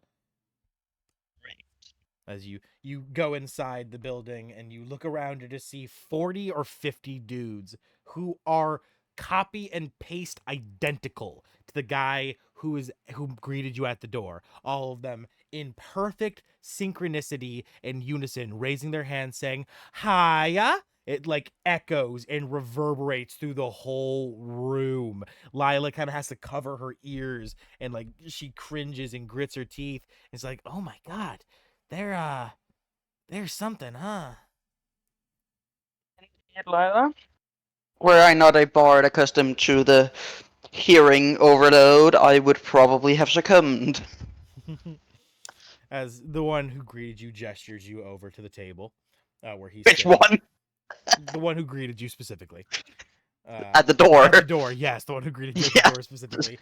Speaker 1: As you go inside the building and you look around to see 40 or 50 dudes who are copy and paste identical to the guy who greeted you at the door. All of them in perfect synchronicity and unison, raising their hands saying, "Hiya, it like echoes and reverberates through the whole room. Lila kind of has to cover her ears and like she cringes and grits her teeth. It's like, oh my god, there's something, huh?
Speaker 4: Lila? Were I not a bard accustomed to the hearing overload, I would probably have succumbed.
Speaker 1: As the one who greeted you gestures you over to the table, where he's
Speaker 4: Which
Speaker 1: sitting.
Speaker 4: one?
Speaker 1: The one who greeted you specifically.
Speaker 4: At the door.
Speaker 1: At the door, yes, the one who greeted you at the door specifically.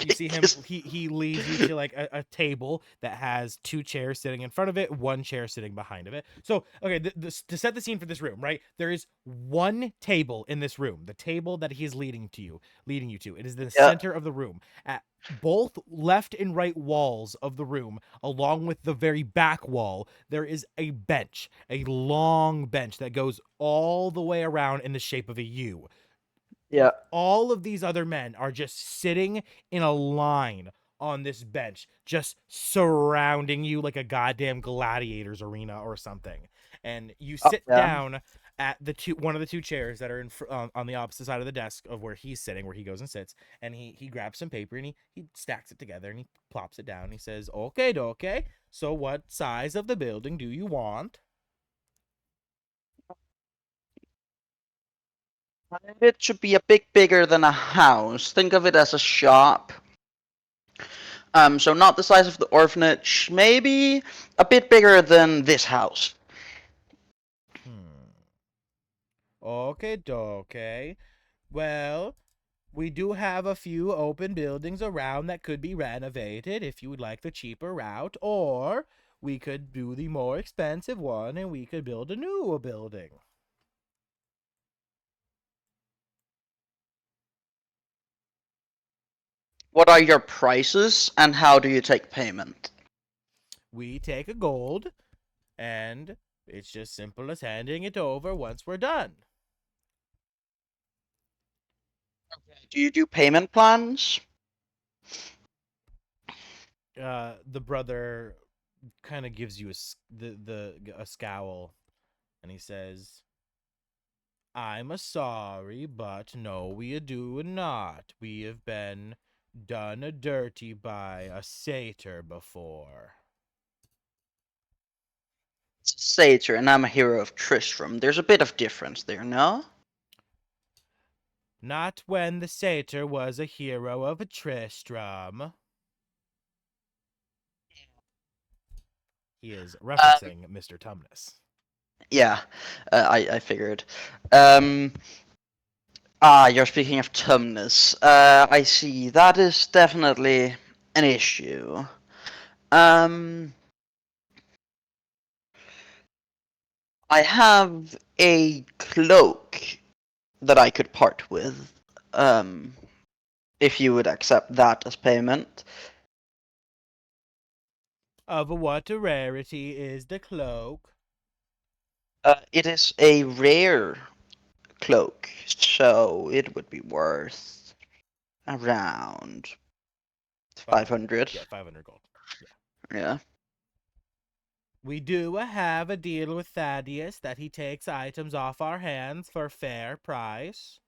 Speaker 1: You see him. He leads you to like a table that has 2 chairs sitting in front of it, 1 chair sitting behind of it. So, okay, to set the scene for this room, right? There is 1 table in this room. The table that he is leading you to. It is the
Speaker 4: Yeah.
Speaker 1: center of the room. At both left and right walls of the room, along with the very back wall, there is a bench, a long bench that goes all the way around in the shape of a U.
Speaker 4: Yeah.
Speaker 1: All of these other men are just sitting in a line on this bench, just surrounding you like a goddamn gladiators arena or something. And you sit down at one of the 2 chairs that are on the opposite side of the desk of where he's sitting, where he goes and sits, and he grabs some paper and he stacks it together and he plops it down. And he says, okay, so what size of the building do you want?
Speaker 4: It should be a bit bigger than a house. Think of it as a shop. So not the size of the orphanage. Maybe a bit bigger than this house.
Speaker 1: Okay. Well, we do have a few open buildings around that could be renovated if you would like the cheaper route, or we could do the more expensive one and we could build a new building.
Speaker 4: What are your prices and how do you take payment?
Speaker 1: We take a gold, and it's just simple as handing it over once we're done.
Speaker 4: Do you do payment plans?
Speaker 1: The brother kind of gives you a scowl, and he says, I'm a sorry, but no, we do not. We have been done a dirty by a satyr before.
Speaker 4: It's a satyr and I'm a hero of Tristram. There's a bit of difference there, no?
Speaker 1: Not when the satyr was a hero of Tristram. He is referencing Mr. Tumnus.
Speaker 4: Yeah, I figured. You're speaking of Tumnus. I see. That is definitely an issue. I have a cloak that I could part with, if you would accept that as payment.
Speaker 1: Of what a rarity is the cloak?
Speaker 4: It is a rare cloak, so it would be worth around 500.
Speaker 1: Yeah, 500 gold.
Speaker 4: Yeah.
Speaker 1: We do have a deal with Thaddeus that he takes items off our hands for fair price.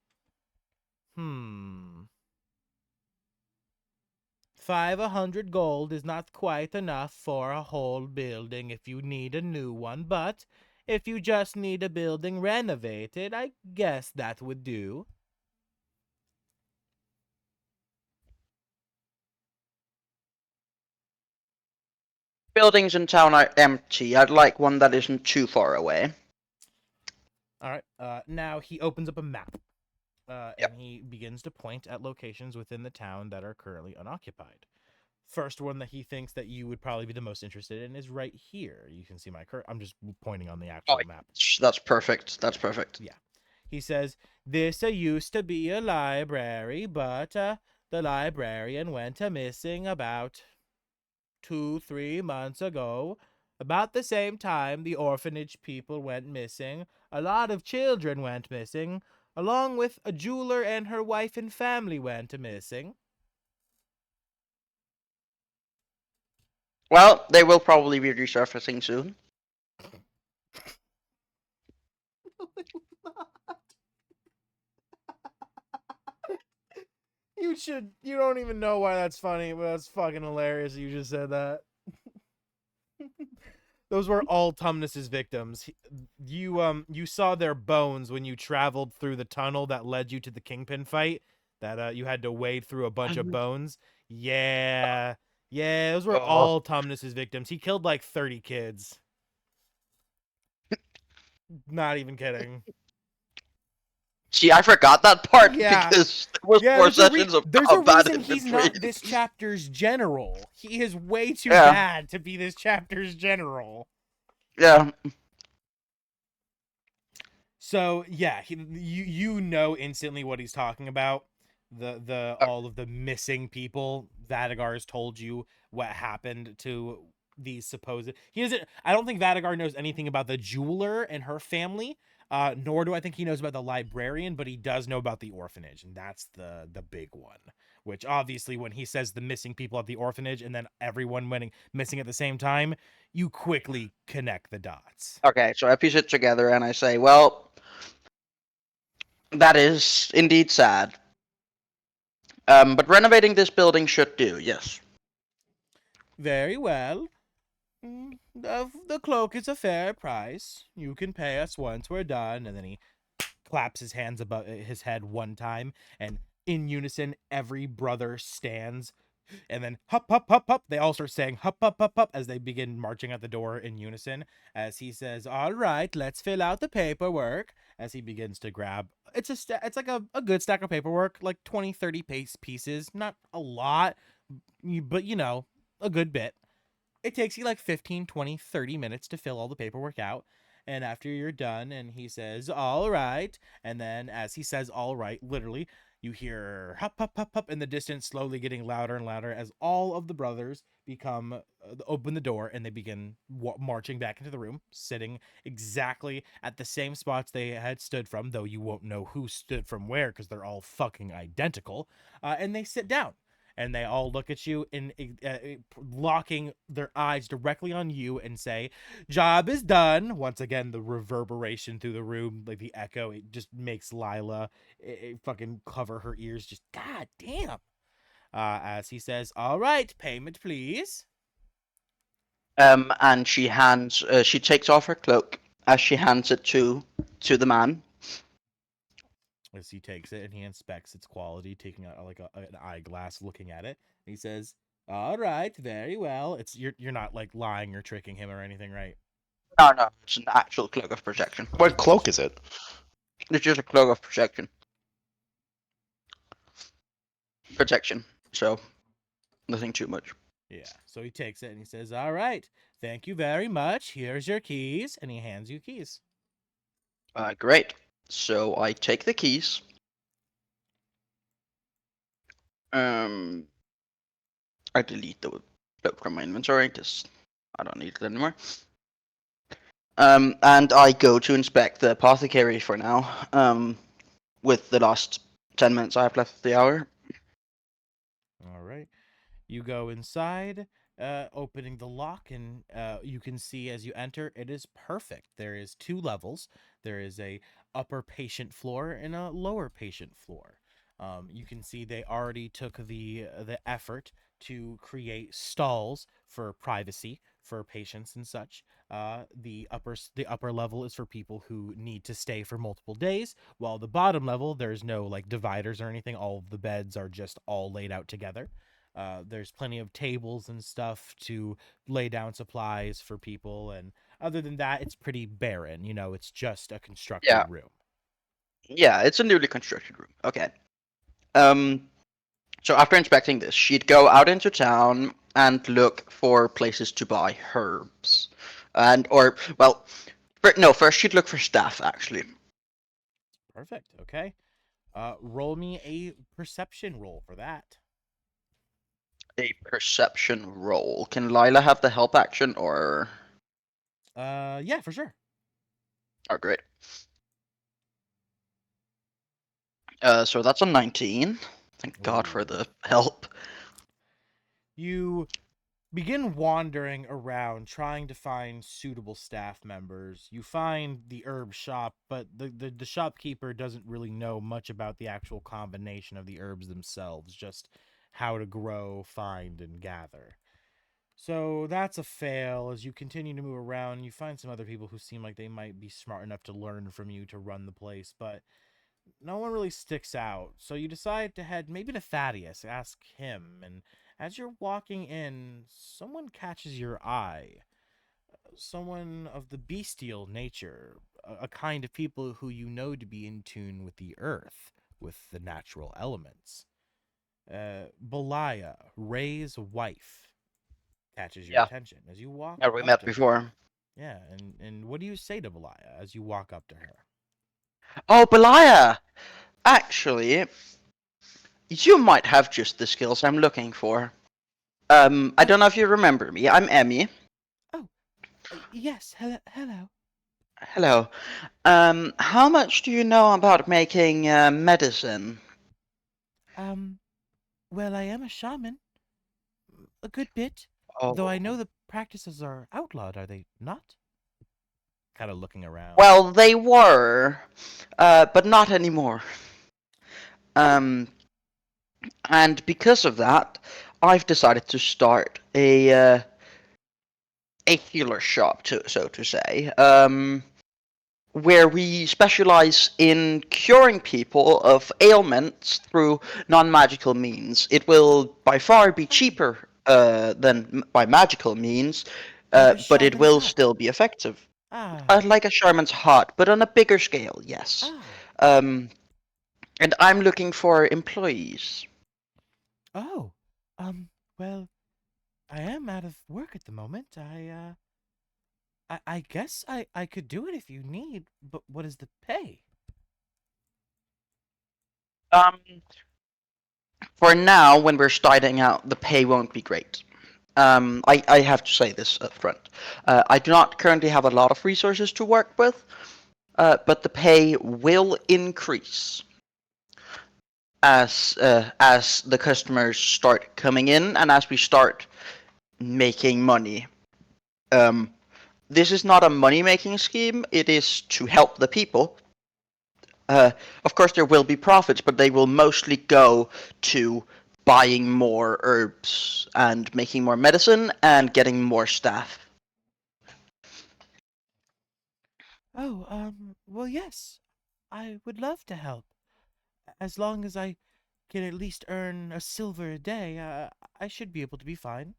Speaker 1: 500 gold is not quite enough for a whole building if you need a new one, but if you just need a building renovated, I guess that would do.
Speaker 4: Buildings in town are empty. I'd like one that isn't too far away.
Speaker 1: All right. Now he opens up a map,
Speaker 4: Yep.
Speaker 1: and he begins to point at locations within the town that are currently unoccupied. First one that he thinks that you would probably be the most interested in is right here. You can see my I'm just pointing on the actual map.
Speaker 4: That's perfect. That's perfect.
Speaker 1: Yeah. He says, this used to be a library, but the librarian went missing about 2-3 months ago. About the same time the orphanage people went missing, a lot of children went missing, along with a jeweler and her wife and family went missing.
Speaker 4: Well, they will probably be resurfacing soon.
Speaker 1: You don't even know why that's funny, but that's fucking hilarious. You just said that. Those were all Tumnus's victims. You saw their bones when you traveled through the tunnel that led you to the Kingpin fight. That you had to wade through a bunch of bones. Yeah, yeah, those were
Speaker 4: Oh.
Speaker 1: all Tumnus's victims. He killed like 30 kids. Not even kidding.
Speaker 4: See, I forgot that part
Speaker 1: Yeah.
Speaker 4: because there was
Speaker 1: Yeah,
Speaker 4: 4 sessions of
Speaker 1: there's a
Speaker 4: combat
Speaker 1: reason
Speaker 4: in
Speaker 1: he's
Speaker 4: between.
Speaker 1: not this chapter's general. He is way too
Speaker 4: Yeah.
Speaker 1: bad to be this chapter's general.
Speaker 4: Yeah.
Speaker 1: So yeah, you know instantly what he's talking about. The all of the missing people. Vadagar has told you what happened to these supposed. He doesn't. I don't think Vadagar knows anything about the jeweler and her family. Nor do I think he knows about the librarian, but he does know about the orphanage, and that's the big one. Which obviously, when he says the missing people at the orphanage, and then everyone missing at the same time, you quickly connect the dots.
Speaker 4: Okay, so I piece it together and I say, well, that is indeed sad. But renovating this building should do, yes.
Speaker 1: Very well. The cloak is a fair price. You can pay us once we're done. And then he claps his hands above his head one time, and in unison, every brother stands. And then hup, hup, hup, hup. They all start saying hup, hup, hup, hup as they begin marching at the door in unison. As he says, "All right, let's fill out the paperwork." As he begins to grab, it's like a good stack of paperwork, like 20, 30 pieces. Not a lot, but a good bit. It takes you like 15, 20, 30 minutes to fill all the paperwork out. And after you're done, and he says, "All right." And then as he says, "All right," literally, you hear hup, hup, hup, hup in the distance, slowly getting louder and louder as all of the brothers open the door, and they begin marching back into the room, sitting exactly at the same spots they had stood from, though you won't know who stood from where because they're all fucking identical. And they sit down. And they all look at you in locking their eyes directly on you and say, "Job is done." Once again, the reverberation through the room, like the echo, it just makes Lila fucking cover her ears. Just god damn. As he says, "All right, payment, please."
Speaker 4: And she takes off her cloak as she hands it to the man.
Speaker 1: As he takes it and he inspects its quality, taking out like an eyeglass, looking at it. And he says, "All right, very well." You're not like lying or tricking him or anything, right?
Speaker 4: No, it's an actual cloak of protection.
Speaker 5: What cloak is it?
Speaker 4: It's just a cloak of protection. So, nothing too much.
Speaker 1: Yeah. So he takes it and he says, "All right, thank you very much. Here's your keys." And he hands you keys.
Speaker 4: Great. So I take the keys. I delete the cloak from my inventory because I don't need it anymore. And I go to inspect the apothecary for now. With the last 10 minutes I have left of the hour.
Speaker 1: All right. You go inside, opening the lock, and you can see as you enter, it is perfect. There is 2 levels. There is a upper patient floor and a lower patient floor. You can see they already took the effort to create stalls for privacy for patients and such. The upper level is for people who need to stay for multiple days, while the bottom level, there's no like dividers or anything. All of the beds are just all laid out together. There's plenty of tables and stuff to lay down supplies for people, and other than that, it's pretty barren. It's just a constructed room.
Speaker 4: Yeah, it's a newly constructed room. Okay. So after inspecting this, she'd go out into town and look for places to buy herbs, first she'd look for staff actually.
Speaker 1: Perfect. Okay. Roll me a perception roll for that.
Speaker 4: A perception roll. Can Lila have the help action or?
Speaker 1: Yeah, for sure.
Speaker 4: Oh, great. So that's a 19. Thank God for the help.
Speaker 1: You begin wandering around trying to find suitable staff members. You find the herb shop, but the shopkeeper doesn't really know much about the actual combination of the herbs themselves, just how to grow, find, and gather. So that's a fail. As you continue to move around, you find some other people who seem like they might be smart enough to learn from you to run the place, but no one really sticks out. So you decide to head maybe to Thaddeus, ask him, and as you're walking in, someone catches your eye. Someone of the bestial nature, a kind of people who you know to be in tune with the earth, with the natural elements. Belia, Ray's wife, catches your
Speaker 4: Yeah,
Speaker 1: attention as you walk
Speaker 4: yeah, we
Speaker 1: up
Speaker 4: met
Speaker 1: to her.
Speaker 4: before.
Speaker 1: Yeah, and what do you say to Belia as you walk up to her?
Speaker 4: Oh, Belia! Actually, you might have just the skills I'm looking for. I don't know if you remember me. I'm Emmy.
Speaker 1: Oh, yes, hello.
Speaker 4: Hello. How much do you know about making medicine?
Speaker 1: Um, well, I am a shaman, a good bit, though I
Speaker 4: Oh.
Speaker 1: know the practices are outlawed, are they not? Kind of looking around.
Speaker 4: Well, they were, but not anymore.
Speaker 1: Oh,
Speaker 4: Um, and because of that, I've decided to start a healer shop, so to say, where we specialize in curing people of ailments through non-magical means. It will by far be cheaper than by magical means,
Speaker 1: like a
Speaker 4: but it
Speaker 1: shaman's
Speaker 4: will
Speaker 1: hut.
Speaker 4: still be effective.
Speaker 1: Ah,
Speaker 4: Like a Sherman's hut, but on a bigger scale, yes.
Speaker 1: ah.
Speaker 4: Um, and I'm looking for employees.
Speaker 1: Oh, well, I am out of work at the moment. I guess I could do it if you need, but what is the pay?
Speaker 4: Um, for now, when we're starting out, the pay won't be great. I have to say this up front. I do not currently have a lot of resources to work with, but the pay will increase as the customers start coming in and as we start making money. Um, this is not a money making scheme. It is to help the people. Uh, of course, there will be profits, but they will mostly go to buying more herbs and making more medicine and getting more staff.
Speaker 1: Oh, well, yes, I would love to help. As long as I can at least earn a silver a day, I should be able to be fine.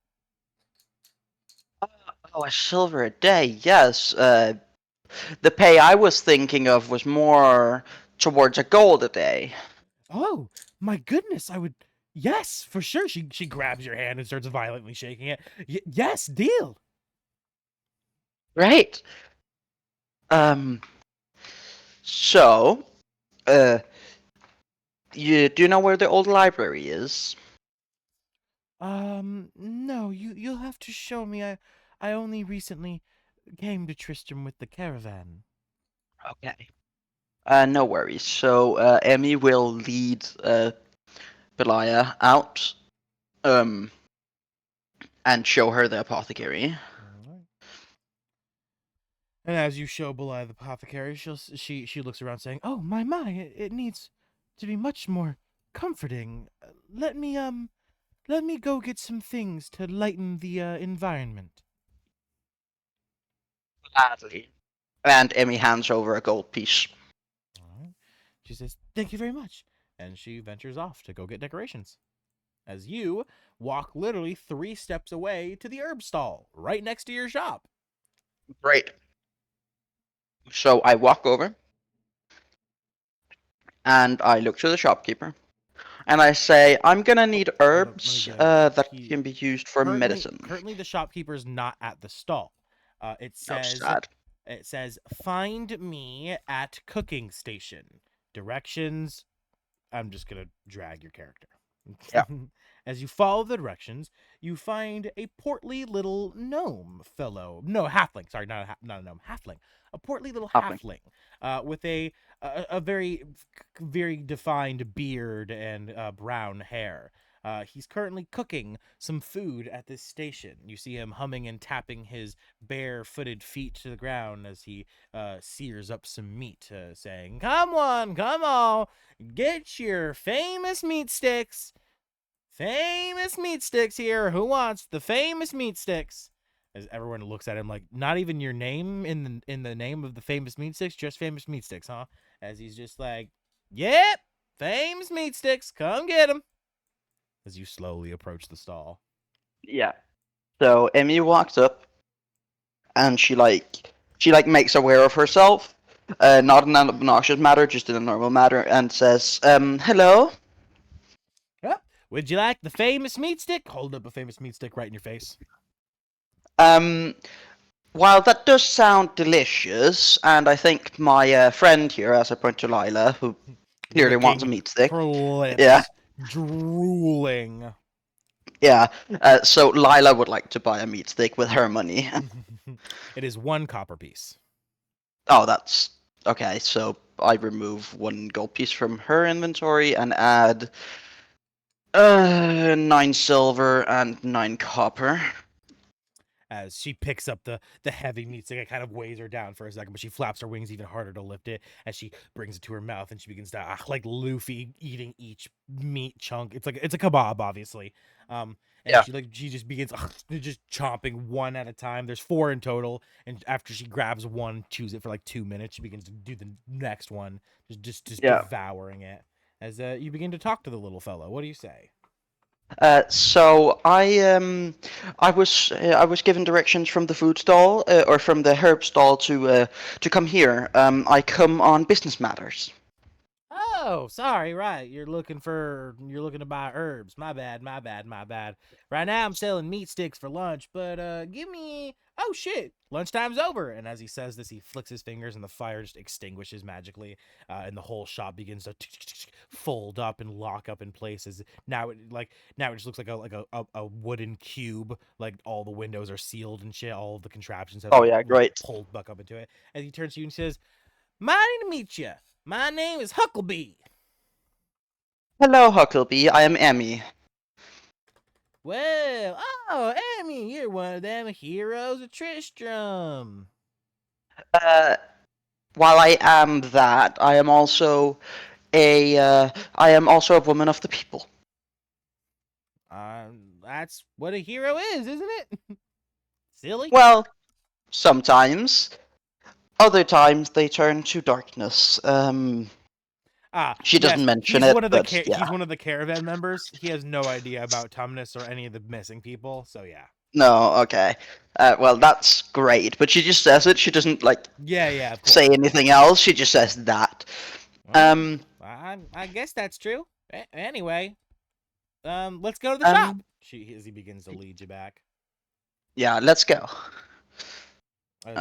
Speaker 4: Oh, a silver a day, yes. The pay I was thinking of was more towards a gold a day.
Speaker 1: Oh, my goodness, I would. Yes, for sure. She grabs your hand and starts violently shaking it. Yes, deal.
Speaker 4: Right. Um. So, uh, you do you know where the old library is?
Speaker 1: No, you'll have to show me. I only recently came to Tristram with the caravan.
Speaker 4: Okay. No worries. So, Emmy will lead Belia out, um, and show her the apothecary.
Speaker 1: Alright. And as you show Belia the apothecary, she looks around saying, "Oh my! It needs to be much more comforting. Let me go get some things to lighten the environment."
Speaker 4: Gladly. And Emmy hands over a gold piece.
Speaker 1: All right. She says, "Thank you very much," and she ventures off to go get decorations. As you walk literally 3 steps away to the herb stall, right next to your shop.
Speaker 4: Great. So I walk over and I look to the shopkeeper and I say, "I'm gonna need
Speaker 1: Let me
Speaker 4: herbs
Speaker 1: get it.
Speaker 4: that can be used for medicine."
Speaker 1: Currently the shopkeeper's not at the stall.
Speaker 4: No, sad.
Speaker 1: It says find me at cooking station. Directions. I'm just gonna drag your character.
Speaker 4: Yeah.
Speaker 1: As you follow the directions, you find a portly little gnome fellow. No, halfling. Sorry, not a gnome. Halfling. A portly little
Speaker 4: Halfling.
Speaker 1: halfling, with a very very defined beard and brown hair. He's currently cooking some food at this station. You see him humming and tapping his bare-footed feet to the ground as he sears up some meat, saying, come on, get your famous meat sticks. Famous meat sticks here. Who wants the famous meat sticks? As everyone looks at him like, not even your name in the name of the famous meat sticks, just famous meat sticks, huh? As he's just like, yep, famous meat sticks, come get them. As you slowly approach the stall.
Speaker 4: Yeah. So Emmy walks up and she makes aware of herself, not in an obnoxious manner, just in a normal manner, and says, hello.
Speaker 1: Yep. Would you like the famous meat stick? Hold up a famous meat stick right in your face.
Speaker 4: While that does sound delicious, and I think my friend here, as I point to Lila, who clearly wants a
Speaker 1: Licking
Speaker 4: meat stick.
Speaker 1: her lips,
Speaker 4: Yeah.
Speaker 1: drooling.
Speaker 4: Yeah. So Lila would like to buy a meat stick with her money.
Speaker 1: It is 1 copper piece.
Speaker 4: Oh, that's okay. So I remove 1 gold piece from her inventory and add 9 silver and 9 copper.
Speaker 1: As she picks up the heavy meat stick, it kind of weighs her down for a second, but she flaps her wings even harder to lift it as she brings it to her mouth and she begins to like Luffy eating each meat chunk. It's a kebab, obviously. And
Speaker 4: Yeah.
Speaker 1: she just begins just chomping one at a time. There's 4 in total, and after she grabs one, chews it for like 2 minutes, she begins to do the next one, just
Speaker 4: Yeah.
Speaker 1: devouring it. As you begin to talk to the little fellow, what do you say?
Speaker 4: So I was given directions from the food stall or from the herb stall to come here. I come on business matters.
Speaker 1: Oh, sorry, right. You're looking to buy herbs. My bad. Right now I'm selling meat sticks for lunch, but give me oh shit. Lunchtime's over. And as he says this, he flicks his fingers and the fire just extinguishes magically. And the whole shop begins to fold up and lock up in places. Now it just looks like a wooden cube. Like all the windows are sealed and shit. All of the contraptions have
Speaker 4: Oh yeah,
Speaker 1: like
Speaker 4: great.
Speaker 1: pulled back up into it. As he turns to you and says, mighty to meet you. My name is Huckleby.
Speaker 4: Hello, Huckleby. I am Emmy.
Speaker 1: Well, oh, Emmy, you're one of them heroes of Tristram.
Speaker 4: While I am that, I am also a woman of the people.
Speaker 1: That's what a hero is, isn't it? Silly.
Speaker 4: Well, sometimes. Other times they turn to darkness. She doesn't
Speaker 1: yes,
Speaker 4: mention
Speaker 1: he's
Speaker 4: it,
Speaker 1: one of the
Speaker 4: but yeah.
Speaker 1: he's one of the caravan members. He has no idea about Tumnus or any of the missing people. So yeah.
Speaker 4: No, okay. Well, that's great, but she just says it. She doesn't
Speaker 1: Yeah, of course.
Speaker 4: say anything else. She just says that.
Speaker 1: Well, I guess that's true. Anyway, let's go to the shop. As he begins to lead you back.
Speaker 4: Yeah, let's go.
Speaker 1: He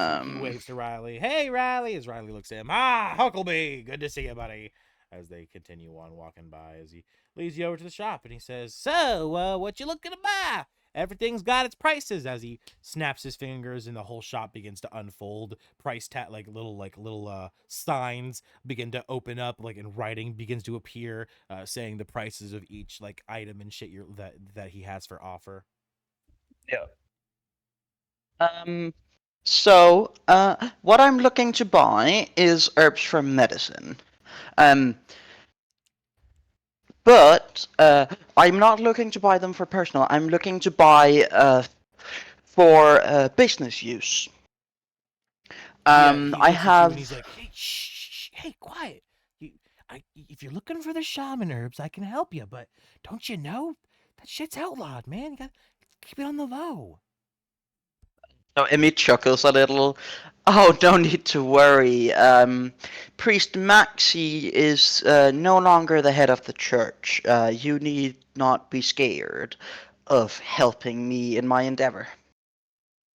Speaker 1: waves to Riley. Hey, Riley! As Riley looks at him. Ah, Huckleby! Good to see you, buddy. As they continue on walking by, as he leads you over to the shop, and he says, so, what you looking to buy? Everything's got its prices. As he snaps his fingers, and the whole shop begins to unfold. Price tag, little signs begin to open up, and writing begins to appear, saying the prices of each item and shit that he has for offer.
Speaker 4: Yeah. So, what I'm looking to buy is herbs for medicine. But I'm not looking to buy them for personal. I'm looking to buy for business use.
Speaker 1: He
Speaker 4: I
Speaker 1: looks at you
Speaker 4: have.
Speaker 1: and he's like, hey, shh, hey, quiet. If you're looking for the shaman herbs, I can help you, but don't you know that shit's outlawed, man? You gotta keep it on the low.
Speaker 4: So Emmy chuckles a little. Oh, no need to worry. Priest Maxi is no longer the head of the church. You need not be scared of helping me in my endeavor.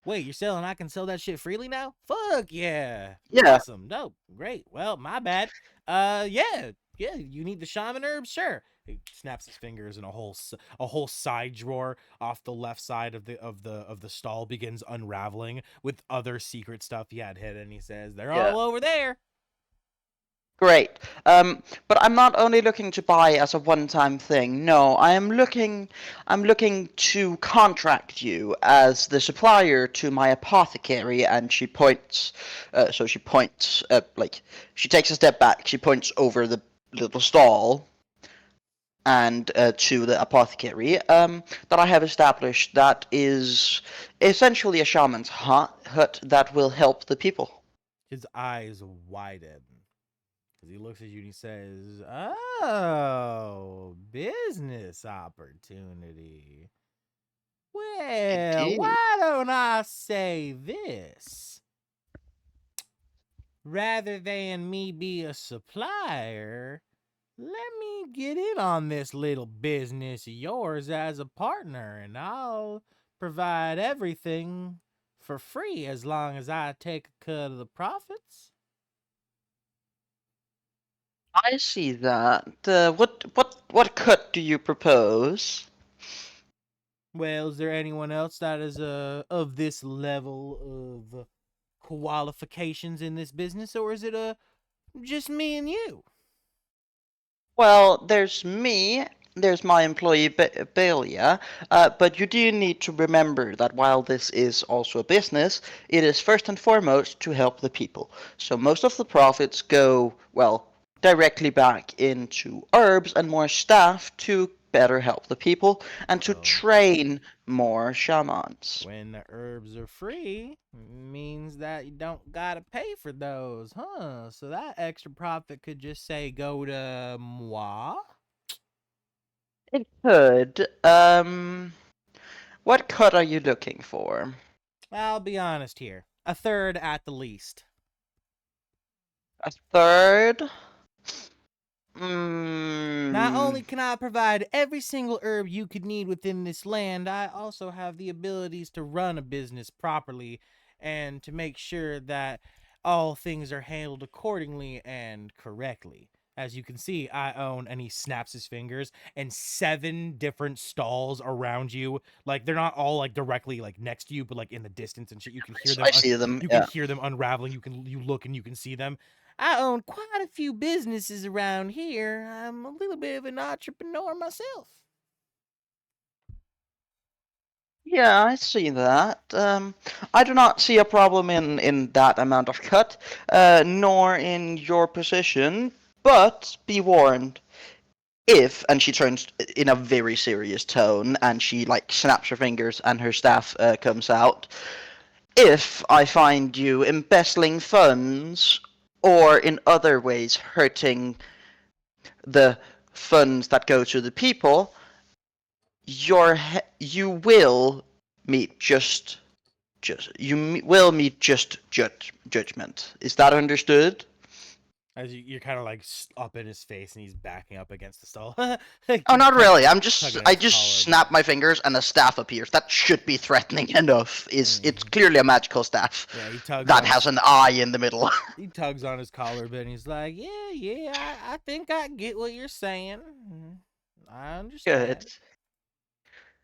Speaker 1: Wait, you're selling I can sell that shit freely now? Fuck yeah.
Speaker 4: Yeah.
Speaker 1: Awesome. Dope. Great. Well, my bad. Yeah, you need the shaman herbs? Sure. He snaps his fingers and a whole side drawer off the left side of the stall begins unraveling with other secret stuff he had hidden. He says, they're all over there.
Speaker 4: Great. But I'm not only looking to buy as a one-time thing. No, I'm looking to contract you as the supplier to my apothecary, and she points. So she points. Like she takes a step back. She points over the little stall and to the apothecary that I have established. That is essentially a shaman's hut that will help the people.
Speaker 1: His eyes widen as he looks at you and he says, "Oh, business opportunity. Well,
Speaker 4: Indeed.
Speaker 1: why don't I say this? Rather than me be a supplier, let me get in on this little business of yours as a partner, and I'll provide everything for free as long as I take a cut of the profits."
Speaker 4: I see that. What cut do you propose?
Speaker 1: Well, is there anyone else that is of this level of qualifications in this business, or is it just me and you?
Speaker 4: Well, there's me, there's my employee Belia, but you do need to remember that while this is also a business, it is first and foremost to help the people. So most of the profits go, well, directly back into herbs and more staff to better help the people and to
Speaker 1: So
Speaker 4: train more shamans.
Speaker 1: when the herbs are free, means that you don't gotta pay for those, huh? So that extra profit could just say go to moi.
Speaker 4: It could. What cut are you looking for?
Speaker 1: I'll be honest here, a third at the least.
Speaker 4: A third?
Speaker 1: Not
Speaker 4: Hmm.
Speaker 1: only can I provide every single herb you could need within this land, I also have the abilities to run a business properly and to make sure that all things are handled accordingly and correctly. As you can see, I own, and he snaps his fingers, and 7 different stalls around you. Like they're not all like directly like next to you, but like in the distance and shit. You can hear them.
Speaker 4: I see them.
Speaker 1: You can
Speaker 4: Yeah.
Speaker 1: hear them unraveling. You look and you can see them. I own quite a few businesses around here. I'm a little bit of an entrepreneur myself.
Speaker 4: Yeah, I see that. I do not see a problem in that amount of cut, nor in your position. But be warned, if and she turns in a very serious tone, and she like snaps her fingers, and her staff comes out. If I find you embezzling funds or in other ways hurting the funds that go to the people, you will meet will meet just judgment. Is that understood?
Speaker 1: As you're kind of like up in his face, and he's backing up against the stall.
Speaker 4: Oh, not really. I
Speaker 1: tugging at his
Speaker 4: just
Speaker 1: collar,
Speaker 4: snap my fingers and a staff appears. That should be threatening enough. It's clearly a magical staff
Speaker 1: Yeah, he tugs
Speaker 4: that
Speaker 1: on
Speaker 4: has
Speaker 1: his,
Speaker 4: an eye in the middle.
Speaker 1: he tugs on his collar a bit, and he's like, "Yeah, I think I get what you're saying. I understand."
Speaker 4: Good.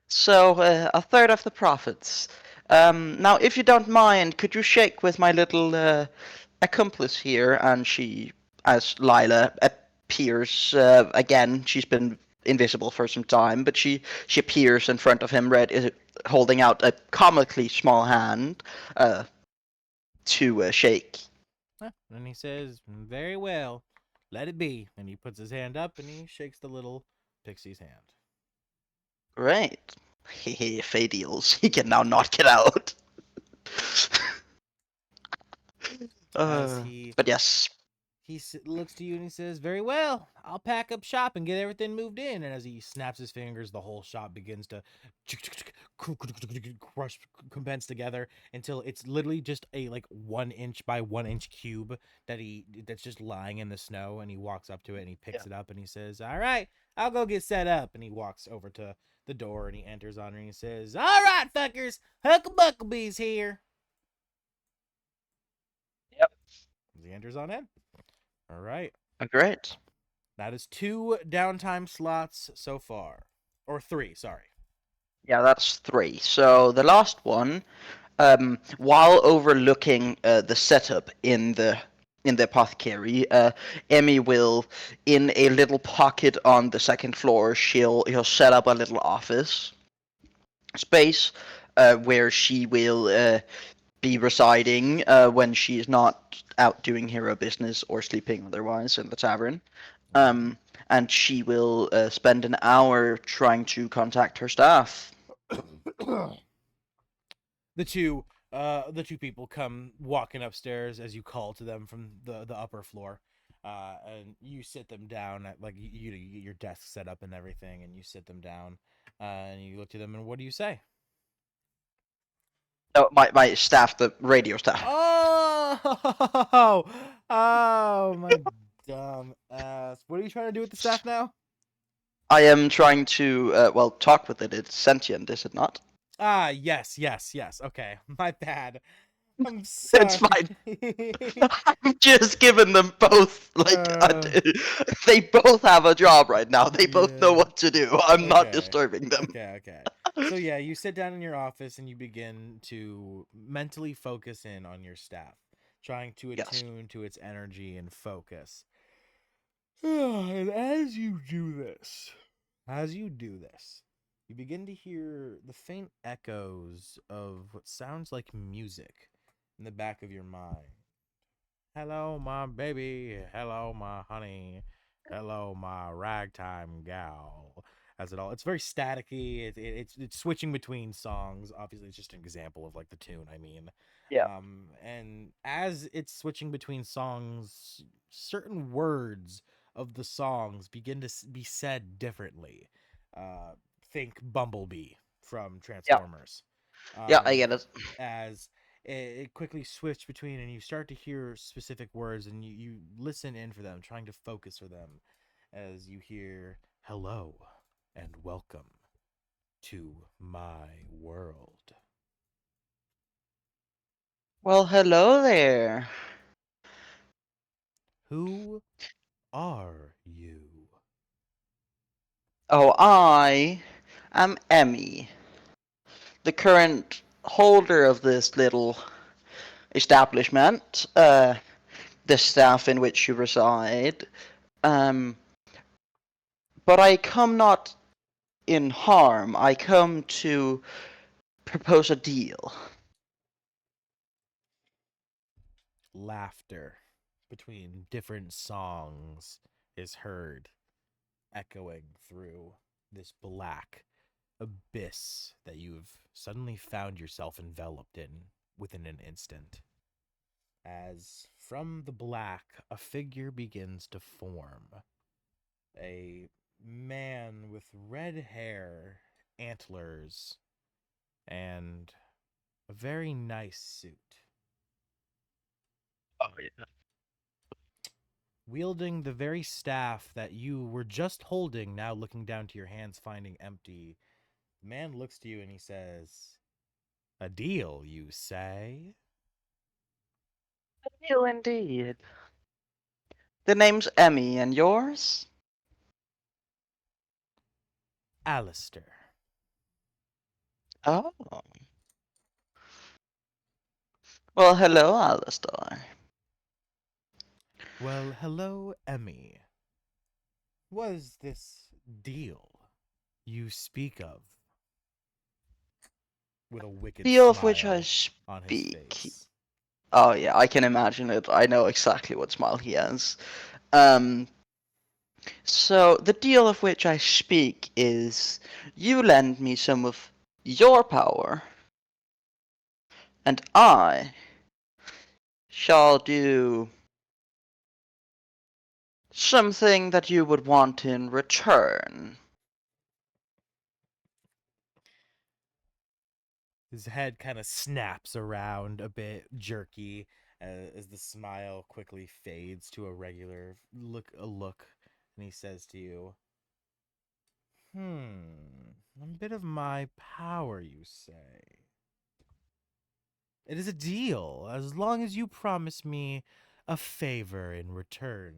Speaker 4: So a third of the profits. Now, if you don't mind, could you shake with my little accomplice here? And she, as Lila appears again, she's been invisible for some time, but she appears in front of him, holding out a comically small hand to shake.
Speaker 1: And he says, "Very well, let it be." And he puts his hand up and he shakes the little pixie's hand.
Speaker 4: Right. Hehe, Fey deals. He can now not get out.
Speaker 1: As
Speaker 4: But yes.
Speaker 1: he looks to you and he says, "Very well, I'll pack up shop and get everything moved in." And as he snaps his fingers, the whole shop begins to crush, condense together until it's literally just a like 1 inch by 1 inch cube that's just lying in the snow. And he walks up to it and he picks it up and he says, "All right, I'll go get set up." And he walks over to the door and he enters on her and he says, "All right, fuckers, Hucklebucklebee's here."
Speaker 4: Yep.
Speaker 1: As he enters on in. All right.
Speaker 4: Great.
Speaker 1: That is 2 downtime slots so far. Or 3, sorry.
Speaker 4: Yeah, that's 3. So the last one, while overlooking the setup in the in the apothecary, Emmy will, in a little pocket on the second floor, he'll set up a little office space where she will be residing when she's not out doing hero business or sleeping otherwise in the tavern. Um, and she will spend an hour trying to contact her staff.
Speaker 1: the two people come walking upstairs as you call to them from the upper floor, and you sit them down at, like, you get your desk set up and everything, and you sit them down, and you look to them, and what do you say?
Speaker 4: No, my staff, the radio staff.
Speaker 1: Oh, oh, my dumb ass! What are you trying to do with the staff now?
Speaker 4: I am trying to talk with it. It's sentient, is it not?
Speaker 1: Ah, yes. Okay, my bad. I'm
Speaker 4: It's
Speaker 1: sorry.
Speaker 4: fine. I'm just giving them both
Speaker 1: Uh,
Speaker 4: they both have a job right now. They both know
Speaker 1: yeah.
Speaker 4: what to do. I'm not
Speaker 1: Okay.
Speaker 4: disturbing them.
Speaker 1: Okay. So yeah, you sit down in your office and you begin to mentally focus in on your staff, trying to
Speaker 4: Yes.
Speaker 1: attune to its energy and focus. And as you do this, you begin to hear the faint echoes of what sounds like music in the back of your mind. Hello, my baby. Hello, my honey. Hello, my ragtime gal. It's very staticky. It's switching between songs. Obviously, it's just an example of, like, the tune. I mean,
Speaker 4: Yeah.
Speaker 1: and as it's switching between songs, certain words of the songs begin to be said differently. Uh, think Bumblebee from
Speaker 4: Yeah.
Speaker 1: Transformers.
Speaker 4: Yeah, I get it.
Speaker 1: As it quickly switched between, and you start to hear specific words, and you listen in for them, trying to focus for them, as you hear hello and welcome to my world.
Speaker 4: Well, hello there.
Speaker 1: Who are you?
Speaker 4: Oh, I am Emmy, the current holder of this little establishment, the staff in which you reside. Um, but I come not in harm. I come to propose a deal.
Speaker 1: Laughter between different songs is heard, echoing through this black abyss that you've suddenly found yourself enveloped in within an instant. As from the black, a figure begins to form. A man with red hair, antlers, and a very nice suit.
Speaker 5: Oh yeah.
Speaker 1: Wielding the very staff that you were just holding, now looking down to your hands, finding empty, the man looks to you and he says, "A deal, you say?"
Speaker 4: A deal indeed. The name's Emmy, and yours?
Speaker 1: Alistair.
Speaker 4: Oh. Well, hello, Alistair.
Speaker 1: Well, hello, Emmy. Was this deal you speak of? With a wicked
Speaker 4: Deal of which I
Speaker 1: smile on his
Speaker 4: speak.
Speaker 1: face.
Speaker 4: Oh yeah, I can imagine it. I know exactly what smile he has. Um, so the deal of which I speak is you lend me some of your power, and I shall do something that you would want in return.
Speaker 1: His head kind of snaps around a bit, jerky, as the smile quickly fades to a regular look, and he says to you, a bit of my power, you say? It is a deal, as long as you promise me a favor in return.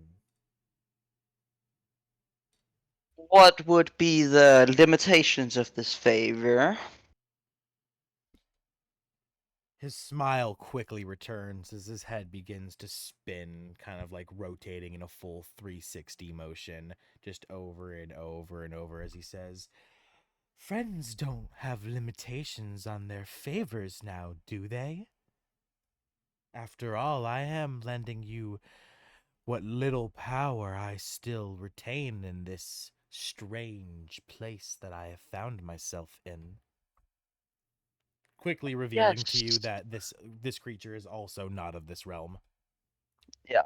Speaker 4: What would be the limitations of this favor?
Speaker 1: His smile quickly returns as his head begins to spin, kind of like rotating in a full 360 motion, just over and over and over as he says, "Friends don't have limitations on their favors now, do they? After all, I am lending you what little power I still retain in this strange place that I have found myself in." Quickly revealing to you
Speaker 4: Yes.
Speaker 1: that this creature is also not of this realm.
Speaker 4: Yeah.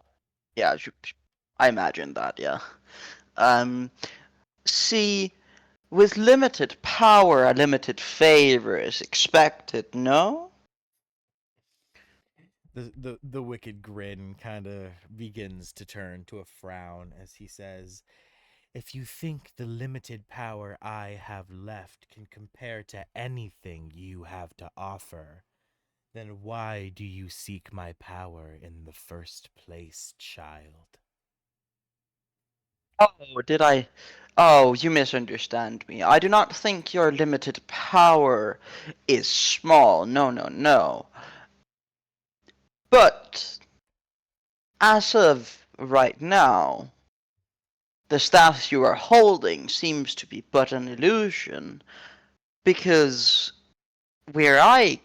Speaker 4: Yeah. I imagine that. Yeah. Um. See, with limited power, a limited favor is expected. No.
Speaker 1: The wicked grin kind of begins to turn to a frown as he says, "If you think the limited power I have left can compare to anything you have to offer, then why do you seek my power in the first place, child?"
Speaker 4: Oh, did I? Oh, you misunderstand me. I do not think your limited power is small. No, no, no. But as of right now, the staff you are holding seems to be but an illusion, because where I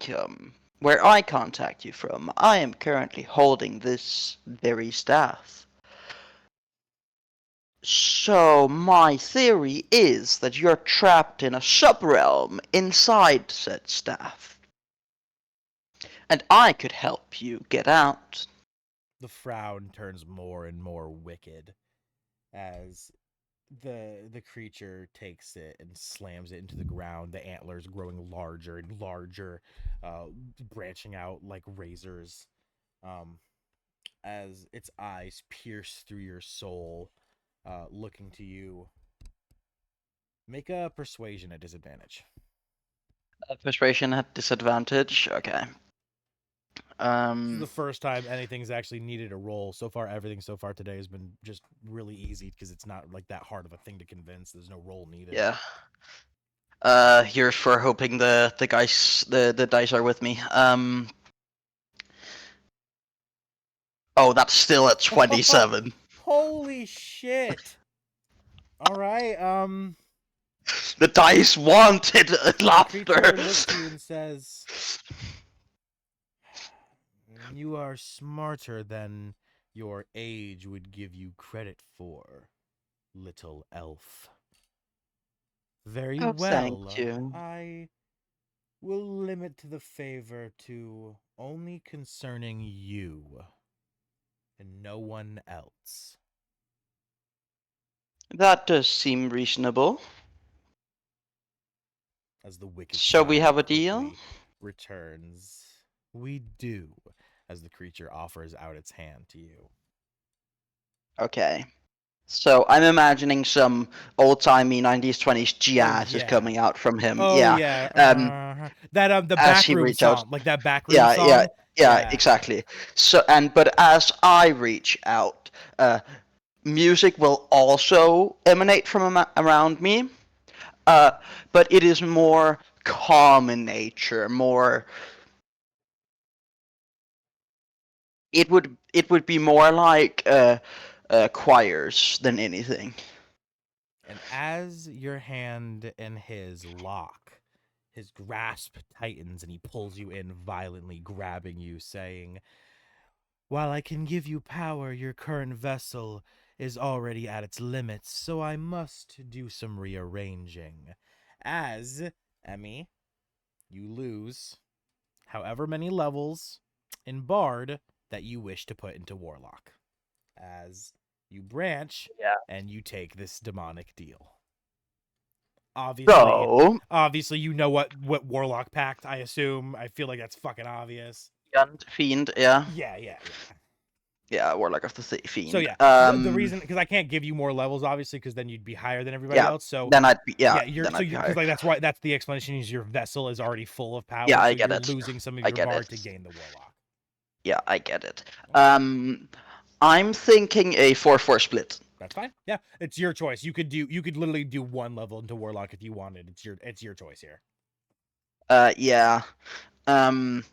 Speaker 4: contact you from, I am currently holding this very staff. So my theory is that you're trapped in a subrealm inside said staff, and I could help you get out.
Speaker 1: The frown turns more and more wicked as the creature takes it and slams it into the ground, the antlers growing larger and larger, branching out like razors, um, as its eyes pierce through your soul, looking to you. Make a persuasion at disadvantage.
Speaker 4: Persuasion at disadvantage. Okay.
Speaker 1: This is the first time anything's actually needed a roll. So far, everything so far today has been just really easy because it's not like that hard of a thing to convince. There's no roll needed.
Speaker 4: Yeah. Here's for hoping the dice are with me. Oh, that's still at 27.
Speaker 1: Holy shit! All right.
Speaker 4: The dice wanted
Speaker 1: The
Speaker 4: laughter.
Speaker 1: creature looks to you and says, "You are smarter than your age would give you credit for, little elf. Very
Speaker 4: Oh, thank
Speaker 1: well.
Speaker 4: you.
Speaker 1: I will limit the favor to only concerning you and no one else."
Speaker 4: That does seem reasonable.
Speaker 1: As the wicked
Speaker 4: So we
Speaker 1: smile
Speaker 4: have a deal?
Speaker 1: quickly returns. "We do," as the creature offers out its hand to you.
Speaker 4: Okay. So I'm imagining some old-timey 90s, 20s jazz is
Speaker 1: yeah.
Speaker 4: coming out from him.
Speaker 1: Oh
Speaker 4: yeah.
Speaker 1: that the
Speaker 4: As he
Speaker 1: backroom
Speaker 4: reach out.
Speaker 1: song, like that backroom
Speaker 4: Yeah,
Speaker 1: song.
Speaker 4: exactly. So but as I reach out, music will also emanate from around me. But it is more calm in nature, more. It would be more like choirs than anything.
Speaker 1: And as your hand and his lock, his grasp tightens and he pulls you in violently, grabbing you, saying, "While I can give you power, your current vessel is already at its limits, so I must do some rearranging. As, Emmy, you lose however many levels in Bard that you wish to put into Warlock. As you branch and you take this demonic deal." Obviously, you know what Warlock pact. I assume. I feel like that's fucking obvious.
Speaker 4: Fiend, yeah.
Speaker 1: Yeah.
Speaker 4: Warlock of the Fiend.
Speaker 1: So yeah, the reason, because I can't give you more levels, obviously, because then you'd be higher than everybody else. So
Speaker 4: then I'd be
Speaker 1: because like that's the explanation is your vessel is already full of power.
Speaker 4: Yeah,
Speaker 1: so
Speaker 4: I get
Speaker 1: you're
Speaker 4: it.
Speaker 1: losing some of
Speaker 4: I
Speaker 1: your
Speaker 4: get
Speaker 1: Bard
Speaker 4: it.
Speaker 1: to gain the Warlock.
Speaker 4: Yeah, I get it. I'm thinking a 4-4 split.
Speaker 1: That's fine. Yeah, it's your choice. You could literally do one level into Warlock if you wanted. It's your choice here.
Speaker 4: Yeah. Um,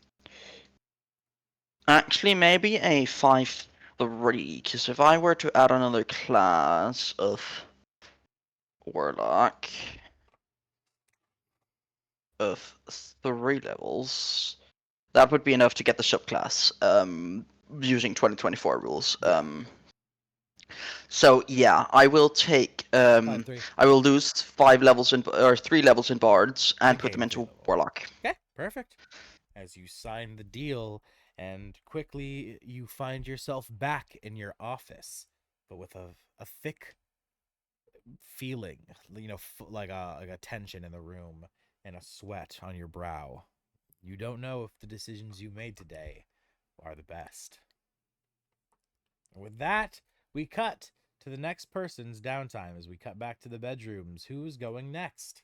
Speaker 4: Actually, maybe a 5/3, because if I were to add another class of Warlock of 3 levels, that would be enough to get the subclass, using 2024 rules.
Speaker 1: Yeah.
Speaker 4: So yeah, I will take,
Speaker 1: 5/3.
Speaker 4: I will lose 5 levels or 3 levels in Bards and put
Speaker 1: gain
Speaker 4: them
Speaker 1: 3
Speaker 4: into
Speaker 1: level.
Speaker 4: Warlock.
Speaker 1: Okay, perfect. As you sign the deal, and quickly you find yourself back in your office, but with a thick feeling, like a tension in the room and a sweat on your brow. You don't know if the decisions you made today are the best. With that, we cut to the next person's downtime as we cut back to the bedrooms. Who's going next?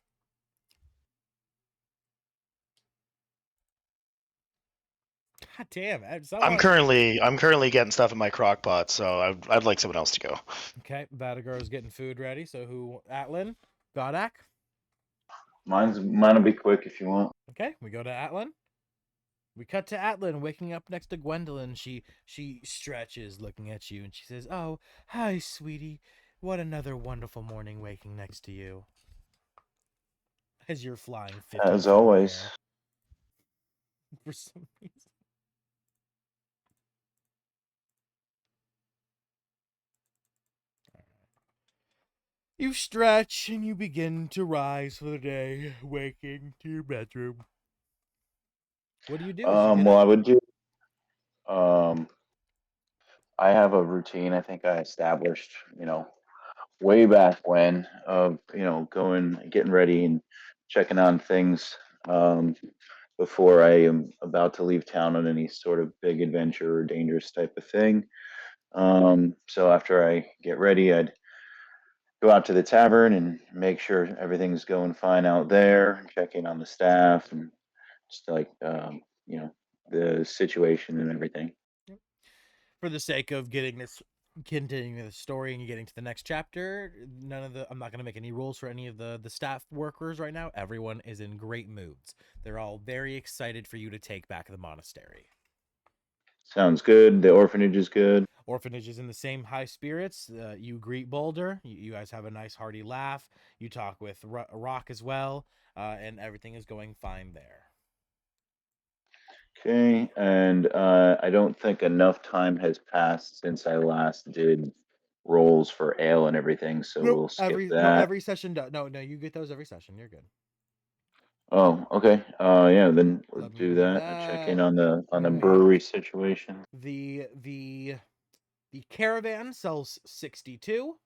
Speaker 1: God damn,
Speaker 5: I'm currently getting stuff in my crock pot, so I'd like someone else to go.
Speaker 1: Okay, Badagar's getting food ready. So who? Atlan? Godak?
Speaker 2: Mine'll be quick if you want.
Speaker 1: Okay, we go to Atlan. We cut to Atlan waking up next to Gwendolyn. She stretches, looking at you, and she says, "Oh, hi, sweetie. What another wonderful morning waking next to you." As you're flying 50
Speaker 2: As
Speaker 1: feet in the
Speaker 2: always.
Speaker 1: air. For some reason. You stretch and you begin to rise for the day, waking to your bedroom. What do you do as you get
Speaker 2: Well, I
Speaker 1: up?
Speaker 2: would do. Um, I have a routine. I think I established, way back when of going, getting ready, and checking on things before I am about to leave town on any sort of big adventure or dangerous type of thing. So after I get ready, I'd go out to the tavern and make sure everything's going fine out there, check in on the staff and just like the situation and everything.
Speaker 1: For the sake of continuing the story and you getting to the next chapter, I'm not going to make any rules for any of the staff workers right now. Everyone is in great moods. They're all very excited for you to take back the monastery.
Speaker 2: Sounds good. The orphanage is good.
Speaker 1: Orphanage is in the same high spirits. You greet Boulder. You guys have a nice hearty laugh. You talk with Rock as well, and everything is going fine there.
Speaker 2: Okay, and I don't think enough time has passed since I last did rolls for ale and everything, so
Speaker 1: Nope.
Speaker 2: we'll skip that.
Speaker 1: Every session does. No, you get those every session. You're good.
Speaker 2: Oh, okay. Yeah, then we'll
Speaker 1: Let me
Speaker 2: do
Speaker 1: do
Speaker 2: that. I'll check in
Speaker 1: that.
Speaker 2: on the
Speaker 1: Okay.
Speaker 2: brewery situation.
Speaker 1: The caravan sells 62.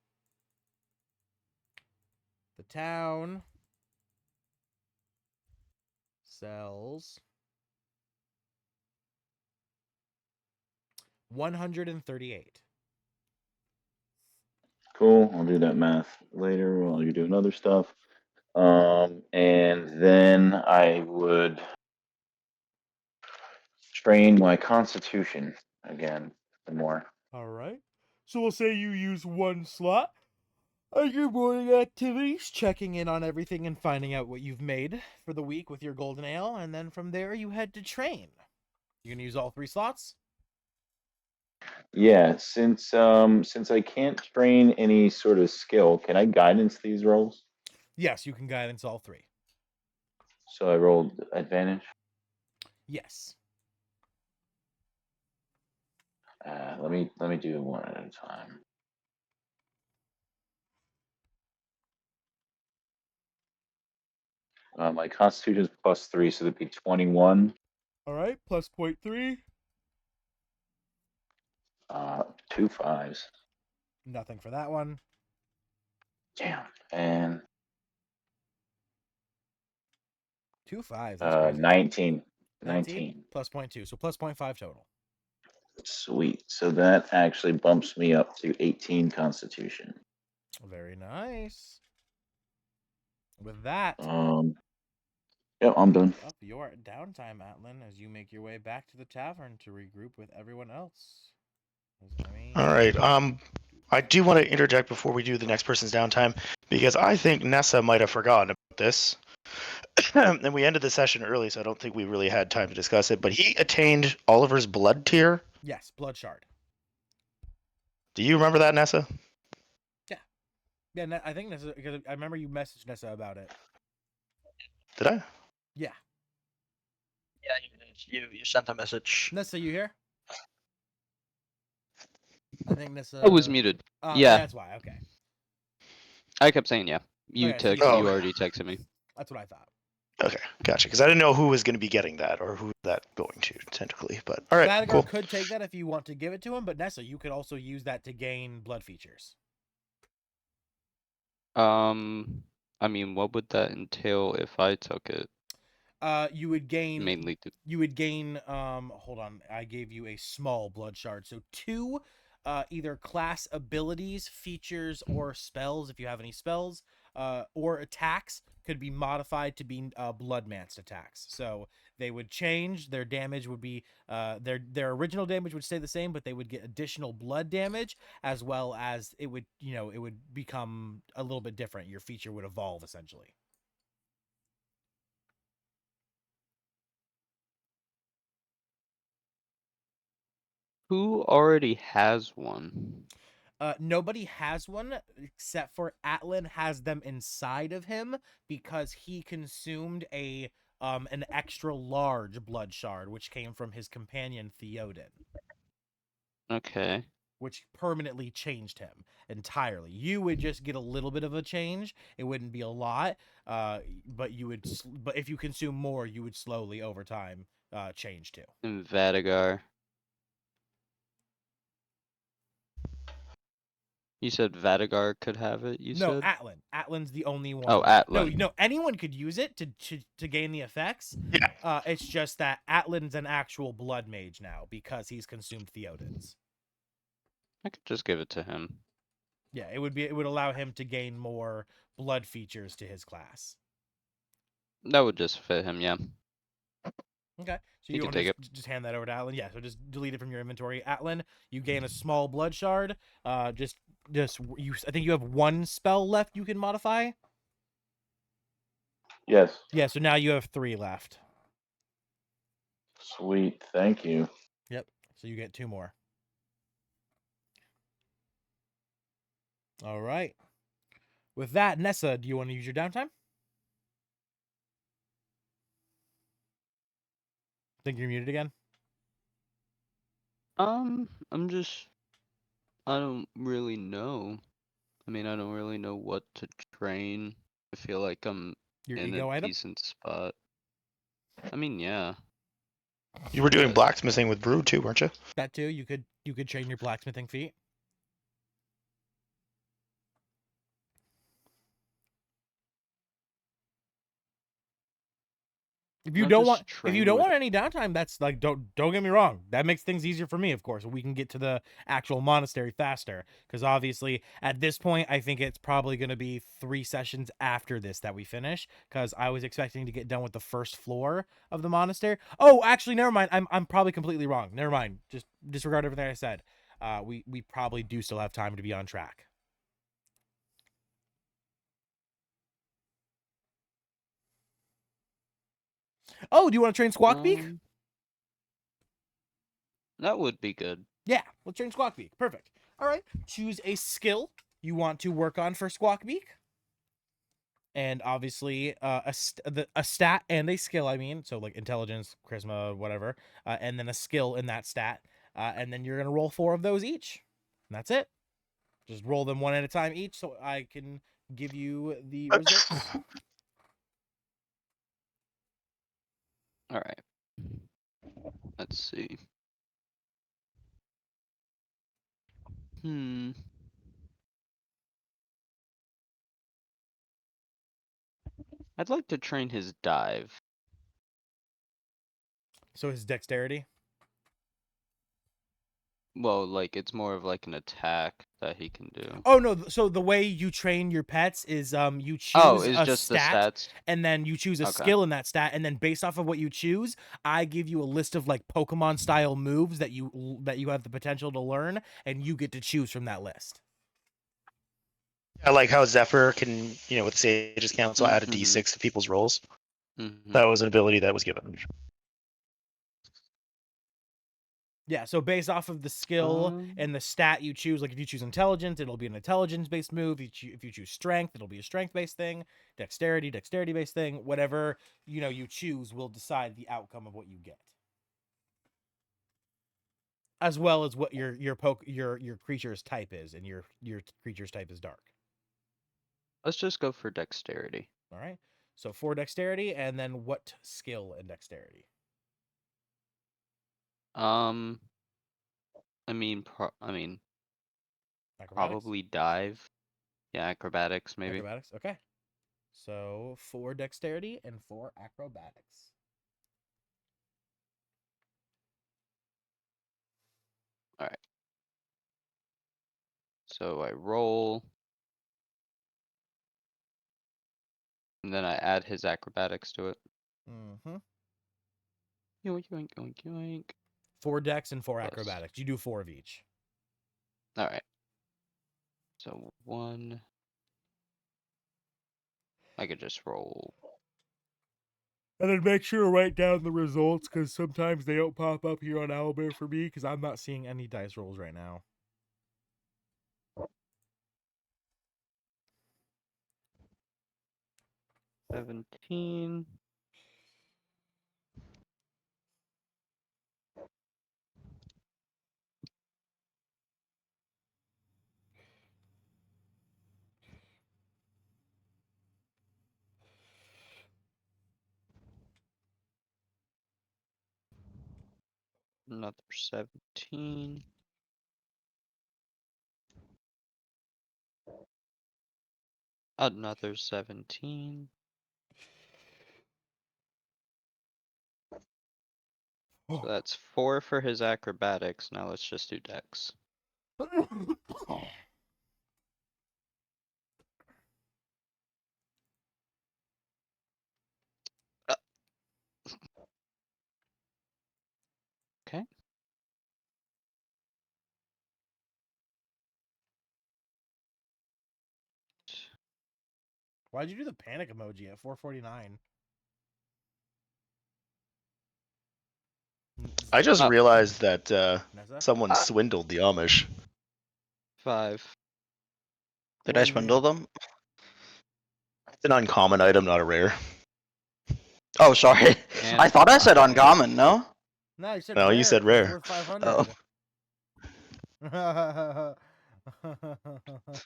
Speaker 1: The town sells 138.
Speaker 2: Cool. I'll do that math later while you're doing other stuff. And then I would train my constitution again some more.
Speaker 1: All right. So we'll say you use one slot on your morning activities, checking in on everything and finding out what you've made for the week with your golden ale, and then from there you head to train. You gonna use all 3 slots?
Speaker 2: Yeah, since I can't train any sort of skill, can I guidance these rolls?
Speaker 1: Yes, you can guidance all 3.
Speaker 2: So I rolled advantage.
Speaker 1: Yes.
Speaker 2: Let me do one at a time. My constitution is +3, so that'd be 21.
Speaker 1: All right, plus 0.3.
Speaker 2: 2 5s.
Speaker 1: Nothing for that one.
Speaker 2: Damn. And
Speaker 1: 2 5s. That's crazy.
Speaker 2: 19.
Speaker 1: 19 plus 0.2, so plus 0.5 total.
Speaker 2: Sweet. So that actually bumps me up to 18 constitution.
Speaker 1: Very nice. With that,
Speaker 2: Yeah, I'm done.
Speaker 1: up your downtime, Atlan, as you make your way back to the tavern to regroup with everyone else.
Speaker 5: All right. I do want to interject before we do the next person's downtime because I think Nessa might have forgotten about this. And we ended the session early, so I don't think we really had time to discuss it. But he attained Oliver's blood tier.
Speaker 1: Yes, blood shard.
Speaker 5: Do you remember that, Nessa?
Speaker 1: Yeah, I think Nessa, because I remember you messaged Nessa about it.
Speaker 5: Did I?
Speaker 1: Yeah.
Speaker 4: Yeah, you sent a message.
Speaker 1: Nessa, you here? I think Nessa.
Speaker 7: I was muted.
Speaker 1: Oh,
Speaker 7: Yeah.
Speaker 1: that's why. Okay.
Speaker 7: I kept saying yeah. You
Speaker 1: Okay, so you
Speaker 7: text.
Speaker 5: said
Speaker 7: You
Speaker 5: yeah.
Speaker 7: already texted me.
Speaker 1: That's what I thought.
Speaker 5: Okay, gotcha. Because I didn't know who was going to be getting that or who that going to technically. But all right,
Speaker 1: Vadagar
Speaker 5: cool.
Speaker 1: could take that if you want to give it to him, but Nessa, you could also use that to gain blood features.
Speaker 7: I mean, what would that entail if I took it?
Speaker 1: You would gain.
Speaker 7: Mainly to
Speaker 1: You would gain. Hold on. I gave you a small blood shard, so 2, either class abilities, features, or spells if you have any spells, or attacks could be modified to be bloodmanced attacks. So they would change. Their damage would be their original damage would stay the same, but they would get additional blood damage, as well as it would it would become a little bit different. Your feature would evolve essentially.
Speaker 7: who already has one?
Speaker 1: Nobody has one except for Atlan has them inside of him because he consumed an extra large blood shard, which came from his companion Theoden,
Speaker 7: Okay.
Speaker 1: which permanently changed him entirely. You would just get a little bit of a change; it wouldn't be a lot, but you would. But if you consume more, you would slowly over time change too.
Speaker 7: And Vadagar. You said Vadagar could have it. You
Speaker 1: No,
Speaker 7: said.
Speaker 1: Atlan. Atlan's the only one.
Speaker 7: Oh, Atlan.
Speaker 1: No, anyone could use it to gain the effects.
Speaker 5: Yeah.
Speaker 1: It's just that Atlan's an actual blood mage now because he's consumed Theoden's.
Speaker 7: I could just give it to him.
Speaker 1: Yeah, it would allow him to gain more blood features to his class.
Speaker 7: That would just fit him. Yeah.
Speaker 1: Okay, so
Speaker 7: You
Speaker 1: you
Speaker 7: can
Speaker 1: want
Speaker 7: take
Speaker 1: to just hand that over to Atlan? Yeah, so just delete it from your inventory. Atlan, you gain a small blood shard. Just you. I think you have 1 spell left you can modify.
Speaker 2: Yes.
Speaker 1: Yeah, so now you have 3 left.
Speaker 2: Sweet. Thank you.
Speaker 1: Yep. So you get 2 more. All right. With that, Nessa, do you want to use your downtime? Think you're muted again?
Speaker 7: I'm just. I don't really know. I mean, I don't really know what to train. I feel like I'm
Speaker 1: Your
Speaker 7: in
Speaker 1: ego
Speaker 7: a
Speaker 1: item?
Speaker 7: decent spot. I mean, yeah.
Speaker 5: You were doing
Speaker 7: But-
Speaker 5: blacksmithing with Brood too, weren't you?
Speaker 1: That too. You could train your blacksmithing feat. If you
Speaker 7: I'll
Speaker 1: don't
Speaker 7: just
Speaker 1: want
Speaker 7: train with-
Speaker 1: any downtime, that's like don't get me wrong. That makes things easier for me, of course. We can get to the actual monastery faster because obviously at this point I think it's probably going to be 3 sessions after this that we finish because I was expecting to get done with the first floor of the monastery. Oh, actually never mind. I'm probably completely wrong. Never mind. Just disregard everything I said. We probably do still have time to be on track. Oh, do you want to train Squawkbeak?
Speaker 7: That would be good.
Speaker 1: Yeah, let's train Squawkbeak. Perfect. All right, choose a skill you want to work on for Squawkbeak. And obviously, a stat and a skill, I mean, so like intelligence, charisma, whatever, and then a skill in that stat. And then you're going to roll 4 of those each. And that's it. Just roll them one at a time each so I can give you the results.
Speaker 7: All right. Let's see. I'd like to train his dive.
Speaker 1: So his dexterity.
Speaker 7: Well, like it's more of like an attack that he can do.
Speaker 1: Oh no! So the way you train your pets is you choose
Speaker 7: Oh, it's
Speaker 1: a
Speaker 7: just
Speaker 1: stat,
Speaker 7: the stats.
Speaker 1: and then you choose a
Speaker 7: Okay.
Speaker 1: skill in that stat, and then based off of what you choose, I give you a list of like Pokemon style moves that you have the potential to learn, and you get to choose from that list.
Speaker 5: I like how Zephyr can, with Sage's Council, add a
Speaker 7: Mhm.
Speaker 5: d6 to people's rolls.
Speaker 7: Mhm.
Speaker 5: That was an ability that was given.
Speaker 1: Yeah, so based off of the skill and the stat you choose, like if you choose intelligence, it'll be an intelligence-based move. If you choose strength, it'll be a strength-based thing. Dexterity, dexterity-based thing. Whatever you choose will decide the outcome of what you get, as well as what your creature's type is, and your creature's type is dark.
Speaker 7: Let's just go for dexterity.
Speaker 1: All right. So 4 dexterity, and then what skill in dexterity?
Speaker 7: I mean,
Speaker 1: Acrobatics.
Speaker 7: probably dive. Yeah, acrobatics maybe.
Speaker 1: Acrobatics. Okay. So 4 dexterity and 4 acrobatics.
Speaker 7: All right. So I roll, and then I add his acrobatics to it.
Speaker 1: Mm-hmm.
Speaker 7: Yoink, yoink, yoink, yoink.
Speaker 1: 4 dex and 4
Speaker 7: Plus.
Speaker 1: acrobatics. You do 4 of each.
Speaker 7: All right. So 1. I could just roll.
Speaker 1: And then make sure to write down the results, because sometimes they don't pop up here on Owlbear for me, because I'm not seeing any dice rolls right now.
Speaker 7: $17. Another 17. Another 17. So that's 4 for his acrobatics. Now let's just do dex. Okay.
Speaker 1: Why'd you do the panic emoji at 4:49?
Speaker 5: I just
Speaker 7: Oh.
Speaker 5: realized that
Speaker 1: Nessa?
Speaker 5: someone swindled the Amish.
Speaker 7: 5.
Speaker 4: Did
Speaker 1: What
Speaker 4: I
Speaker 1: do you mean?
Speaker 4: swindle them?
Speaker 5: It's an uncommon item, not a rare.
Speaker 4: Oh, sorry.
Speaker 7: And
Speaker 4: I thought I said
Speaker 7: 5.
Speaker 4: uncommon, no?
Speaker 1: No, you said
Speaker 5: No,
Speaker 1: rare.
Speaker 5: you said
Speaker 1: 'Cause it's
Speaker 5: rare.
Speaker 1: worth 500.
Speaker 4: Oh.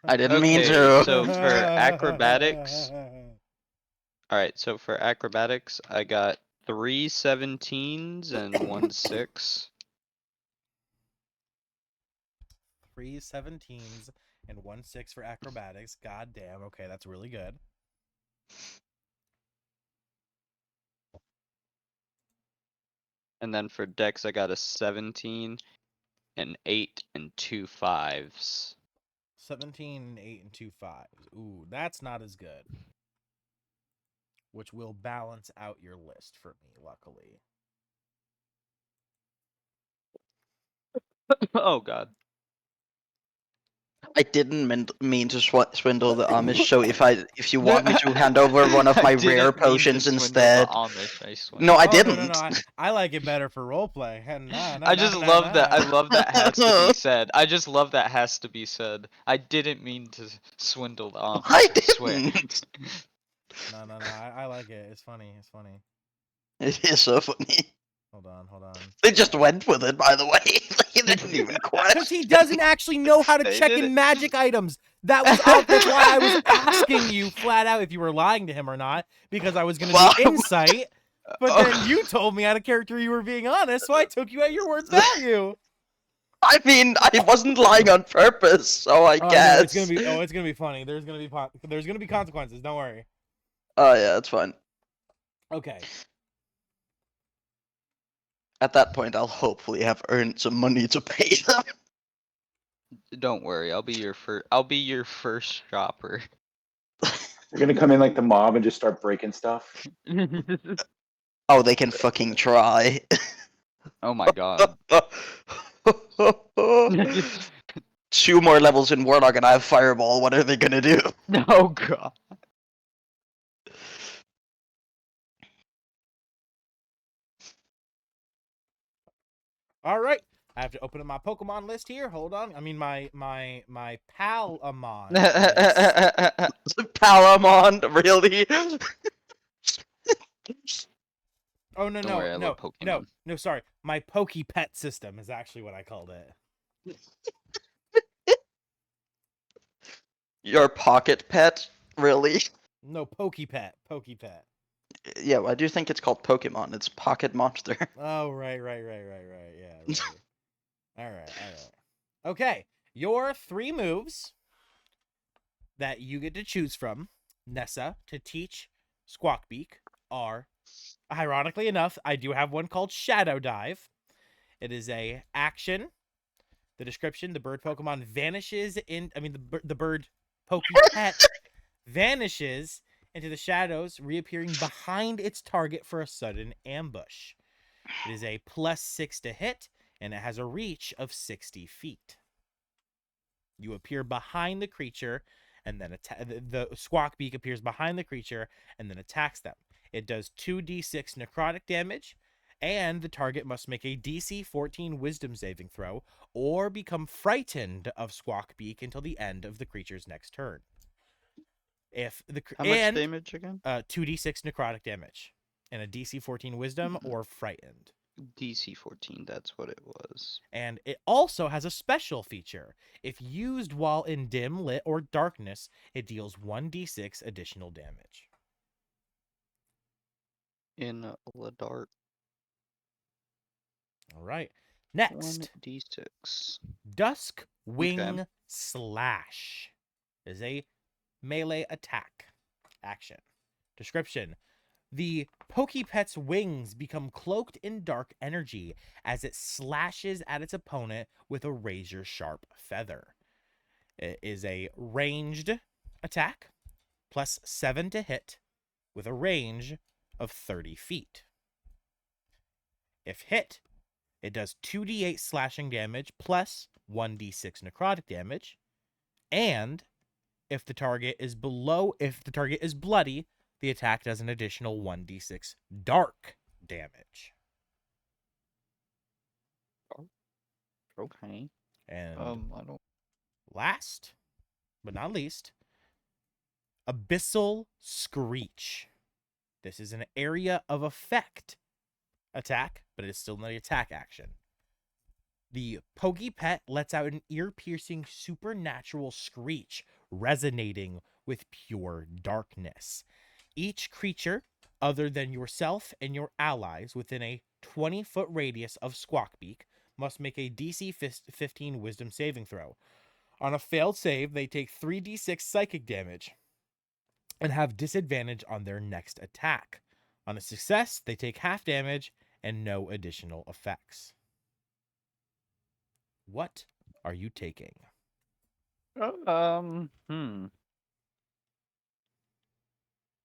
Speaker 4: I didn't mean
Speaker 7: Okay,
Speaker 4: to.
Speaker 7: so for acrobatics. Alright, so for acrobatics, I got 3 17s and 1 6.
Speaker 1: 3 17s and 1 6 for acrobatics. God damn. Okay, that's really good.
Speaker 7: And then for dex, I got a 17, an 8, and 2 5s.
Speaker 1: 17, 8, and 2 5s. Ooh, that's not as good. Which will balance out your list for me, luckily.
Speaker 7: Oh god.
Speaker 4: I didn't mean to swindle the Amish, so if you want me to hand over one of my
Speaker 7: I
Speaker 4: rare
Speaker 7: didn't mean to
Speaker 4: potions
Speaker 7: swindle
Speaker 4: instead.
Speaker 7: the Amish, I swear.
Speaker 4: No, I
Speaker 1: Oh,
Speaker 4: didn't.
Speaker 1: no. I like it better for roleplay.
Speaker 7: I just love that. I love that has to be said. I just love that has to be said. I didn't mean to swindle the Amish.
Speaker 4: I
Speaker 7: I swear.
Speaker 4: didn't.
Speaker 1: No. I like it. It's funny. It's funny.
Speaker 4: It is so funny.
Speaker 1: Hold on.
Speaker 4: They just went with it, by the way. They didn't even
Speaker 1: Because
Speaker 4: question.
Speaker 1: he doesn't actually know how to
Speaker 7: They
Speaker 1: check
Speaker 7: did
Speaker 1: in
Speaker 7: it.
Speaker 1: magic items. That's why I was asking you flat out if you were lying to him or not, because I was going to
Speaker 4: Well,
Speaker 1: do insight. But then you told me out of character you were being honest, so I took you at your word's value.
Speaker 4: I mean, I wasn't lying on purpose, so I
Speaker 1: Oh,
Speaker 4: guess.
Speaker 1: no, it's gonna be funny. There's gonna be consequences. Don't worry.
Speaker 4: Oh yeah, it's fine.
Speaker 1: Okay.
Speaker 4: At that point, I'll hopefully have earned some money to pay them.
Speaker 7: Don't worry, I'll be your first shopper.
Speaker 2: You're gonna come in like the mob and just start breaking stuff.
Speaker 4: Oh, they can fucking try.
Speaker 7: Oh my god.
Speaker 4: 2 more levels in Warlock and I have Fireball. What are they gonna do?
Speaker 7: Oh god.
Speaker 1: All right. I have to open up my Pokemon list here. Hold on. I mean my Palamon list.
Speaker 4: Palamon, really?
Speaker 1: Oh no
Speaker 6: Don't worry, I love
Speaker 1: no
Speaker 6: Pokemon.
Speaker 1: sorry. My Pokepet system is actually what I called it.
Speaker 4: Your pocket pet? Really?
Speaker 1: No, Pokepet.
Speaker 4: Yeah, well, I do think it's called Pokemon. It's Pocket Monster.
Speaker 1: Oh right. Yeah, right. All right. Okay, your 3 moves that you get to choose from, Nessa, to teach Squawkbeak are, ironically enough, I do have one called Shadow Dive. It is a action. The description: the bird Pokemon vanishes in. I mean, the bird Pokepet vanishes into the shadows, reappearing behind its target for a sudden ambush. It is a +6 to hit, and it has a reach of 60 feet. You appear behind the creature, and then the Squawkbeak appears behind the creature and then attacks them. It does 2d6 necrotic damage, and the target must make a DC 14 Wisdom saving throw or become frightened of Squawkbeak until the end of the creature's next turn. If the
Speaker 7: How much damage again?
Speaker 1: 2d6 necrotic damage and a DC 14 Wisdom or frightened.
Speaker 7: DC 14, that's what it was.
Speaker 1: And it also has a special feature. If used while in dim, lit, or darkness, it deals 1d6 additional damage.
Speaker 7: In the dark.
Speaker 1: All right. Next,
Speaker 7: 1d6.
Speaker 1: Dusk Wing
Speaker 7: Okay.
Speaker 1: Slash is a melee attack action. Description: the Pokepet's wings become cloaked in dark energy as it slashes at its opponent with a razor-sharp feather. It is a ranged attack, +7 to hit, with a range of 30 feet. If hit, it does 2d8 slashing damage plus 1d6 necrotic damage, and if the target is bloody, the attack does an additional 1d6 dark damage.
Speaker 7: Okay.
Speaker 1: And
Speaker 7: I don't.
Speaker 1: last but not least, Abyssal Screech. This is an area of effect attack, but it is still not an attack action. The Pokepet lets out an ear-piercing supernatural screech resonating with pure darkness. Each creature other than yourself and your allies within a 20-foot radius of Squawkbeak must make a DC 15 Wisdom saving throw. On a failed save, they take 3d6 psychic damage and have disadvantage on their next attack. On a success, they take half damage and no additional effects. What are you taking?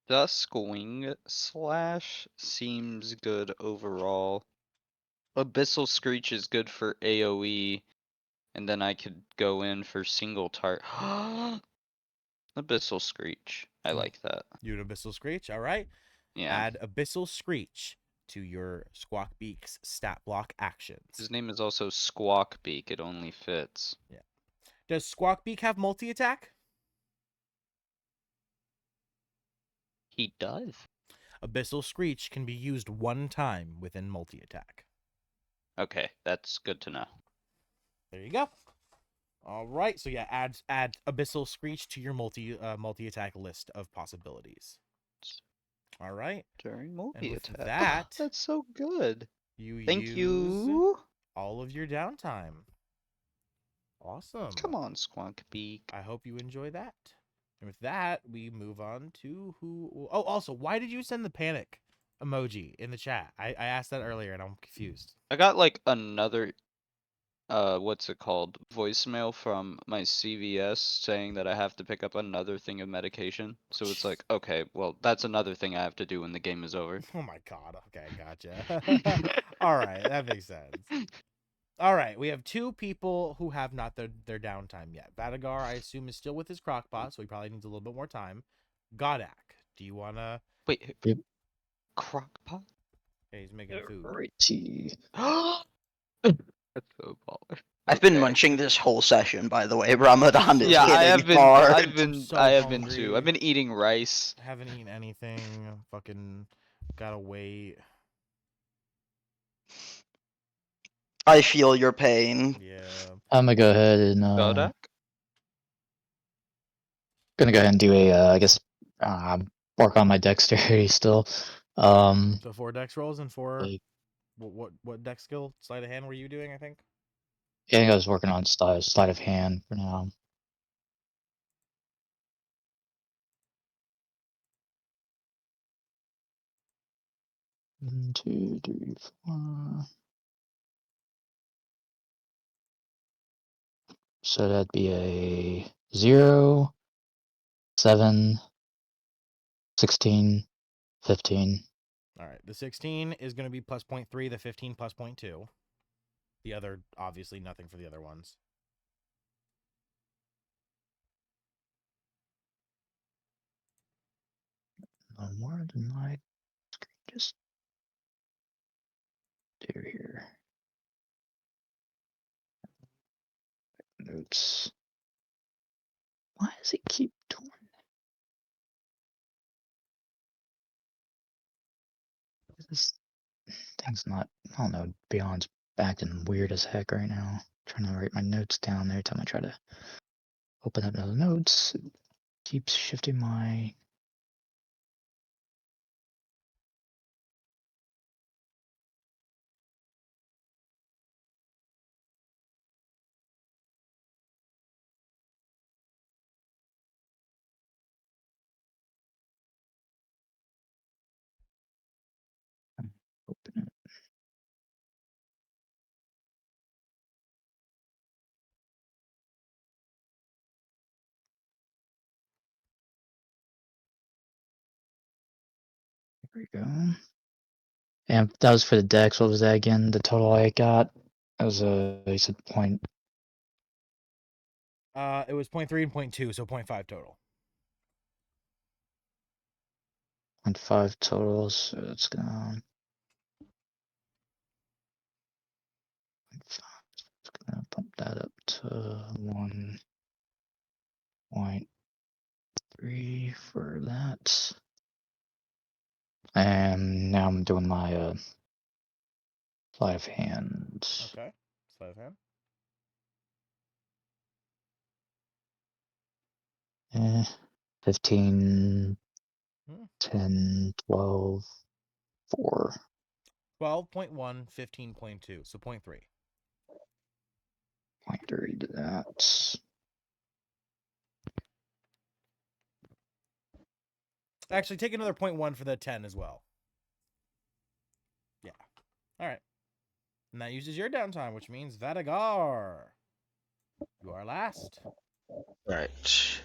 Speaker 7: Duskwing Slash seems good overall. Abyssal Screech is good for AoE, and then I could go in for single target. Abyssal Screech. I like that.
Speaker 1: You an Abyssal Screech, all right.
Speaker 7: Yeah.
Speaker 1: Add Abyssal Screech to your Squawkbeak's stat block actions.
Speaker 7: His name is also Squawkbeak. It only fits.
Speaker 1: Yeah. Does Squawkbeak have multi-attack?
Speaker 7: He does.
Speaker 1: Abyssal Screech can be used one time within multi-attack.
Speaker 7: Okay, that's good to know.
Speaker 1: There you go. All right, so yeah, add Abyssal Screech to your multi-attack list of possibilities. All right.
Speaker 7: During
Speaker 1: And with
Speaker 7: multi-attack.
Speaker 1: that,
Speaker 7: That's so good.
Speaker 1: you
Speaker 7: Thank
Speaker 1: use
Speaker 7: you.
Speaker 1: all of your downtime. Awesome.
Speaker 7: Come on, Squawkbeak.
Speaker 1: I hope you enjoy that. And with that, we move on to who. Oh, also, why did you send the panic emoji in the chat? I asked that earlier and I'm confused.
Speaker 7: I got like another what's it called? Voicemail from my CVS saying that I have to pick up another thing of medication. So it's like, okay, well, that's another thing I have to do when the game is over.
Speaker 1: Oh my god. Okay, gotcha. All right, that makes sense. All right, we have two people who have not their downtime yet. Vadagar, I assume, is still with his crockpot, so he probably needs a little bit more time. Godak, do you wanna?
Speaker 7: Wait,
Speaker 3: Yep.
Speaker 7: crockpot?
Speaker 1: Okay, he's making food.
Speaker 3: Alrighty.
Speaker 7: That's so baller.
Speaker 4: I've been
Speaker 7: Okay.
Speaker 4: munching this whole session, by the way. Ramadan is
Speaker 7: Yeah, I
Speaker 4: hitting
Speaker 7: have been.
Speaker 4: hard.
Speaker 1: so
Speaker 7: I have been too.
Speaker 1: hungry.
Speaker 7: I've been eating rice.
Speaker 1: Haven't eaten anything. Fucking gotta wait.
Speaker 4: I feel your pain.
Speaker 1: Yeah.
Speaker 3: I'm gonna go ahead and
Speaker 7: Godak?
Speaker 3: and do a I guess work on my dexterity still.
Speaker 1: So 4 dex rolls and 4.
Speaker 3: Like,
Speaker 1: What dex skill? Sleight of hand were you doing? I think.
Speaker 3: yeah, I think I was working on sleight of hand for now. One, two, three, four. So that'd be a 0, 7, 16, 15.
Speaker 1: All right. The 16 is going to be plus 0.3. The 15 plus 0.2. The other, obviously, nothing for the other ones.
Speaker 3: No more than my screen just do here. Notes. Why does it keep doing that? This thing's not, I don't know, Beyond's acting weird as heck right now. Trying to write my notes down every time I try to open up another notes. It keeps shifting my open it. There we go. And that was for the dex. What was that again? The total I got? That was you said point.
Speaker 1: It was 0.3 and 0.2, so 0.5 total.
Speaker 3: 0.5 total, so it's gonna bump that up to 1.3 for that. And now I'm doing my sleight of hand.
Speaker 1: Okay. Sleight of hand.
Speaker 3: 15,
Speaker 1: Hmm.
Speaker 3: 10, 12, 4.
Speaker 1: 12.1, 15.2, so 0.3.
Speaker 3: 0.3 to that.
Speaker 1: Actually, take another 0.1 for the 10 as well. Yeah. All right. And that uses your downtime, which means Vadagar. You are last.
Speaker 5: Right.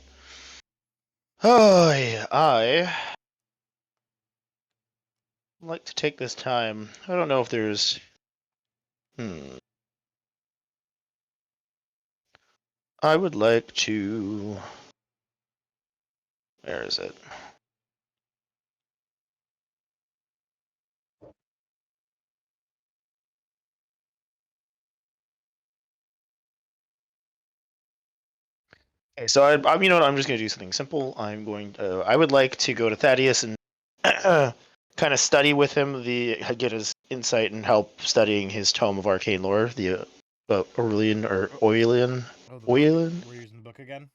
Speaker 5: Oh, yeah, I like to take this time. I don't know if there's. I would like to. Where is it? Okay, so I'm, you know what? I'm just gonna do something simple. I would like to go to Thaddeus and kind of study with him, get his insight and help studying his tome of arcane lore, the Aurelian or Oilian.
Speaker 1: Oh, the book.
Speaker 5: Oilian?
Speaker 1: We're using the book again.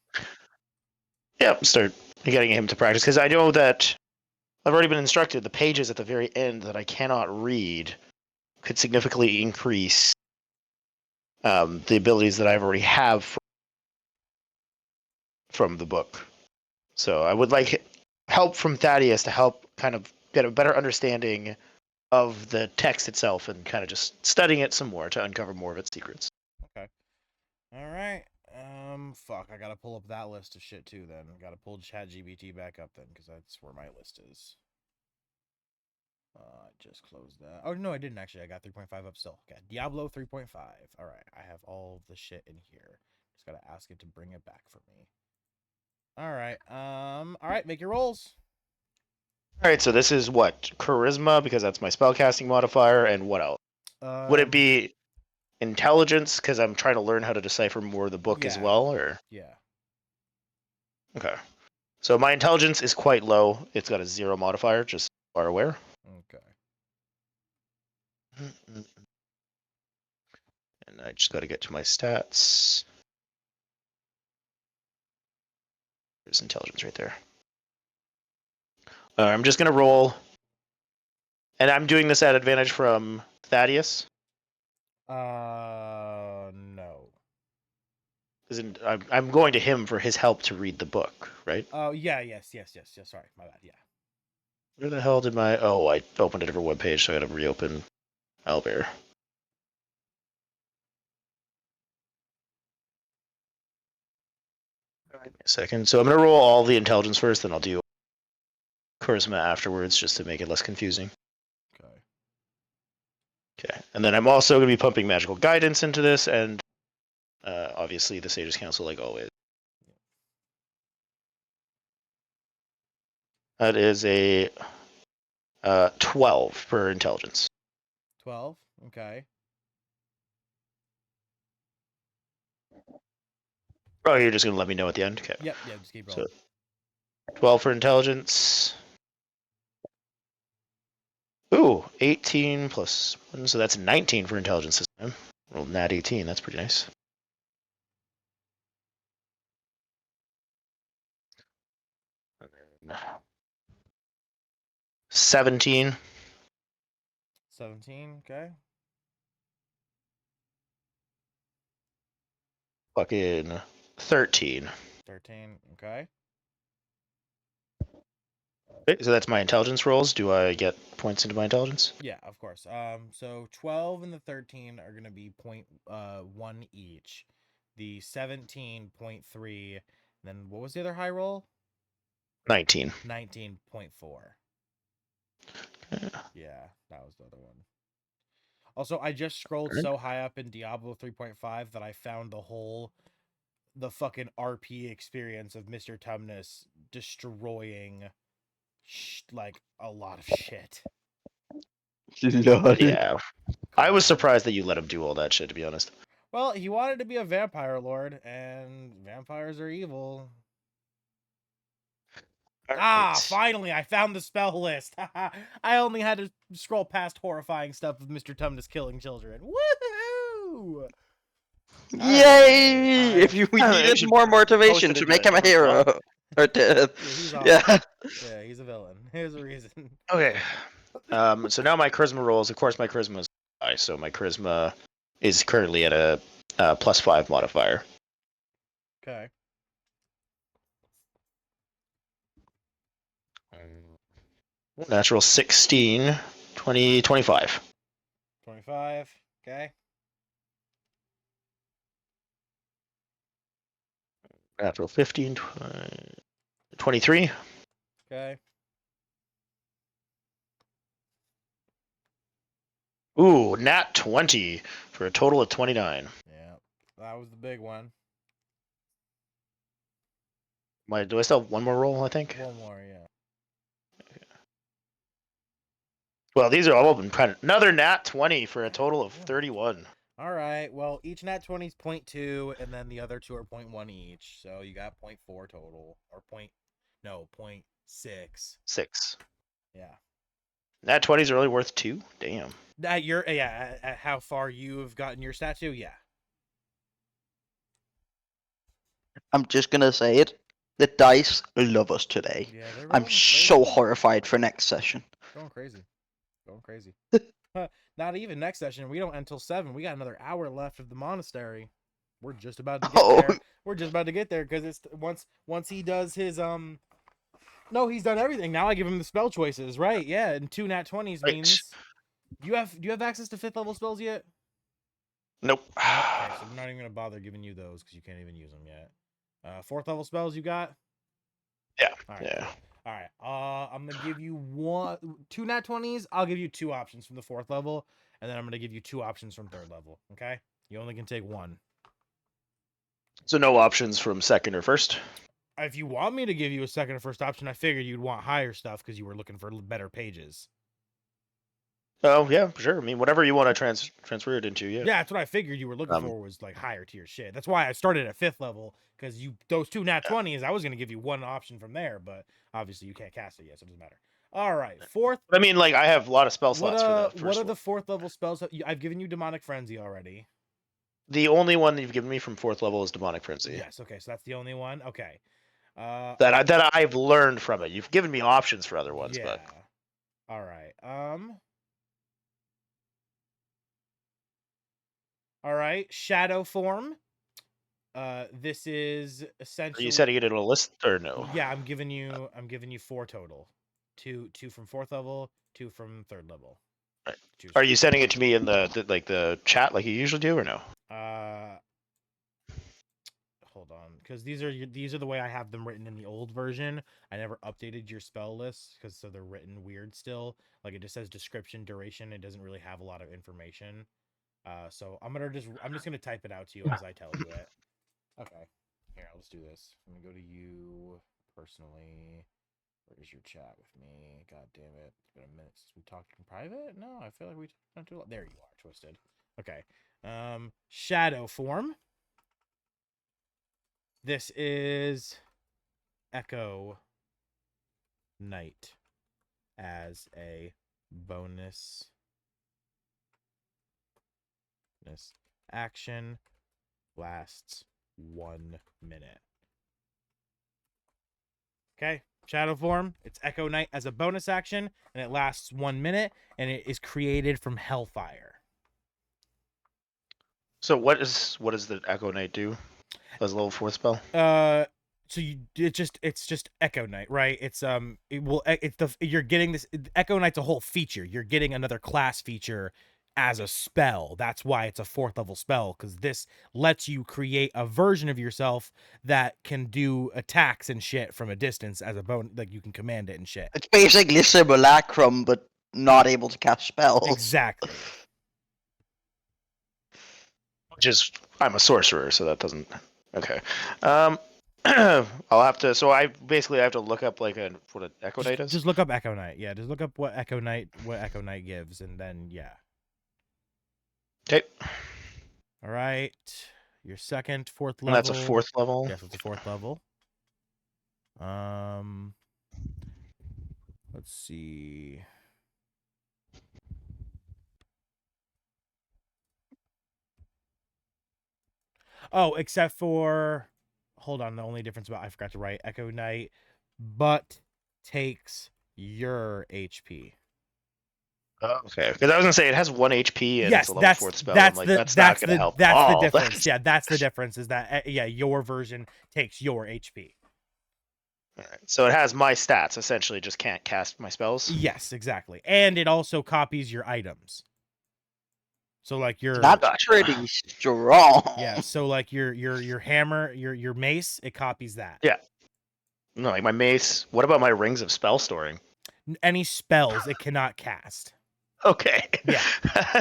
Speaker 5: Yeah, start getting him to practice because I know that I've already been instructed. The pages at the very end that I cannot read could significantly increase the abilities that I've already have from the book. So I would like help from Thaddeus to help kind of get a better understanding of the text itself and kind of just studying it some more to uncover more of its secrets.
Speaker 1: Okay. All right. Fuck. I gotta pull up that list of shit too. Then gotta pull ChatGPT back up then, because that's where my list is. I just closed that. Oh no, I didn't actually. I got 3.5 up still. Okay, Diablo 3.5. All right, I have all of the shit in here. Just gotta ask it to bring it back for me. All right. All right. Make your rolls.
Speaker 5: All right, so this is what charisma because that's my spellcasting modifier, and what else? Would it be intelligence because I'm trying to learn how to decipher more of the book as
Speaker 1: Yeah.
Speaker 5: well, or
Speaker 1: Yeah.
Speaker 5: okay? So my intelligence is quite low. It's got a 0 modifier, just so you are aware.
Speaker 1: Okay.
Speaker 5: And I just got to get to my stats. There's intelligence right there. I'm just gonna roll, and I'm doing this at advantage from Thaddeus.
Speaker 1: No.
Speaker 5: I'm going to him for his help to read the book, right?
Speaker 1: Oh yeah. Yes. Sorry, my bad. Yeah.
Speaker 5: Where the hell did my? Oh, I opened a different web page, so I got to reopen Owlbear. Give me a second. So I'm gonna roll all the intelligence first, then I'll do charisma afterwards, just to make it less confusing.
Speaker 1: Okay.
Speaker 5: Okay, and then I'm also gonna be pumping magical guidance into this, and obviously the Sage's Council, like always. That is a 12 for intelligence.
Speaker 1: 12. Okay.
Speaker 5: Oh, you're just gonna let me know at the end. Okay.
Speaker 1: Yep. Yeah. Just keep
Speaker 5: So
Speaker 1: rolling.
Speaker 5: 12 for intelligence. Ooh, 18 plus 1, so that's 19 for intelligence this time. Rolled nat 18, that's pretty nice. And then 17.
Speaker 1: 17. Okay.
Speaker 5: Fucking 13.
Speaker 1: 13. Okay.
Speaker 5: Okay, so that's my intelligence rolls. Do I get points into my intelligence?
Speaker 1: Yeah, of course. So 12 and the 13 are gonna be 1 each. The 17.3. Then what was the other high roll?
Speaker 5: 19.
Speaker 1: 19.4. Yeah, that was the other one. Also, I just scrolled so high up in Diablo 3.5 that I found the fucking RP experience of Mr. Tumnus destroying like a lot of shit.
Speaker 5: Yeah. I was surprised that you let him do all that shit, to be honest.
Speaker 1: Well, he wanted to be a vampire lord, and vampires are evil. Finally, I found the spell list. I only had to scroll past horrifying stuff of Mr. Tumnus killing children. Woohoo!
Speaker 4: Yay! If we
Speaker 5: I
Speaker 4: needed
Speaker 5: should
Speaker 4: more
Speaker 5: post
Speaker 4: motivation
Speaker 5: it
Speaker 4: to
Speaker 5: in
Speaker 4: make
Speaker 5: the
Speaker 4: him a hero.
Speaker 5: response.
Speaker 4: Or to,
Speaker 1: Yeah, he's awesome.
Speaker 4: yeah.
Speaker 1: Yeah, he's a villain. Here's a reason.
Speaker 5: Okay. So now my charisma rolls. Of course, my charisma is high, so my charisma is currently at a +5 modifier.
Speaker 1: Okay.
Speaker 5: Natural 16, 20, 25.
Speaker 1: 25. Okay.
Speaker 5: Natural 15, 23.
Speaker 1: Okay.
Speaker 5: Ooh, nat 20 for a total of 29.
Speaker 1: Yeah, that was the big one.
Speaker 5: Do I still have one more roll, I think?
Speaker 1: One more, yeah.
Speaker 5: Well, these are all been kind of... Another nat 20 for a total of 31.
Speaker 1: All right. Well, each nat 20 is 0.2, and then the other two are 0.1 each. So you got 0.4 total, or 0.6.
Speaker 5: 6.
Speaker 1: Yeah.
Speaker 5: Nat 20s are only worth 2? Damn.
Speaker 1: At how far you've gotten your stat to, yeah.
Speaker 4: I'm just gonna say it. The dice love us today.
Speaker 1: Yeah, they're
Speaker 4: I'm
Speaker 1: rolling
Speaker 4: so
Speaker 1: crazy.
Speaker 4: horrified for next session.
Speaker 1: Going crazy. Not even next session. We don't until 7. We got another hour left of the monastery. We're just about to get there. We're just about to get there because it's once he does his No, he's done everything. Now I give him the spell choices, right? Yeah, and 2 nat 20s means do you have access to 5th level spells yet?
Speaker 5: Nope.
Speaker 1: Nope. Okay, so we're not even gonna bother giving you those because you can't even use them yet. 4th level spells you got?
Speaker 5: Yeah.
Speaker 1: All right.
Speaker 5: Yeah.
Speaker 1: Cool. All right. I'm I'm gonna give you two nat 20s. I'll give you 2 options from the 4th level, and then I'm gonna give you 2 options from 3rd level. Okay, you only can take 1.
Speaker 5: So no options from second or first.
Speaker 1: If you want me to give you a second or first option, I figured you'd want higher stuff because you were looking for better pages.
Speaker 5: Oh yeah, sure. I mean, whatever you want to transfer it into. Yeah.
Speaker 1: Yeah, that's what I figured you were looking for was like higher tier shit. That's why I started at 5th level because those 2 nat 20s. I was gonna give you 1 option from there, but obviously you can't cast it yet, so it doesn't matter. All right, 4th.
Speaker 5: I mean, like I have a lot of spell slots for the first
Speaker 1: What are
Speaker 5: one.
Speaker 1: the 4th level spells? I've given you demonic frenzy already.
Speaker 5: The only one that you've given me from 4th level is demonic frenzy.
Speaker 1: Yes. Okay, so that's the only one. Okay.
Speaker 5: That I've learned from it. You've given me options for other ones,
Speaker 1: yeah.
Speaker 5: but
Speaker 1: All right. All right. Shadow form. This is
Speaker 5: are
Speaker 1: essentially.
Speaker 5: you setting it in a list or no?
Speaker 1: Yeah, I'm giving you 4 total. Two from 4th level, 2 from 3rd level.
Speaker 5: Right. Are you sending it to me in the chat like you usually do or no?
Speaker 1: Hold on, because these are the way I have them written in the old version. I never updated your spell lists because so they're written weird still. Like it just says description, duration. It doesn't really have a lot of information. So I'm just gonna type it out to you as I tell you it. Okay, here, let's do this. I'm gonna go to you personally. Where's your chat with me? God damn it, it's been a minute since we talked in private. No, I feel like we talked not too long. There you are, Twisted. Okay, shadow form. This is Echo Knight as a bonus action. Lasts 1 minute. Okay, shadow form. It's Echo Knight as a bonus action, and it lasts 1 minute, and it is created from Hellfire.
Speaker 5: So what does the Echo Knight do as a level 4 spell?
Speaker 1: So it's just Echo Knight, right? You're getting this Echo Knight's a whole feature. You're getting another class feature as a spell. That's why it's a 4th level spell, because this lets you create a version of yourself that can do attacks and shit from a distance as a bone. Like you can command it and shit.
Speaker 4: It's basically simulacrum, but not able to cast spells.
Speaker 1: Exactly.
Speaker 5: Just I'm a sorcerer, so that doesn't. Okay. I'll have to. So I have to look up like what an Echo Knight is.
Speaker 1: Just look up Echo Knight. Yeah, just look up what Echo Knight gives, and then yeah.
Speaker 5: Okay.
Speaker 1: All right. Your second, 4th level.
Speaker 5: And that's a 4th level.
Speaker 1: Yes, it's a 4th level. Let's see. Oh, except for, hold on. The only difference about I forgot to write Echo Knight, but takes your HP.
Speaker 5: Okay, because I was gonna say it has 1 HP and
Speaker 1: Yes,
Speaker 5: it's a level 4th spell.
Speaker 1: That's
Speaker 5: I'm like,
Speaker 1: the
Speaker 5: that's
Speaker 1: that's
Speaker 5: not gonna
Speaker 1: the
Speaker 5: help.
Speaker 1: that's the
Speaker 5: all.
Speaker 1: difference. Yeah, that's the difference. Is that yeah, your version takes your HP.
Speaker 5: All right. So it has my stats. Essentially, just can't cast my spells.
Speaker 1: Yes, exactly, and it also copies your items. So like your
Speaker 4: That's pretty strong.
Speaker 1: yeah. So like your hammer, your mace, it copies that.
Speaker 5: Yeah. No, like my mace. What about my rings of spell storing?
Speaker 1: Any spells it cannot cast.
Speaker 5: Okay.
Speaker 1: Yeah.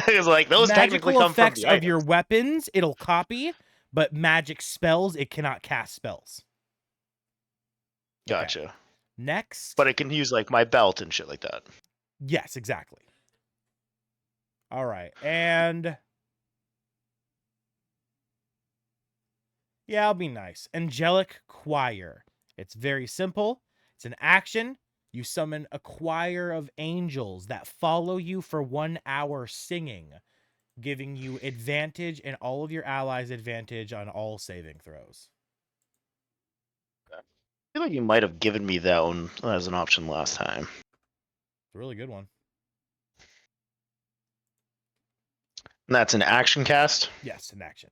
Speaker 5: It's like those technically
Speaker 1: Magical
Speaker 5: come from
Speaker 1: effects
Speaker 5: the
Speaker 1: of your
Speaker 5: items.
Speaker 1: weapons, it'll copy, but magic spells, it cannot cast spells.
Speaker 5: Gotcha.
Speaker 1: Okay. Next.
Speaker 5: But it can use like my belt and shit like that.
Speaker 1: Yes, exactly. All right. And yeah, I'll be nice. Angelic Choir. It's very simple. It's an action. You summon a choir of angels that follow you for 1 hour singing, giving you advantage and all of your allies advantage on all saving throws.
Speaker 5: I feel like you might have given me that one as an option last time.
Speaker 1: It's a really good one.
Speaker 5: And that's an action cast?
Speaker 1: Yes, an action.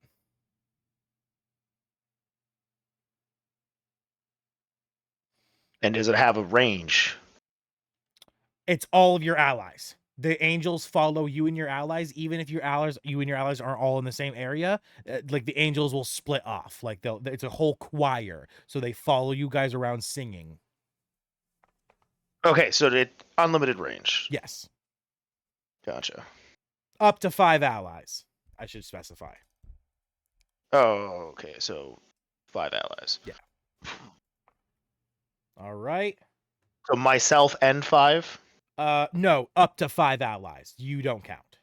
Speaker 5: And does it have a range?
Speaker 1: It's all of your allies. The angels follow you and your allies, even if you and your allies aren't all in the same area. Like the angels will split off. Like it's a whole choir, so they follow you guys around singing.
Speaker 5: Okay, so it unlimited range.
Speaker 1: Yes.
Speaker 5: Gotcha.
Speaker 1: Up to 5 allies, I should specify.
Speaker 5: Oh, okay. So 5 allies.
Speaker 1: Yeah. All right.
Speaker 5: So myself and 5.
Speaker 1: No, up to 5 allies. You don't count.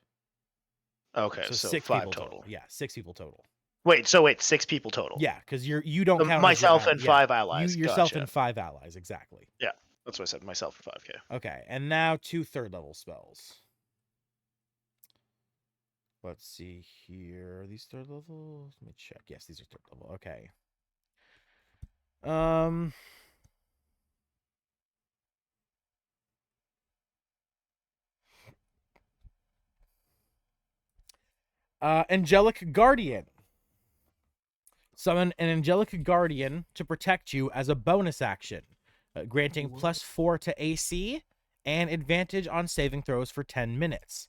Speaker 5: Okay,
Speaker 1: So
Speaker 5: so
Speaker 1: 6
Speaker 5: 5
Speaker 1: people
Speaker 5: total.
Speaker 1: Yeah, 6 people total.
Speaker 5: Wait, 6 people total.
Speaker 1: Yeah, because you don't
Speaker 5: So
Speaker 1: count
Speaker 5: myself
Speaker 1: as your
Speaker 5: and
Speaker 1: ally.
Speaker 5: 5 allies.
Speaker 1: You yourself
Speaker 5: Gotcha.
Speaker 1: and 5 allies, exactly.
Speaker 5: Yeah, that's what I said. Myself and 5. Okay.
Speaker 1: Okay, and now 2 third level spells. Let's see here. Are these third level? Let me check. Yes, these are third level. Okay. Angelic Guardian. Summon an Angelic Guardian to protect you as a bonus action, granting +4 to AC and advantage on saving throws for 10 minutes.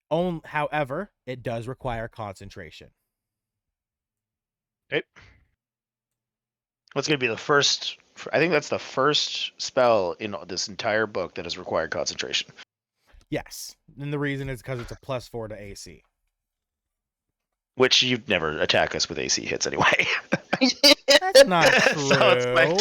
Speaker 1: However, it does require concentration.
Speaker 5: Okay. What's going to be the first? I think that's the first spell in this entire book that has required concentration.
Speaker 1: Yes, and the reason is because it's a +4 to AC.
Speaker 5: Which you'd never attack us with AC hits anyway.
Speaker 1: That's not true.
Speaker 5: So it's like,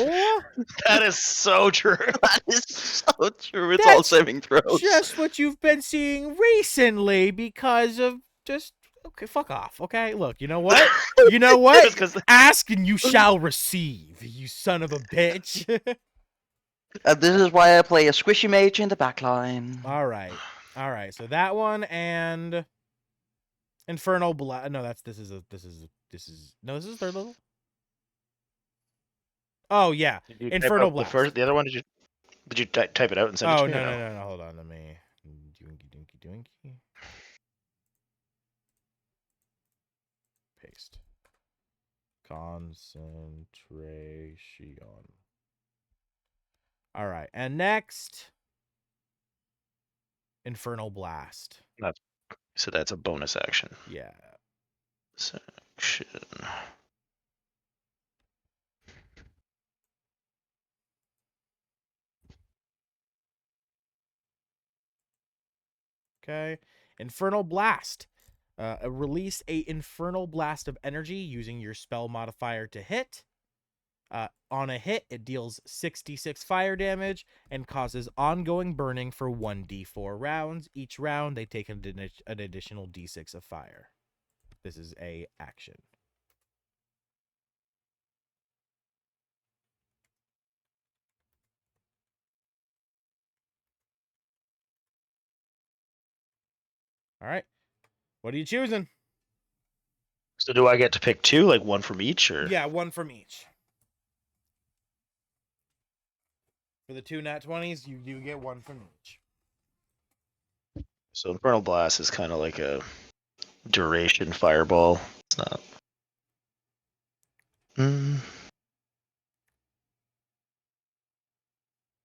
Speaker 5: that is so true.
Speaker 4: That is so true. It's all
Speaker 1: That's
Speaker 4: saving throws.
Speaker 1: just what you've been seeing recently because of just okay, fuck off. Okay, look, you know what? You know what?
Speaker 5: 'Cause-
Speaker 1: Ask and you shall receive, you son of a bitch.
Speaker 4: This is why I play a squishy mage in the backline.
Speaker 1: All right. So that one and Infernal Blast. No, this is third level. Oh yeah,
Speaker 5: Did you
Speaker 1: Infernal
Speaker 5: type out
Speaker 1: Blast.
Speaker 5: the other one? Did you type it out and send it
Speaker 1: Oh
Speaker 5: to me?
Speaker 1: no. Hold on, let me. Doinky. Paste. Concentration. All right, and next, Infernal Blast.
Speaker 5: So that's a bonus action.
Speaker 1: Yeah.
Speaker 5: Section.
Speaker 1: Okay. Infernal Blast. Release a Infernal Blast of energy using your spell modifier to hit. On a hit, it deals 66 fire damage and causes ongoing burning for 1d4 rounds. Each round, they take an additional d6 of fire. This is a action. All right. What are you choosing?
Speaker 5: So do I get to pick 2, like one from each, or?
Speaker 1: Yeah, one from each. For the 2 nat 20s, you do get one from each.
Speaker 5: So Infernal Blast is kind of like a duration fireball. It's not.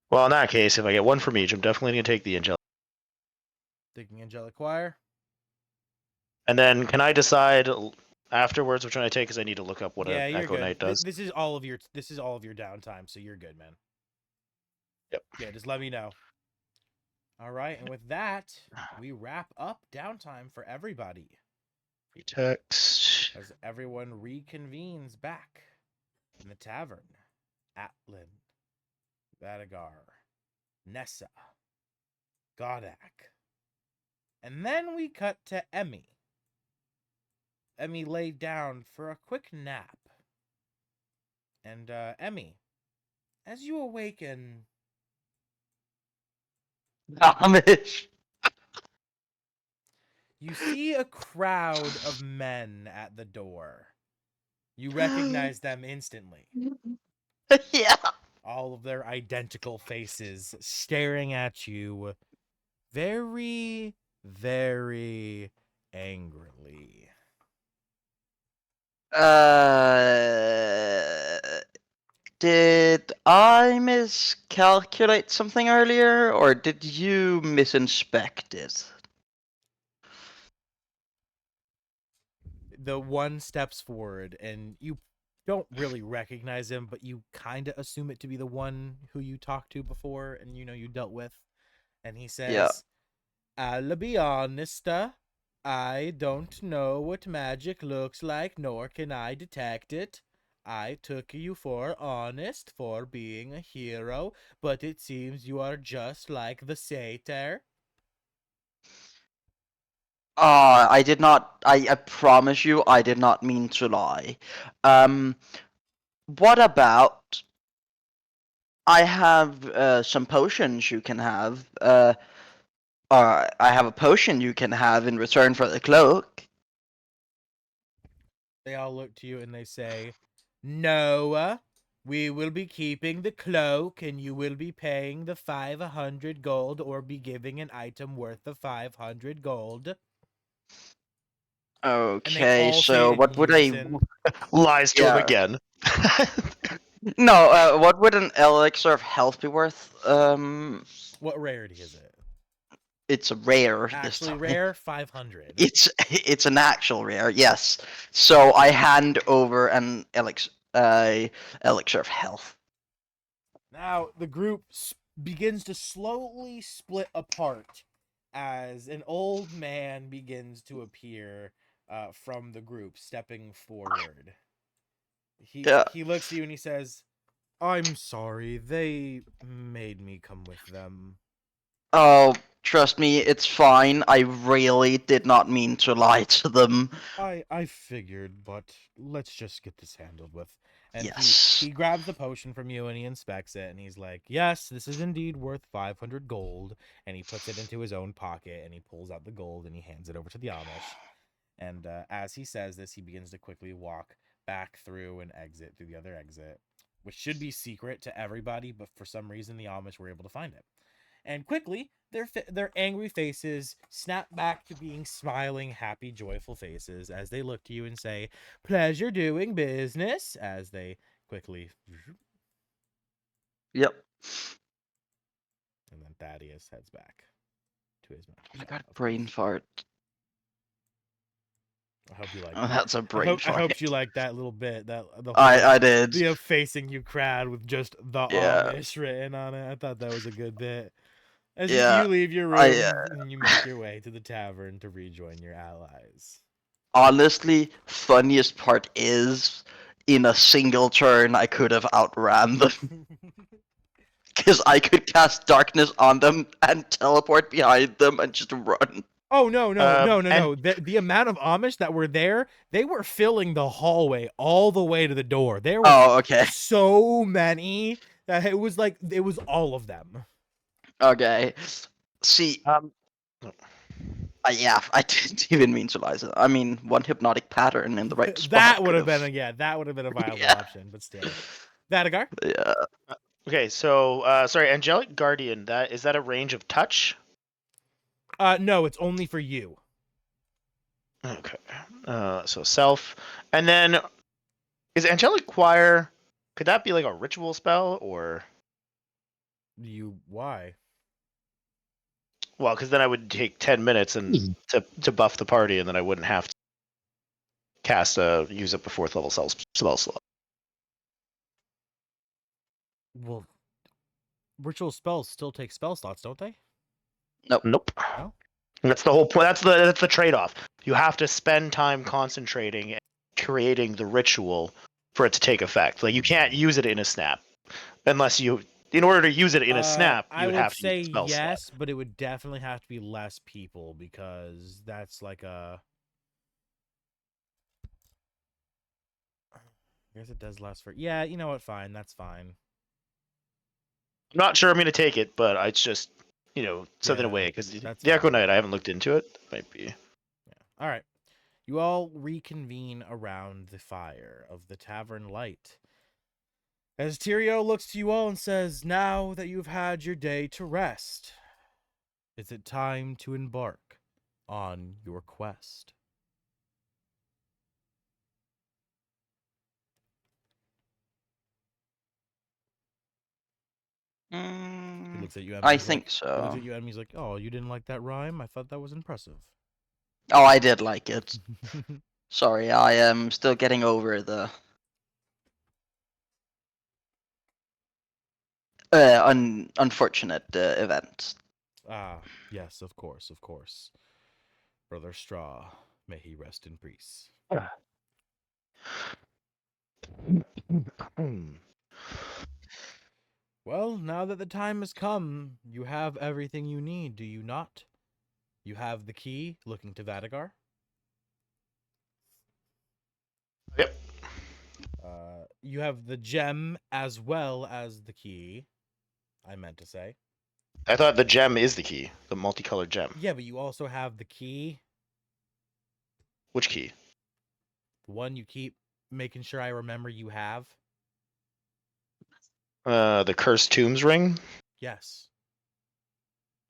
Speaker 5: Well, in that case, if I get one from each, I'm definitely going to take the Angelic.
Speaker 1: Taking Angelic Choir.
Speaker 5: And then can I decide afterwards which one I take? Because I need to look up what
Speaker 1: Yeah,
Speaker 5: an
Speaker 1: you're
Speaker 5: Echo
Speaker 1: good.
Speaker 5: Knight does.
Speaker 1: This is all of your downtime, so you're good, man.
Speaker 5: Yep.
Speaker 1: Yeah, just let me know. All right, and with that, we wrap up downtime for everybody
Speaker 5: Text.
Speaker 1: as everyone reconvenes back in the tavern. Atlin, Vadagar, Nessa, Godak. And then we cut to Emmy. Emmy laid down for a quick nap. And Emmy, as you awaken,
Speaker 4: Amish.
Speaker 1: you see a crowd of men at the door. You recognize them instantly.
Speaker 4: Yeah.
Speaker 1: All of their identical faces staring at you very, very angrily.
Speaker 4: Did I miscalculate something earlier, or did you misinspect it?
Speaker 1: The one steps forward, and you don't really recognize him, but you kind of assume it to be the one who you talked to before and you dealt with. And he says, "I'll be honest, I don't know what magic looks like, nor can I detect it. I took you for honest, for being a hero, but it seems you are just like the satyr."
Speaker 4: I did not. I promise you, I did not mean to lie. What about? I have some potions you can have. I have a potion you can have in return for the cloak.
Speaker 1: They all look to you and they say, "No, we will be keeping the cloak, and you will be paying the 500 gold or be giving an item worth the 500 gold." And they
Speaker 4: Okay,
Speaker 1: all say
Speaker 4: so
Speaker 1: it in
Speaker 4: what would I?
Speaker 1: unison.
Speaker 5: Lies to him
Speaker 4: Yeah.
Speaker 5: again.
Speaker 4: No. What would an elixir of health be worth?
Speaker 1: What rarity is it?
Speaker 4: It's a rare this
Speaker 1: Actually
Speaker 4: time.
Speaker 1: rare, 500.
Speaker 4: It's an actual rare, yes. So I hand over an elixir of health.
Speaker 1: Now the group begins to slowly split apart as an old man begins to appear from the group, stepping forward.
Speaker 4: Yeah.
Speaker 1: He looks at you and he says, "I'm sorry, they made me come with them."
Speaker 4: Oh, trust me, it's fine. I really did not mean to lie to them.
Speaker 1: I figured, but let's just get this handled with. And
Speaker 4: Yes.
Speaker 1: he grabs the potion from you and he inspects it and he's like, "Yes, this is indeed worth 500 gold." And he puts it into his own pocket and he pulls out the gold and he hands it over to the Amish. And as he says this, he begins to quickly walk back through an exit, through the other exit, which should be secret to everybody, but for some reason the Amish were able to find it. And quickly, their angry faces snap back to being smiling, happy, joyful faces as they look to you and say, "Pleasure doing business," as they quickly.
Speaker 4: Yep.
Speaker 1: And then Thaddeus heads back to his mouth.
Speaker 4: I got a brain fart.
Speaker 1: I hope you like
Speaker 4: Oh, that's a
Speaker 1: I
Speaker 4: brain
Speaker 1: hope
Speaker 4: fart.
Speaker 1: you like that little bit, that the whole
Speaker 4: I did.
Speaker 1: the facing you crowd with just the
Speaker 4: Yeah.
Speaker 1: Amish written on it. I thought that was a good bit. As
Speaker 4: Yeah.
Speaker 1: you leave your room and you make your way to the tavern to rejoin your allies.
Speaker 4: Honestly, funniest part is in a single turn I could have outran them because I could cast darkness on them and teleport behind them and just run.
Speaker 1: Oh no.
Speaker 5: And
Speaker 1: The amount of Amish that were there, they were filling the hallway all the way to the door. There were
Speaker 4: Oh, okay.
Speaker 1: so many that it was like it was all of them.
Speaker 4: Okay. See, yeah, I didn't even mean to lie. I mean, one hypnotic pattern in the right spot.
Speaker 1: That would have been a viable
Speaker 4: Yeah.
Speaker 1: option, but still. Vadagar?
Speaker 4: Yeah.
Speaker 5: okay, so sorry, angelic guardian. Is that a range of touch?
Speaker 1: No, it's only for you.
Speaker 5: Okay. So self, and then is angelic choir? Could that be like a ritual spell or?
Speaker 1: Why?
Speaker 5: Well, because then I would take 10 minutes and to buff the party, and then I wouldn't have to use up a 4th level spell slot.
Speaker 1: Well, ritual spells still take spell slots, don't they?
Speaker 5: Nope.
Speaker 1: No?
Speaker 5: That's the whole point. That's the trade-off. You have to spend time concentrating and creating the ritual for it to take effect. Like you can't use it in a snap unless you. In order to use it in a snap, you
Speaker 1: I would
Speaker 5: have to
Speaker 1: say
Speaker 5: use the spell
Speaker 1: yes,
Speaker 5: slot.
Speaker 1: but it would definitely have to be less people because that's like a. I guess it does less for. Yeah, you know what? Fine, that's fine.
Speaker 5: I'm not sure I'm going to take it, but it's just something
Speaker 1: Yeah,
Speaker 5: away because
Speaker 1: that's
Speaker 5: the Echo
Speaker 1: fine.
Speaker 5: Knight I haven't looked into it. Might be.
Speaker 1: Yeah. All right. You all reconvene around the fire of the tavern light. As Tyrio looks to you all and says, "Now that you've had your day to rest, is it time to embark on your quest?" He looks at you, and
Speaker 4: I
Speaker 1: he's like,
Speaker 4: think so.
Speaker 1: He's like, "Oh, you didn't like that rhyme? I thought that was impressive."
Speaker 4: Oh, I did like it. Sorry, I am still getting over the unfortunate event.
Speaker 1: Ah, yes, of course, of course. Brother Straw, may he rest in peace. Well, now that the time has come, you have everything you need, do you not? You have the key, looking to Vadagar.
Speaker 5: Yep.
Speaker 1: You have the gem as well as the key, I meant to say.
Speaker 5: I thought the gem is the key, the multicolored gem.
Speaker 1: Yeah, but you also have the key,
Speaker 5: Which key?
Speaker 1: the one you keep making sure I remember you have.
Speaker 5: The cursed tombs ring.
Speaker 1: Yes.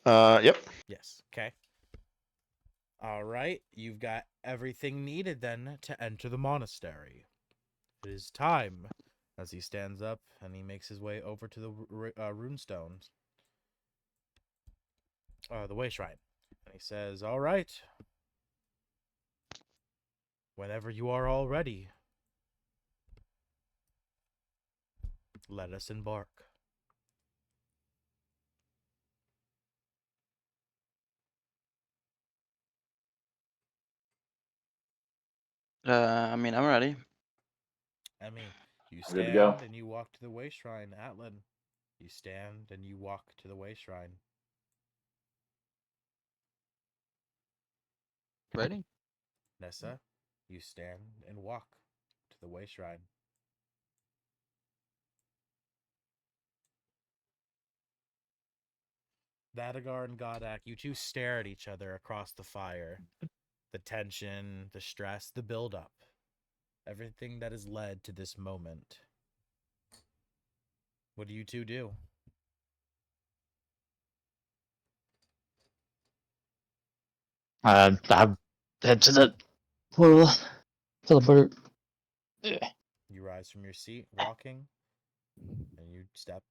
Speaker 5: Yep.
Speaker 1: Yes. Okay. All right. You've got everything needed then to enter the monastery. It is time. As he stands up and he makes his way over to the runestones, the way shrine, and he says, "All right. Whenever you are all ready, let us embark."
Speaker 4: I mean, I'm ready.
Speaker 1: Emmy, you
Speaker 2: I'm good to go.
Speaker 1: stand and you walk to the way shrine. Atlan, you stand and you walk to the way shrine.
Speaker 7: Ready?
Speaker 1: Nessa, you stand and walk to the way shrine. Vadagar and Godak, you two stare at each other across the fire. The tension, the stress, the buildup. Everything that has led to this moment. What do you two do?
Speaker 3: I head to the portal, teleporter.
Speaker 1: You rise from your seat, walking, and you step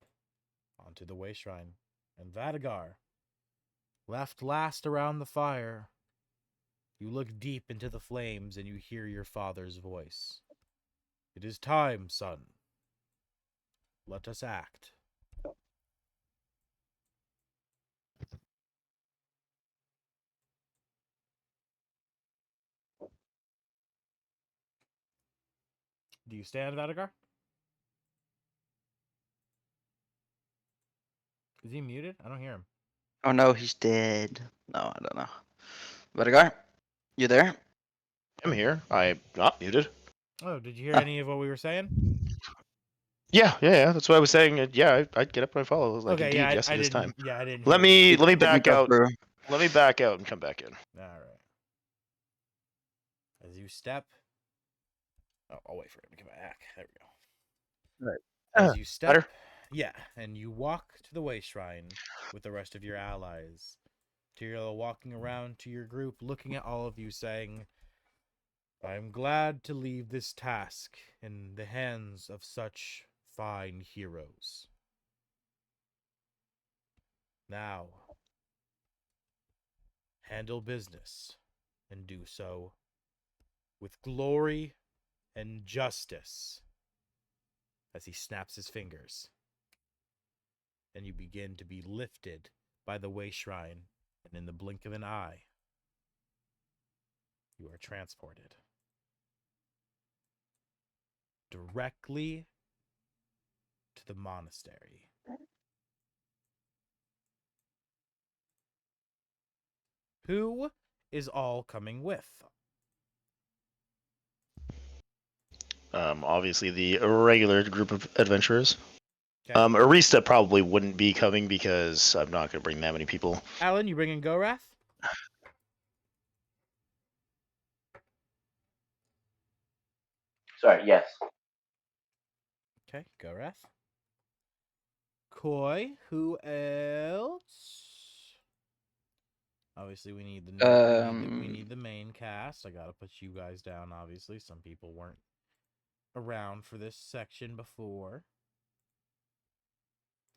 Speaker 1: onto the way shrine. And Vadagar, left last around the fire, you look deep into the flames and you hear your father's voice. "It is time, son. Let us act." Do you stand, Vadagar? Is he muted? I don't hear him.
Speaker 4: Oh no, he's dead. No, I don't know. Vadagar, you there?
Speaker 5: I'm here. I'm not muted.
Speaker 1: Oh, did you hear
Speaker 4: Oh.
Speaker 1: any of what we were saying?
Speaker 5: Yeah. That's what I was saying. Yeah, I'd get up and follow. Like,
Speaker 1: Okay, yeah,
Speaker 5: indeed, yes,
Speaker 1: I
Speaker 5: it is
Speaker 1: didn't.
Speaker 5: time.
Speaker 1: Yeah, I didn't.
Speaker 5: Let
Speaker 1: Hear
Speaker 5: me
Speaker 4: Didn't
Speaker 5: back
Speaker 4: go
Speaker 5: out.
Speaker 4: through.
Speaker 5: Let me back out and come back in.
Speaker 1: All right. As you step. Oh, I'll wait for him to come back. There we go.
Speaker 5: Right.
Speaker 1: As you step.
Speaker 5: Better?
Speaker 1: Yeah, and you walk to the way shrine with the rest of your allies. Tyrael walking around to your group, looking at all of you, saying, "I am glad to leave this task in the hands of such fine heroes. Now, handle business, and do so with glory and justice." As he snaps his fingers, and you begin to be lifted by the way shrine, and in the blink of an eye, you are transported directly to the monastery. Who is all coming with?
Speaker 5: Obviously the regular group of adventurers.
Speaker 1: Okay.
Speaker 5: Arista probably wouldn't be coming because I'm not going to bring that many people.
Speaker 1: Alan, you bringing Gorath?
Speaker 2: Sorry, yes.
Speaker 1: Okay, Gorath. Koi, who else? Obviously, we need we need the main cast. I gotta put you guys down. Obviously, some people weren't around for this section before.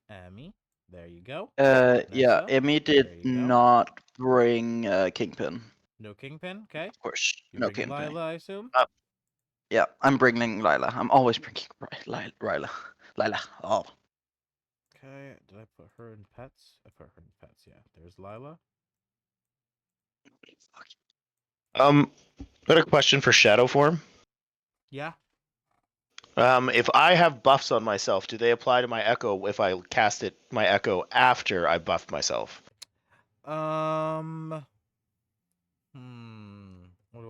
Speaker 1: Emmy, there you go.
Speaker 4: Yeah,
Speaker 1: Nessa,
Speaker 4: Emmy
Speaker 1: there
Speaker 4: did
Speaker 1: you go.
Speaker 4: not bring Kingpin.
Speaker 1: No Kingpin, okay.
Speaker 4: Of course,
Speaker 1: You
Speaker 4: no
Speaker 1: bringing
Speaker 4: Kingpin.
Speaker 1: Lila, I assume?
Speaker 4: Yeah, I'm bringing Lila. I'm always bringing Lila. Lila. Oh.
Speaker 1: Okay, Did I put her in pets? I put her in pets. Yeah. There's Lila.
Speaker 5: I got a question for shadow form.
Speaker 1: Yeah.
Speaker 5: If I have buffs on myself, do they apply to my echo if I cast my echo after I buffed myself?
Speaker 1: What do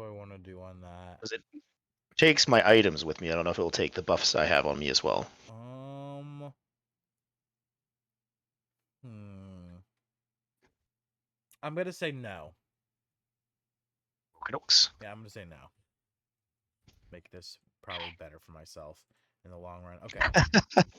Speaker 1: I want to do on that?
Speaker 5: Because it takes my items with me. I don't know if it will take the buffs I have on me as well.
Speaker 1: I'm gonna say no.
Speaker 5: Okey-dokes.
Speaker 1: Yeah, I'm gonna say no. Make this probably better for myself in the long run. Okay.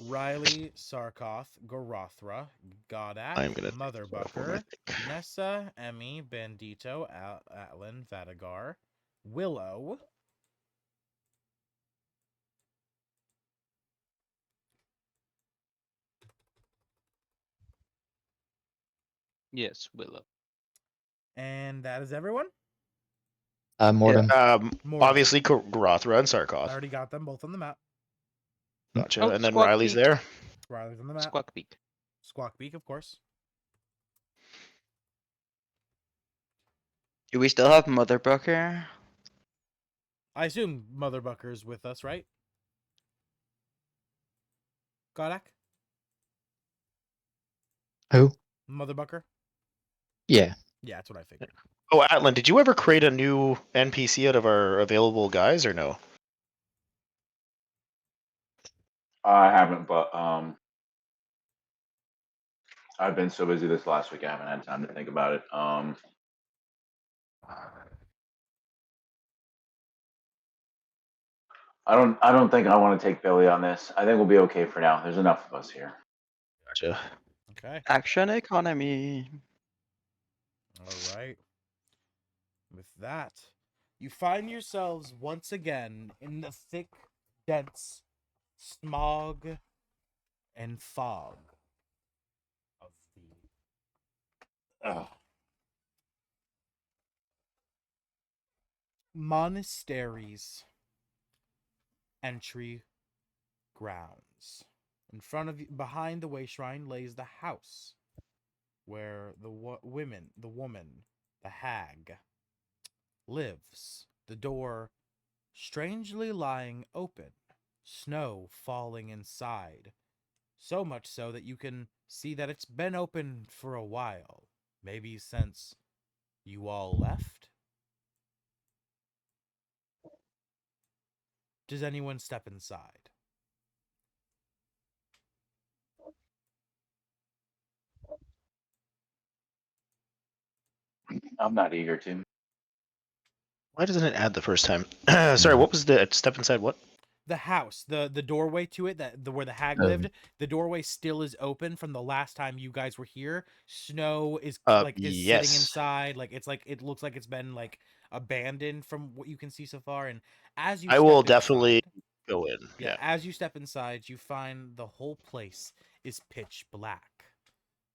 Speaker 1: Riley, Sarkoth, Gorothra, Godak,
Speaker 5: I'm gonna
Speaker 1: Motherbucker, Nessa, Emmy, Bandito, Atlan, Vadagar, Willow,
Speaker 7: Yes, Willow.
Speaker 1: and that is everyone.
Speaker 3: Mortem.
Speaker 1: Mortem.
Speaker 5: Obviously, Gorothra and
Speaker 1: I
Speaker 5: Sarkoth.
Speaker 1: already got them both on the map.
Speaker 5: Gotcha.
Speaker 7: Oh,
Speaker 5: And then
Speaker 7: Squawk
Speaker 5: Riley's
Speaker 7: Beak.
Speaker 5: there.
Speaker 1: Riley's on the map.
Speaker 7: Squawk Beak.
Speaker 1: Squawk Beak, of course.
Speaker 4: Do we still have Motherbucker?
Speaker 1: I assume Motherbucker's with us, right? Godak?
Speaker 3: Who?
Speaker 1: Motherbucker?
Speaker 3: Yeah.
Speaker 1: Yeah, that's what I figured.
Speaker 5: Oh, Atlan, did you ever create a new NPC out of our available guys or no?
Speaker 2: I haven't, but I've been so busy this last week I haven't had time to think about it. I don't think I want to take Billy on this. I think we'll be okay for now. There's enough of us here.
Speaker 5: Gotcha.
Speaker 1: Okay.
Speaker 4: Action economy.
Speaker 1: All right. With that, you find yourselves once again in the thick, dense smog and fog of the monastery's entry grounds. In front of you, behind the way shrine, lays the house where the woman, the hag, lives. The door strangely lying open, snow falling inside. So much so that you can see that it's been open for a while. Maybe since you all left? Does anyone step inside?
Speaker 2: I'm not eager to.
Speaker 5: Why doesn't it add the first time? Sorry,
Speaker 3: No.
Speaker 5: what was the step inside what?
Speaker 1: The house, the doorway to it, where the hag lived, the doorway still is open from the last time you guys were here. Snow is is sitting
Speaker 5: Yes.
Speaker 1: inside, it looks like it's been like abandoned from what you can see so far. And as you
Speaker 5: I will
Speaker 1: step
Speaker 5: definitely
Speaker 1: inside,
Speaker 5: go in.
Speaker 1: yeah,
Speaker 5: Yeah.
Speaker 1: as you step inside, you find the whole place is pitch black.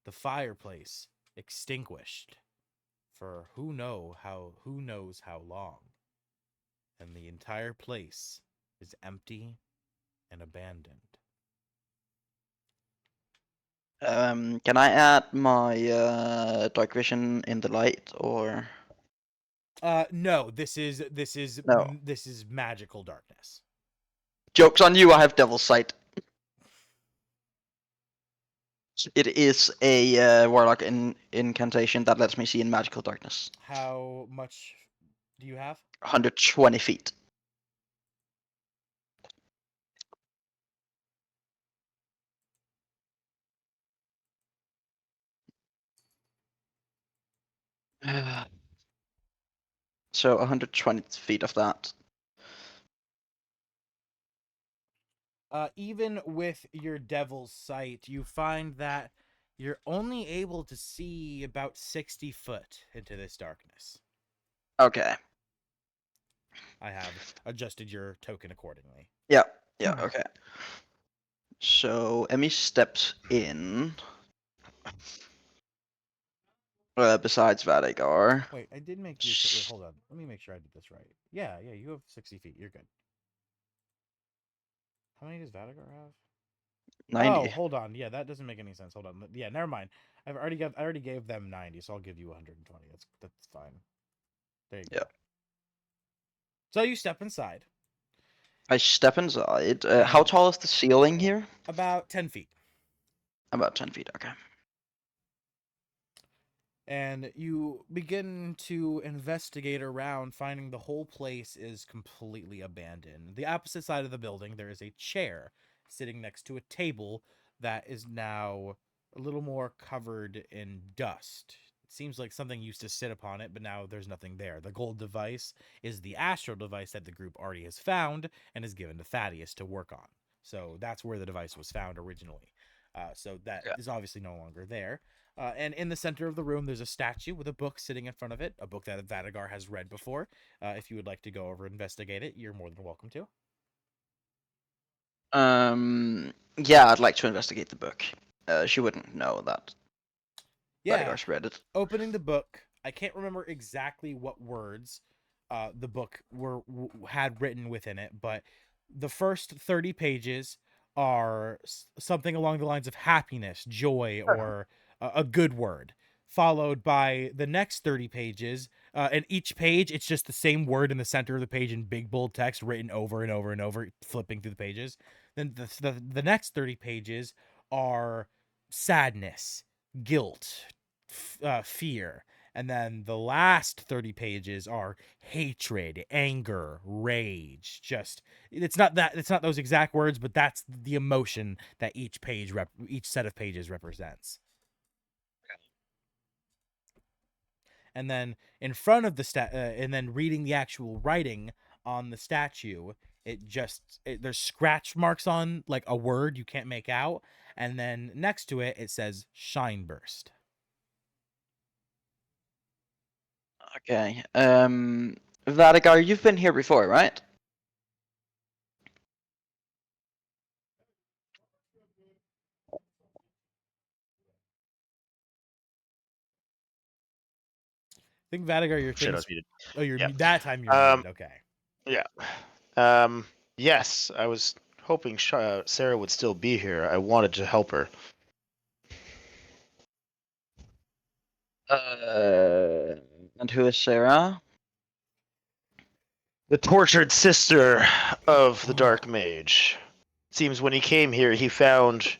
Speaker 1: The fireplace extinguished for who knows how long. And the entire place is empty and abandoned.
Speaker 4: Can I add my dark vision in the light or
Speaker 1: No, this is
Speaker 4: no?
Speaker 1: this is magical darkness.
Speaker 4: Joke's on you, I have Devil's Sight. It is a warlock incantation that lets me see in magical darkness.
Speaker 1: How much do you have?
Speaker 4: 120 feet. So 120 feet of that.
Speaker 1: Even with your devil's sight, you find that you're only able to see about 60 foot into this darkness.
Speaker 4: Okay.
Speaker 1: I have adjusted your token accordingly.
Speaker 4: Yeah. Yeah. Okay. So Emmy steps in. Besides Vadagar.
Speaker 1: Wait, I did make you. Wait, hold on. Let me make sure I did this right. Yeah, you have 60 feet. You're good. How many does Vadagar have?
Speaker 4: 90.
Speaker 1: Oh, hold on. Yeah, that doesn't make any sense. Hold on. Yeah, never mind. I already gave them 90, so I'll give you 120. That's fine. There you
Speaker 4: Yeah.
Speaker 1: go. So you step inside.
Speaker 4: I step inside. How
Speaker 1: And-
Speaker 4: tall is the ceiling here?
Speaker 1: About 10 feet.
Speaker 4: About 10 feet, okay.
Speaker 1: And you begin to investigate around, finding the whole place is completely abandoned. The opposite side of the building, there is a chair sitting next to a table that is now a little more covered in dust. It seems like something used to sit upon it, but now there's nothing there. The gold device is the astral device that the group already has found and is given to Thaddeus to work on. So that's where the device was found originally. So that
Speaker 4: Yeah.
Speaker 1: is obviously no longer there. And in the center of the room, there's a statue with a book sitting in front of it, a book that Vadagar has read before. If you would like to go over and investigate it, you're more than welcome to.
Speaker 4: Yeah, I'd like to investigate the book. She wouldn't know that
Speaker 1: Yeah,
Speaker 4: Radigar's read it.
Speaker 1: opening the book, I can't remember exactly what words the book had written within it, but the first 30 pages are something along the lines of happiness, joy, or a good word, followed by the next 30 pages. And each page, it's just the same word in the center of the page in big bold text written over and over and over, flipping through the pages. Then the next 30 pages are sadness, guilt, fear. And then the last 30 pages are hatred, anger, rage. Just it's not those exact words, but that's the emotion that each set of pages represents. And then in front of the and then reading the actual writing on the statue, there's scratch marks on like a word you can't make out, and then next to it it says shine burst.
Speaker 4: Okay. Radigar, you've been here before, right?
Speaker 1: I think Vadagar, your
Speaker 5: Shit, I
Speaker 1: thing's
Speaker 5: was muted.
Speaker 1: you're
Speaker 5: Yeah.
Speaker 1: that time you're muted. Okay.
Speaker 5: Yeah. Yes, I was hoping Sarah would still be here. I wanted to help her.
Speaker 4: And who is Sarah?
Speaker 5: The tortured sister of the Dark Mage. Seems when he came here, he found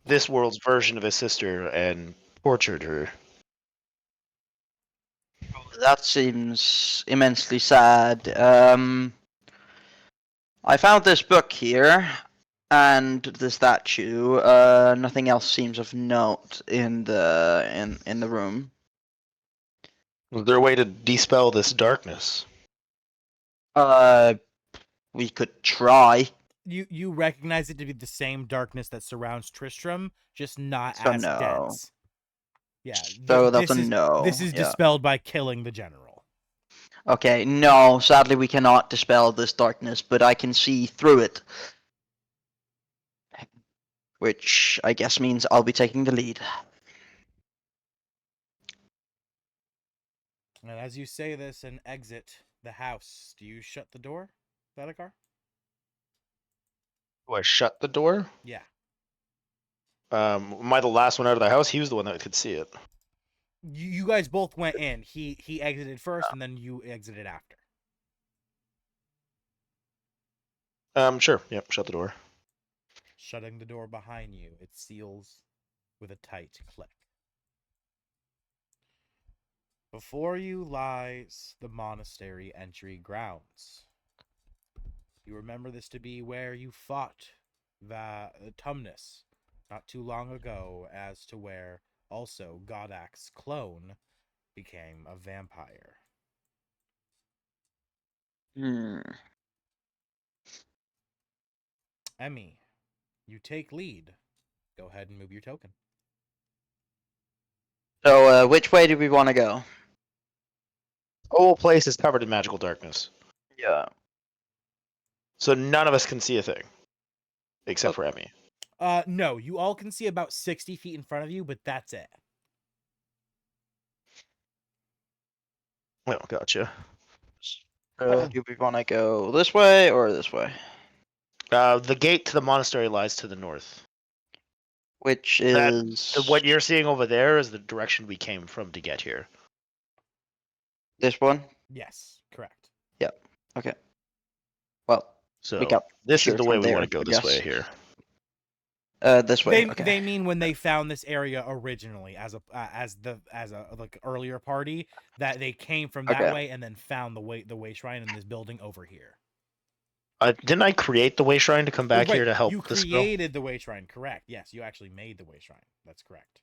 Speaker 5: this world's version of his sister and tortured her.
Speaker 4: That seems immensely sad. I found this book here and the statue. Nothing else seems of note in the room.
Speaker 5: Was there a way to dispel this darkness?
Speaker 4: We could try.
Speaker 1: You recognize it to be the same darkness that surrounds Tristram, just not
Speaker 4: So
Speaker 1: as
Speaker 4: no.
Speaker 1: dense. Yeah.
Speaker 4: So that's a no.
Speaker 1: This is
Speaker 4: Yeah.
Speaker 1: dispelled by killing the general.
Speaker 4: Okay, no, sadly we cannot dispel this darkness, but I can see through it. Which I guess means I'll be taking the lead.
Speaker 1: And as you say this and exit the house, do you shut the door, Vadagar?
Speaker 5: Do I shut the door?
Speaker 1: Yeah.
Speaker 5: Am I the last one out of the house? He was the one that could see it.
Speaker 1: You guys both went in. He exited first, and then you exited after.
Speaker 5: Sure. Yep, shut the door.
Speaker 1: Shutting the door behind you, it seals with a tight click. Before you lies the monastery entry grounds. You remember this to be where you fought Tumnus not too long ago, as to where also Godak's clone became a vampire. Emmy, you take lead. Go ahead and move your token.
Speaker 4: So, which way do we want to go?
Speaker 5: The whole place is covered in magical darkness.
Speaker 4: Yeah.
Speaker 5: So none of us can see a thing. Except for Emmy.
Speaker 1: No, you all can see about 60 feet in front of you, but that's it.
Speaker 5: Oh, gotcha.
Speaker 4: Do we want to go this way or this way?
Speaker 5: The gate to the monastery lies to the north.
Speaker 4: which
Speaker 5: That
Speaker 4: is
Speaker 5: what you're seeing over there is the direction we came from to get here.
Speaker 4: this one.
Speaker 1: Yes, correct.
Speaker 4: Okay. Well,
Speaker 5: So
Speaker 4: we got
Speaker 5: this is
Speaker 4: here
Speaker 5: the way
Speaker 4: from
Speaker 5: we
Speaker 4: there,
Speaker 5: want to go.
Speaker 4: I
Speaker 5: This way
Speaker 4: guess.
Speaker 5: here.
Speaker 4: This way.
Speaker 1: They
Speaker 4: Okay.
Speaker 1: they mean when they found this area originally as a like earlier party, that they came from that
Speaker 4: Okay.
Speaker 1: way and then found the way shrine in this building over here.
Speaker 5: Didn't I create the way shrine to come back
Speaker 1: Right,
Speaker 5: here to help
Speaker 1: you
Speaker 5: the spell?
Speaker 1: created the way shrine, correct? Yes, you actually made the way shrine. That's correct.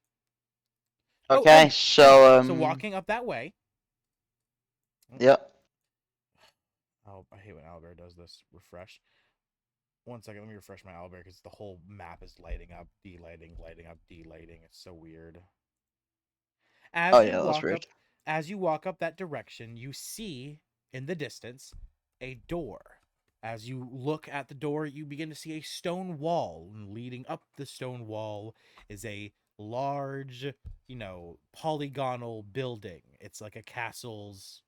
Speaker 4: Okay.
Speaker 1: So walking up that way.
Speaker 4: Yep.
Speaker 1: Oh, I hate when Owlbear does this. Refresh. 1 second, let me refresh my Owlbear because the whole map is lighting up, delighting, lighting up, delighting. It's so weird.
Speaker 4: Oh yeah, that's weird.
Speaker 1: As you walk up that direction, you see in the distance a door. As you look at the door, you begin to see a stone wall, and leading up the stone wall is a large, polygonal building. It's like a castle's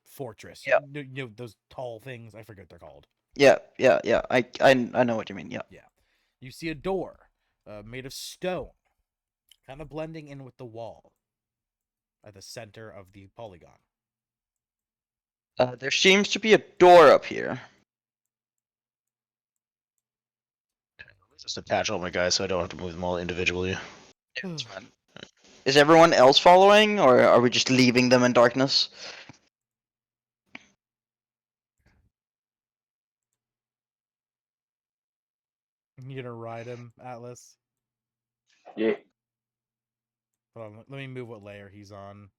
Speaker 1: fortress.
Speaker 4: Yep.
Speaker 1: Those tall things. I forget what they're called.
Speaker 4: Yeah. I know what you mean. Yeah.
Speaker 1: Yeah. You see a door made of stone, kind of blending in with the wall at the center of the polygon.
Speaker 4: There seems to be a door up here.
Speaker 5: Just attach all my guys so I don't have to move them all individually.
Speaker 4: Yeah, that's fine. Is everyone else following, or are we just leaving them in darkness?
Speaker 1: You gonna ride him, Atlas?
Speaker 2: Yeah,
Speaker 1: Hold on, let me move what layer he's on.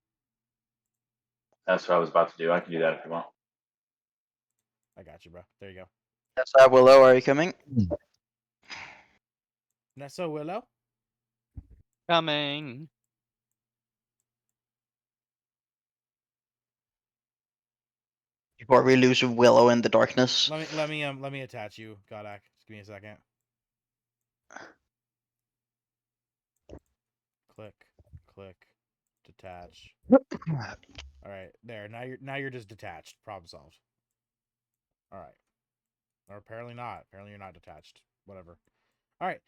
Speaker 2: that's what I was about to do. I can do that if you want.
Speaker 1: I got you, bro. There you go.
Speaker 4: Yes, Willow, are you coming?
Speaker 1: Nessa, Willow?
Speaker 7: Coming.
Speaker 4: Before we lose Willow in the darkness.
Speaker 1: Let me attach you, Godak. Just give me a second. Click, detach. All right, there. Now you're just detached. Problem solved. All right. Or apparently not. Apparently you're not detached. Whatever. All right.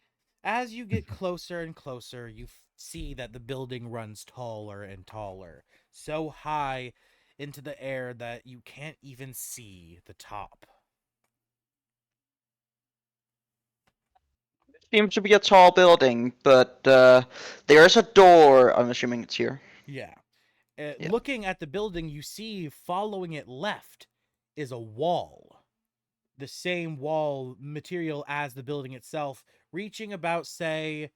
Speaker 1: As you get closer and closer, you see that the building runs taller and taller, so high into the air that you can't even see the top.
Speaker 4: Seems to be a tall building, but there's a door. I'm assuming it's here.
Speaker 1: Yeah.
Speaker 4: Yeah.
Speaker 1: Looking at the building, you see following it left is a wall. The same wall material as the building itself, reaching about, say,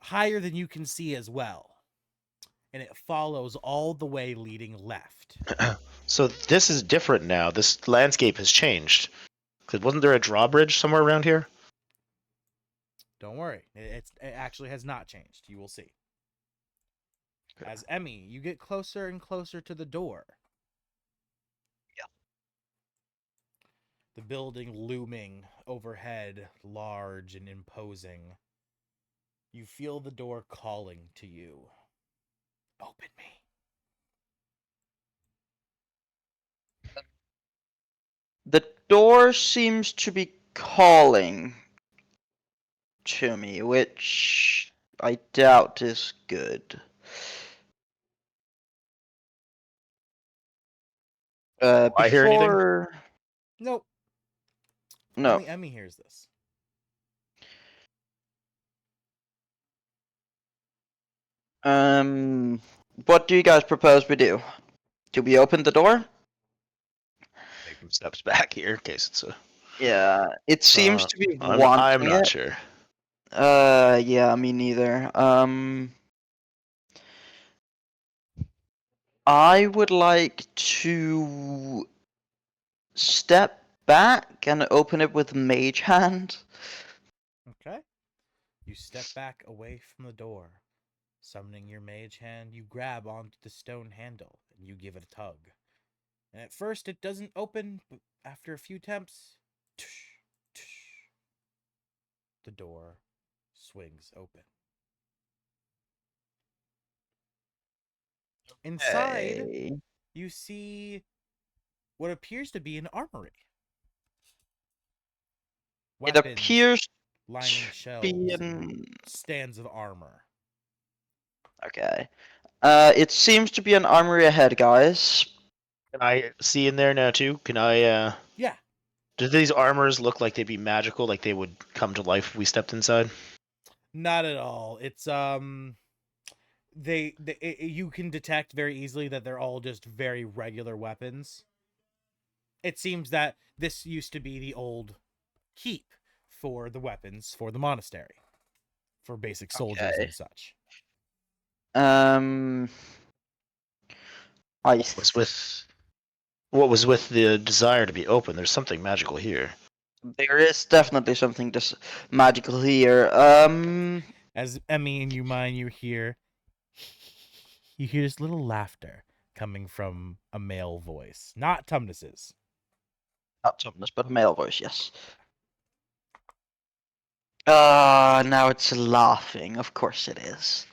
Speaker 1: higher than you can see as well. And it follows all the way leading left.
Speaker 5: So this is different now. This landscape has changed. Because wasn't there a drawbridge somewhere around here?
Speaker 1: Don't worry. It actually has not changed. You will see.
Speaker 5: Okay.
Speaker 1: As Emmy, you get closer and closer to the door.
Speaker 4: Yeah.
Speaker 1: The building looming overhead, large and imposing. You feel the door calling to you. Open me.
Speaker 4: The door seems to be calling to me, which I doubt is good.
Speaker 5: I hear anything?
Speaker 4: Before...
Speaker 1: Nope.
Speaker 4: No.
Speaker 1: Only Emmy hears this.
Speaker 4: What do you guys propose we do? Do we open the door?
Speaker 5: Take some steps back here in case it's a.
Speaker 4: Yeah, it seems to be
Speaker 5: I'm
Speaker 4: wanting
Speaker 5: not
Speaker 4: it.
Speaker 5: sure.
Speaker 4: Yeah, me neither. I would like to step back and open it with Mage Hand.
Speaker 1: Okay. You step back away from the door. Summoning your mage hand, you grab onto the stone handle and you give it a tug. And at first it doesn't open, but after a few attempts, the door swings open. Inside,
Speaker 4: Hey.
Speaker 1: you see what appears to be an armory.
Speaker 4: It appears
Speaker 1: lining shelves and
Speaker 4: Being
Speaker 1: stands of armor.
Speaker 4: okay. It seems to be an armory ahead, guys.
Speaker 5: Can I see in there now too? Can I?
Speaker 1: Yeah,
Speaker 5: Do these armors look like they'd be magical, like they would come to life if we stepped inside?
Speaker 1: not at all. It's you can detect very easily that they're all just very regular weapons. It seems that this used to be the old keep for the weapons for the monastery, for basic soldiers
Speaker 4: Okay.
Speaker 1: and such.
Speaker 4: I
Speaker 5: What was with the desire to be open? There's something magical here.
Speaker 4: there is definitely something just magical here.
Speaker 1: As Emmy and you mine, you hear this little laughter coming from a male voice, not Tumnus's.
Speaker 4: Not Thomas, but a male voice, yes. Now it's laughing. Of course it is.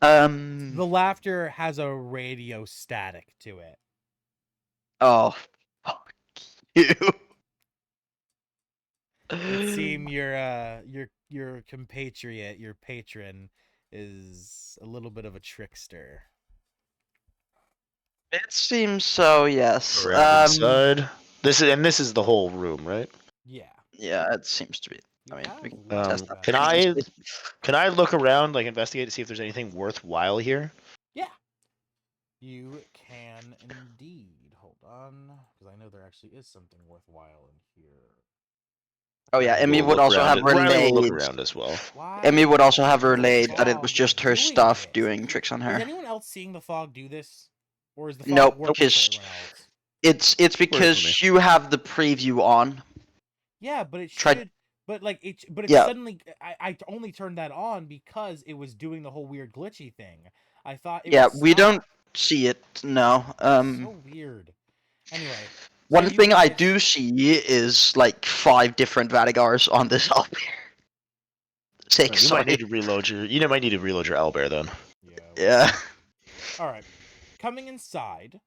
Speaker 1: The laughter has a radio static to it.
Speaker 4: Oh, fuck you.
Speaker 1: It seems your compatriot, your patron, is a little bit of a trickster.
Speaker 4: It seems so, yes.
Speaker 5: Around inside. This is the whole room, right?
Speaker 1: Yeah.
Speaker 4: Yeah, it seems to be.
Speaker 1: You
Speaker 4: I mean,
Speaker 1: have
Speaker 4: we can
Speaker 1: left
Speaker 4: test that.
Speaker 1: that
Speaker 5: Can
Speaker 1: door.
Speaker 5: Can I look around, like investigate to see if there's anything worthwhile here?
Speaker 1: Yeah. You can indeed. Hold on, because I know there actually is something worthwhile in here.
Speaker 4: Oh yeah, Emmy
Speaker 5: We'll
Speaker 4: would
Speaker 5: look
Speaker 4: also
Speaker 5: around
Speaker 4: have
Speaker 5: it. Riley will look
Speaker 4: relayed.
Speaker 5: around as well.
Speaker 1: Why
Speaker 4: Emmy would also have
Speaker 1: is the
Speaker 4: relayed that it was
Speaker 1: fog
Speaker 4: just her
Speaker 1: doing
Speaker 4: stuff
Speaker 1: this?
Speaker 4: doing tricks on
Speaker 1: Is
Speaker 4: her.
Speaker 1: anyone else seeing the fog do this, or is the fog
Speaker 4: Nope,
Speaker 1: working for
Speaker 4: because
Speaker 1: everyone else?
Speaker 4: it's
Speaker 5: Works for me.
Speaker 4: because you have the preview on.
Speaker 1: Yeah, but it
Speaker 4: Try-
Speaker 1: should. But like it. But it
Speaker 4: Yeah.
Speaker 1: suddenly. I only turned that on because it was doing the whole weird glitchy thing. I thought it
Speaker 4: Yeah,
Speaker 1: would
Speaker 4: we don't
Speaker 1: stop.
Speaker 4: see it. No.
Speaker 1: So weird. Anyway, so
Speaker 4: One
Speaker 1: you
Speaker 4: thing I
Speaker 1: guys-
Speaker 4: do see is like 5 different Vatigars on this up here. 6,
Speaker 5: You might
Speaker 4: sorry.
Speaker 5: need to reload your. You might need to reload your owlbear then.
Speaker 4: Yeah.
Speaker 1: All right. Coming inside,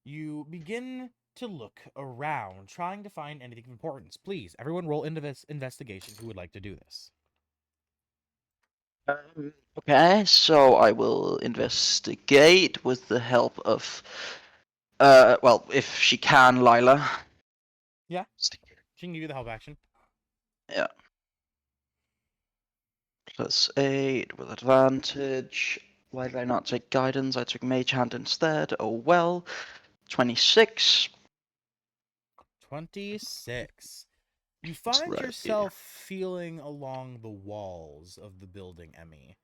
Speaker 1: you begin to look around, trying to find anything of importance. Please, everyone, roll into this investigation. Who would like to do this?
Speaker 4: Okay, so I will investigate with the help of, well, if she can, Lila.
Speaker 1: Yeah. She can give you the help action.
Speaker 4: Yeah. +8 with advantage. Why did I not take guidance? I took mage hand instead. Oh well. 26.
Speaker 1: 26. You find
Speaker 5: right.
Speaker 1: yourself feeling along the walls of the building, Emmy,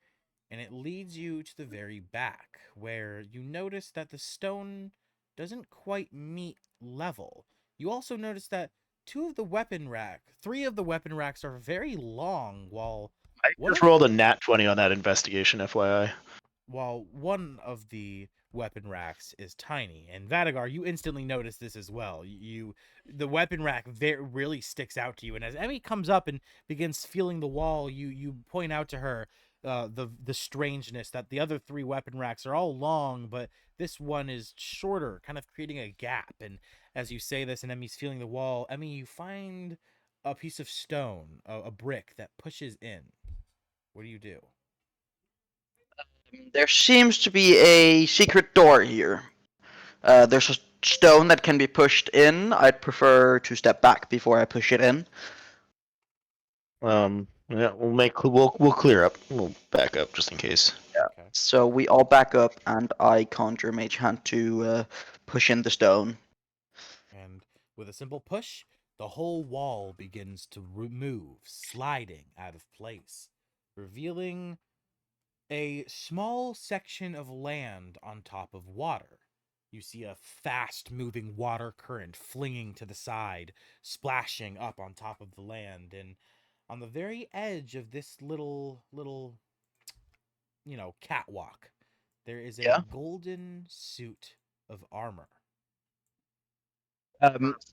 Speaker 1: and it leads you to the very back, where you notice that the stone doesn't quite meet level. You also notice that 3 of the weapon racks are very long, while
Speaker 5: I just rolled a nat 20 on that investigation, FYI.
Speaker 1: while one of the weapon racks is tiny. And Vadagar, you instantly notice this as well. The weapon rack really sticks out to you. And as Emmy comes up and begins feeling the wall, you point out to her the strangeness that the other 3 weapon racks are all long, but this one is shorter, kind of creating a gap. And as you say this and Emmy's feeling the wall, Emmy, you find a piece of stone, a brick that pushes in. What do you do?
Speaker 4: There seems to be a secret door here. There's a stone that can be pushed in. I'd prefer to step back before I push it in.
Speaker 5: Yeah, we'll clear up. We'll back up just in case.
Speaker 4: Yeah.
Speaker 1: Okay.
Speaker 4: So we all back up, and I conjure Mage Hand to push in the stone.
Speaker 1: And with a simple push, the whole wall begins to move, sliding out of place, revealing a small section of land on top of water. You see a fast-moving water current flinging to the side, splashing up on top of the land, and on the very edge of this little catwalk, there is a
Speaker 4: Yeah.
Speaker 1: golden suit of armor.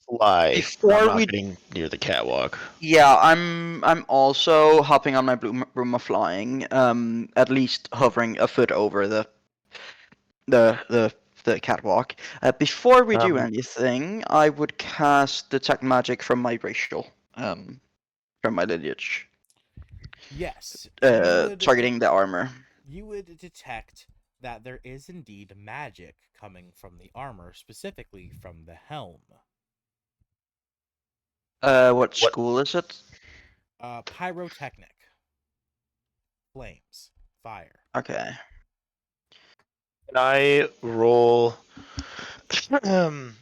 Speaker 5: Fly.
Speaker 4: Before
Speaker 5: I'm not
Speaker 4: we-
Speaker 5: getting near the catwalk.
Speaker 4: Yeah, I'm also hopping on my blue room of flying. At least hovering a foot over the catwalk. Before we do anything, I would cast detect magic from my racial. from my lineage.
Speaker 1: Yes, you
Speaker 4: Targeting the armor.
Speaker 1: would detect that there is indeed magic coming from the armor, specifically from the helm.
Speaker 4: What school is it?
Speaker 1: Pyrotechnic. Flames. Fire.
Speaker 4: Okay.
Speaker 5: Can I roll? Can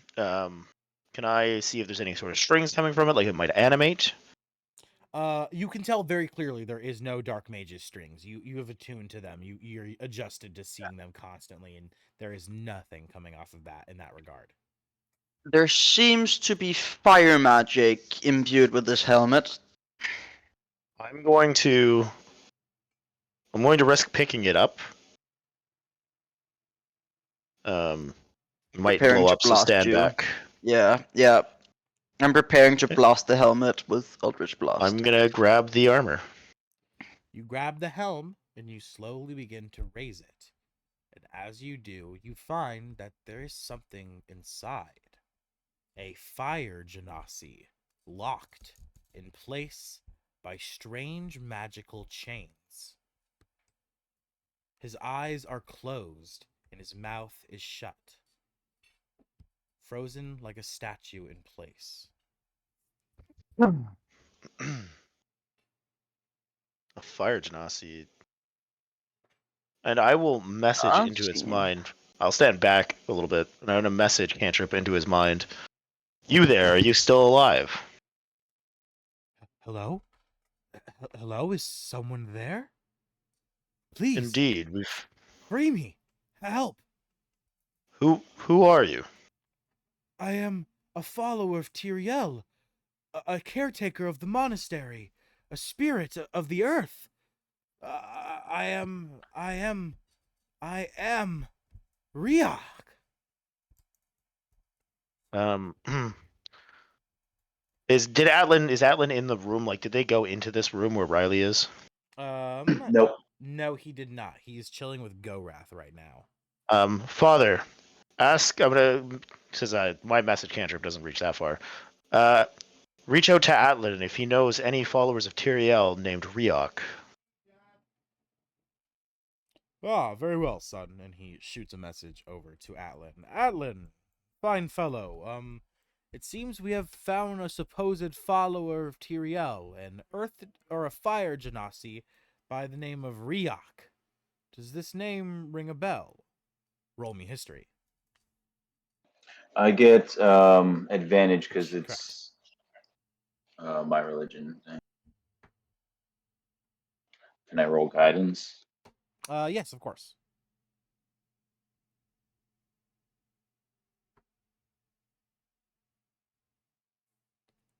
Speaker 5: I see if there's any sort of strings coming from it, like it might animate?
Speaker 1: You can tell very clearly there is no dark mage's strings. You have attuned to them. You're adjusted to seeing them constantly, and there is nothing coming off of that in that regard.
Speaker 4: There seems to be fire magic imbued with this helmet.
Speaker 5: I'm going to risk picking it up. Might
Speaker 4: Preparing
Speaker 5: blow
Speaker 4: to
Speaker 5: up, so
Speaker 4: blast
Speaker 5: stand
Speaker 4: you.
Speaker 5: back.
Speaker 4: Yeah. I'm preparing to blast the helmet with Eldritch Blast.
Speaker 5: I'm gonna grab the armor.
Speaker 1: You grab the helm and you slowly begin to raise it. And as you do, you find that there is something inside. A fire genasi, locked in place by strange magical chains. His eyes are closed and his mouth is shut, frozen like a statue in place.
Speaker 5: A fire genasi. And I will message into its mind. I'll stand back a little bit, and I'm gonna message cantrip into his mind. You there? Are you still alive?
Speaker 1: Hello? Hello? Is someone there? Please,
Speaker 5: Indeed. We've.
Speaker 1: free me. Help.
Speaker 5: Who are you?
Speaker 1: I am a follower of Tyriel, a caretaker of the monastery, a spirit of the earth. I am Riak.
Speaker 5: Is Atlan in the room? Like, did they go into this room where Riley is?
Speaker 2: Nope.
Speaker 1: No, he did not. He is chilling with Gorath right now.
Speaker 5: Father, ask. Since my message cantrip doesn't reach that far. Reach out to Atlan if he knows any followers of Tyriel named Riok.
Speaker 1: Ah, very well, son. And he shoots a message over to Atlan. Atlan, fine fellow. It seems we have found a supposed follower of Tyriel, an earth or a fire genasi by the name of Riak. Does this name ring a bell? Roll me history.
Speaker 2: I get advantage because
Speaker 1: Correct.
Speaker 2: it's my religion. Can I roll guidance?
Speaker 1: Yes, of course.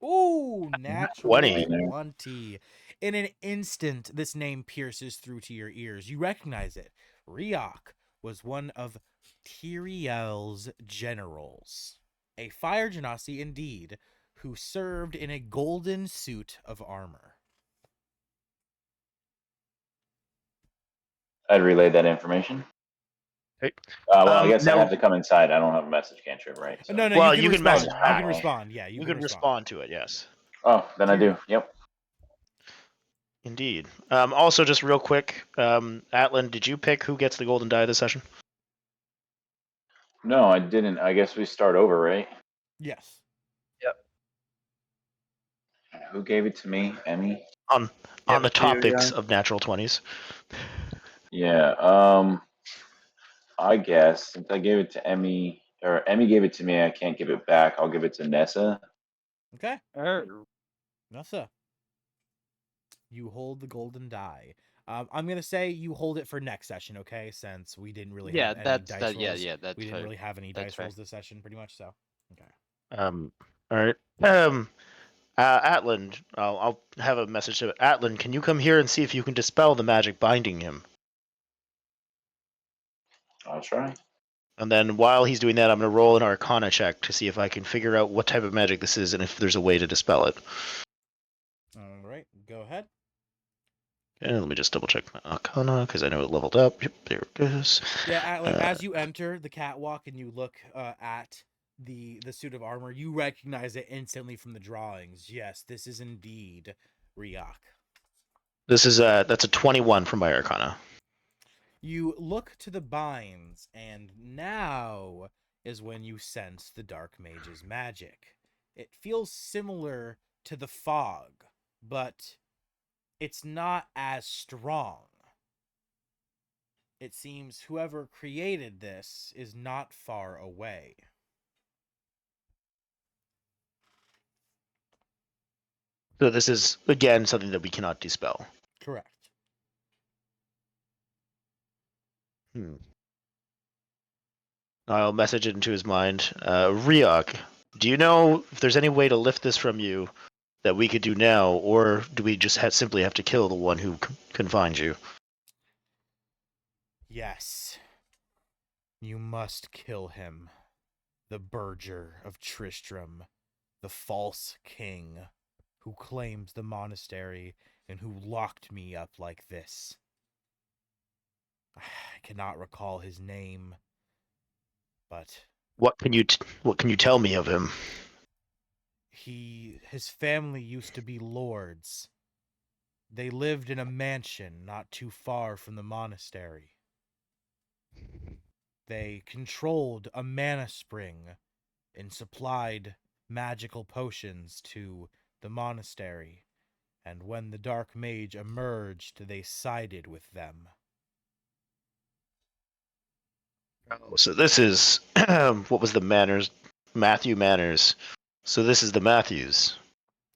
Speaker 1: Ooh, natural
Speaker 5: 20.
Speaker 1: 20. In an instant, this name pierces through to your ears. You recognize it. Riak was one of Tyriel's generals. A fire genasi indeed, who served in a golden suit of armor.
Speaker 2: I'd relay that information.
Speaker 5: Okay.
Speaker 2: Well, I guess I
Speaker 5: now-
Speaker 2: have to come inside. I don't have a message cantrip, right? So.
Speaker 1: No,
Speaker 5: Well,
Speaker 1: you
Speaker 5: you
Speaker 1: can
Speaker 5: can
Speaker 1: respond.
Speaker 5: message
Speaker 1: You
Speaker 5: back.
Speaker 1: can respond. Yeah,
Speaker 5: You can respond to it. Yes.
Speaker 2: Oh, then I do. Yep.
Speaker 5: Indeed. Also, just real quick, Atlan, did you pick who gets the golden die this session?
Speaker 2: No, I didn't. I guess we start over, right?
Speaker 1: Yes.
Speaker 2: Who gave it to me? Emmy?
Speaker 5: On the
Speaker 4: to you,
Speaker 5: topics
Speaker 4: yeah.
Speaker 5: of natural 20s.
Speaker 2: Yeah. I guess since I gave it to Emmy, or Emmy gave it to me, I can't give it back. I'll give it to Nessa.
Speaker 1: Okay. Nessa. You hold the golden die. I'm gonna say you hold it for next session, okay? Since we didn't really
Speaker 7: Yeah,
Speaker 1: have any
Speaker 7: that's
Speaker 1: dice rolls.
Speaker 7: yeah, that's
Speaker 1: we didn't
Speaker 7: fair.
Speaker 1: really have any
Speaker 7: That's
Speaker 1: dice
Speaker 7: fair.
Speaker 1: rolls this session, pretty much. So, okay.
Speaker 5: All right. Atlan, I'll have a message to Atlan. Can you come here and see if you can dispel the magic binding him?
Speaker 2: I'll try.
Speaker 5: And then while he's doing that, I'm going to roll an Arcana check to see if I can figure out what type of magic this is and if there's a way to dispel it.
Speaker 1: All right, go ahead.
Speaker 5: Okay, let me just double check my Arcana because I know it leveled up. Yep, there it goes.
Speaker 1: Yeah, as you enter the catwalk and you look at the suit of armor, you recognize it instantly from the drawings. Yes, this is indeed Riak.
Speaker 5: That's a 21 from my Arcana.
Speaker 1: You look to the binds, and now is when you sense the Dark Mage's magic. It feels similar to the fog, but it's not as strong. It seems whoever created this is not far away.
Speaker 5: So this is again something that we cannot dispel.
Speaker 1: Correct.
Speaker 5: I'll message it into his mind. Riok, do you know if there's any way to lift this from you that we could do now, or do we just simply have to kill the one who confines you?
Speaker 1: Yes. You must kill him. The Burger of Tristram, the false king, who claims the monastery and who locked me up like this. I cannot recall his name, but
Speaker 5: What can you tell me of him?
Speaker 1: his family used to be lords. They lived in a mansion not too far from the monastery. They controlled a mana spring and supplied magical potions to the monastery, and when the Dark Mage emerged, they sided with them.
Speaker 5: Oh, so this is what was the Manners? Matthew Manners. So this is the Matthews.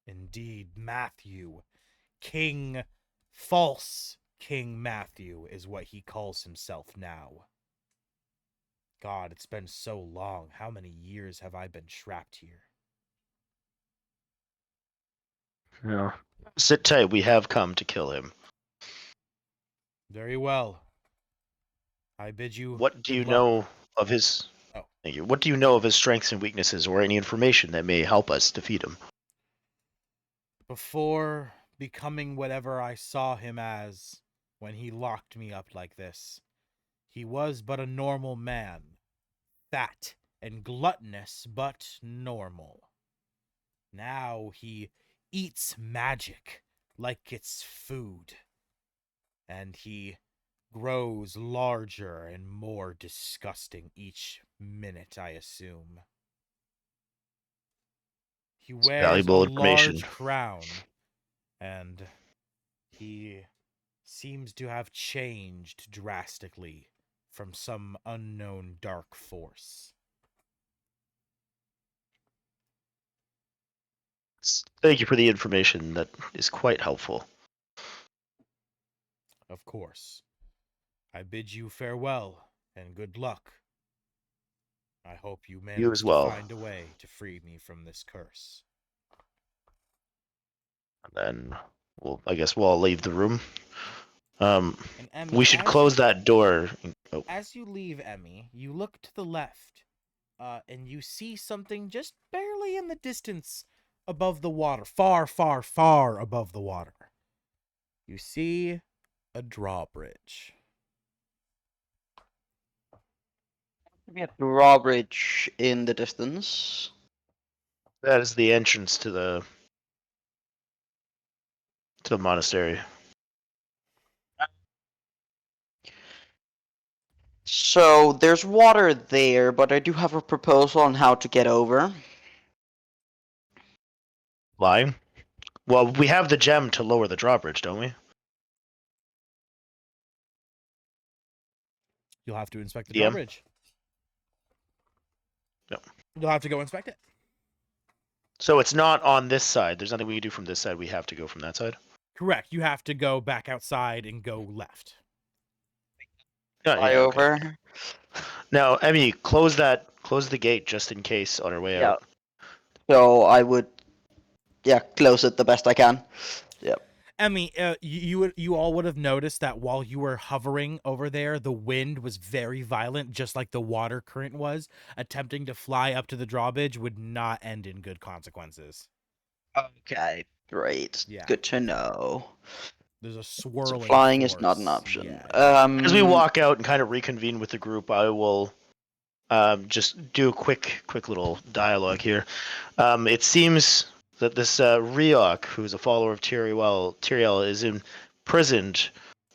Speaker 1: Indeed, Matthew, false King Matthew is what he calls himself now. God, it's been so long. How many years have I been trapped here?
Speaker 5: Yeah. Sit tight. We have come to kill him.
Speaker 1: Very well. I bid you
Speaker 5: What do
Speaker 1: good
Speaker 5: you
Speaker 1: luck.
Speaker 5: know of his?
Speaker 1: Oh.
Speaker 5: Thank you. What do you know of his strengths and weaknesses, or any information that may help us defeat him?
Speaker 1: Before becoming whatever I saw him as when he locked me up like this, he was but a normal man. Fat and gluttonous, but normal. Now he eats magic like it's food. And he grows larger and more disgusting each minute, I assume. He wears a
Speaker 5: Valuable information.
Speaker 1: large crown, and he seems to have changed drastically from some unknown dark force.
Speaker 5: Thank you for the information. That is quite helpful.
Speaker 1: Of course. I bid you farewell and good luck. I hope you
Speaker 5: You as
Speaker 1: manage
Speaker 5: well.
Speaker 1: to find a way to free me from this curse.
Speaker 5: And then I guess we'll all leave the room.
Speaker 1: And Emmy,
Speaker 5: We should close that door. Oh,
Speaker 1: as you leave, Emmy, you look to the left, and you see something just barely in the distance above the water, far, far, far above the water. You see a drawbridge.
Speaker 4: We have drawbridge in the distance.
Speaker 5: that is the entrance to the monastery.
Speaker 4: So there's water there, but I do have a proposal on how to get over.
Speaker 5: Lying. Well, we have the gem to lower the drawbridge, don't we?
Speaker 1: You'll have to inspect the
Speaker 5: DM?
Speaker 1: drawbridge.
Speaker 5: Yep.
Speaker 1: You'll have to go inspect it.
Speaker 5: So it's not on this side. There's nothing we can do from this side. We have to go from that side.
Speaker 1: Correct. You have to go back outside and go left.
Speaker 4: Fly
Speaker 5: yeah, okay.
Speaker 4: over.
Speaker 5: Now, Emmy, close the gate just in case on our way
Speaker 4: Yeah.
Speaker 5: out.
Speaker 4: So I would, close it the best I can. Yep.
Speaker 1: Emmy, you all would have noticed that while you were hovering over there, the wind was very violent, just like the water current was. Attempting to fly up to the drawbridge would not end in good consequences.
Speaker 4: Okay, great.
Speaker 1: Yeah.
Speaker 4: Good to know.
Speaker 1: There's a
Speaker 4: So
Speaker 1: swirling
Speaker 4: flying
Speaker 1: force.
Speaker 4: is not an option.
Speaker 1: Yeah.
Speaker 5: As we walk out and kind of reconvene with the group, I will just do a quick little dialogue here. It seems that this Riok, who's a follower of Tyrael, is imprisoned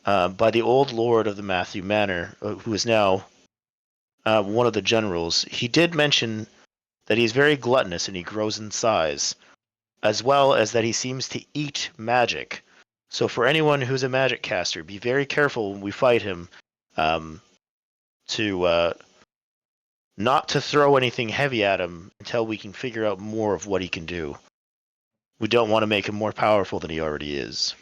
Speaker 5: by the old lord of the Matthew Manor, who is now one of the generals. He did mention that he's very gluttonous and he grows in size, as well as that he seems to eat magic. So for anyone who's a magic caster, be very careful when we fight him, to not to throw anything heavy at him until we can figure out more of what he can do. We don't want to make him more powerful than he already is.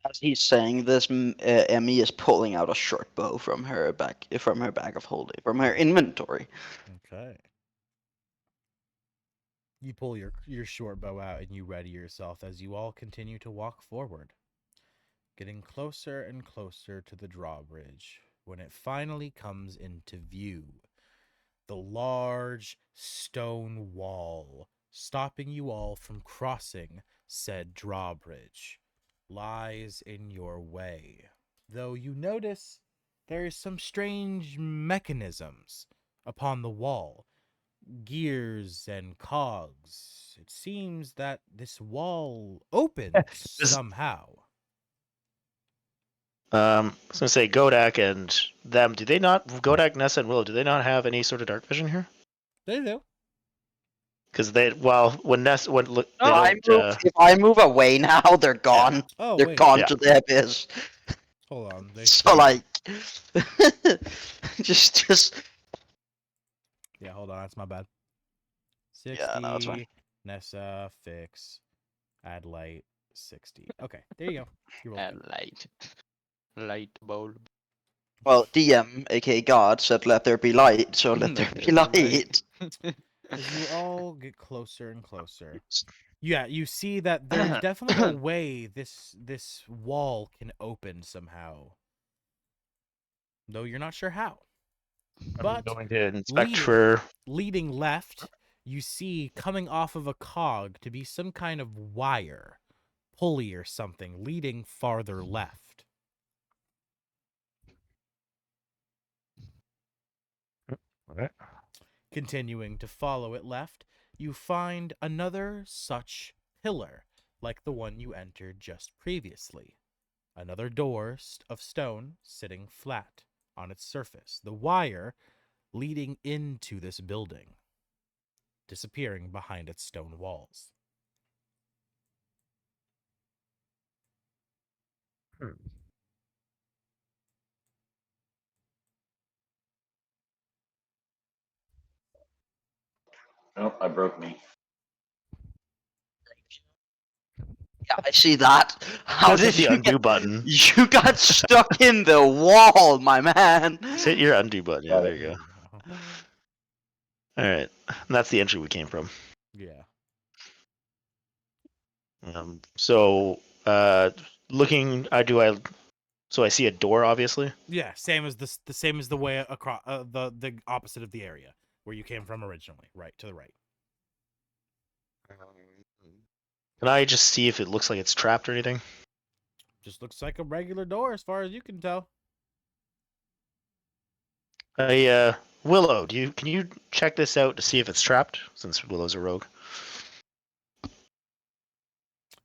Speaker 4: As he's saying this, Emmy is pulling out a short bow from her bag of holding, from her inventory.
Speaker 1: Okay. You pull your short bow out and you ready yourself as you all continue to walk forward, getting closer and closer to the drawbridge when it finally comes into view. The large stone wall stopping you all from crossing said drawbridge lies in your way, though you notice there is some strange mechanisms upon the wall, gears and cogs. It seems that this wall opens somehow.
Speaker 5: I was gonna say Godak and them. Do they not? Godak, Nessa, and Willow. Do they not have any sort of dark vision here?
Speaker 1: They do.
Speaker 5: Because when Nessa, when look, they
Speaker 4: If I move away now, they're gone.
Speaker 1: Oh,
Speaker 4: They're
Speaker 1: wait.
Speaker 4: gone
Speaker 5: Yeah.
Speaker 4: to the abyss.
Speaker 1: Hold on. They
Speaker 4: So
Speaker 1: say-
Speaker 4: like, just
Speaker 1: Yeah, hold on. That's my bad. 60.
Speaker 4: Yeah, no, it's fine.
Speaker 1: Nessa, fix, add light, 60. Okay, there you go. You're
Speaker 7: And
Speaker 1: welcome.
Speaker 7: light bulb.
Speaker 4: well, DM, aka God, said let there be light, so let there be light.
Speaker 1: As you all get closer and closer, yeah, you see that there's definitely a way this wall can open somehow, though you're not sure how. But
Speaker 5: going to inspect for.
Speaker 1: leading left, you see coming off of a cog to be some kind of wire, pulley or something, leading farther left.
Speaker 5: Okay.
Speaker 1: Continuing to follow it left, you find another such pillar, like the one you entered just previously. Another door of stone sitting flat on its surface, the wire leading into this building, disappearing behind its stone walls.
Speaker 2: Nope, I broke me.
Speaker 4: Yeah, I see that. How
Speaker 5: Just
Speaker 4: did
Speaker 5: hit the
Speaker 4: you
Speaker 5: undo
Speaker 4: get?
Speaker 5: button.
Speaker 4: You got stuck in the wall, my man.
Speaker 5: Just hit your undo button. Yeah,
Speaker 2: Got
Speaker 5: there
Speaker 2: it.
Speaker 5: you go. All right, and that's the entry we came from.
Speaker 1: Yeah.
Speaker 5: So, looking, so I see a door, obviously.
Speaker 1: Yeah, same as the same as the way across the opposite of the area where you came from originally, right to the right.
Speaker 5: Can I just see if it looks like it's trapped or anything?
Speaker 1: Just looks like a regular door as far as you can tell.
Speaker 5: Willow, can you check this out to see if it's trapped? Since Willow's a rogue.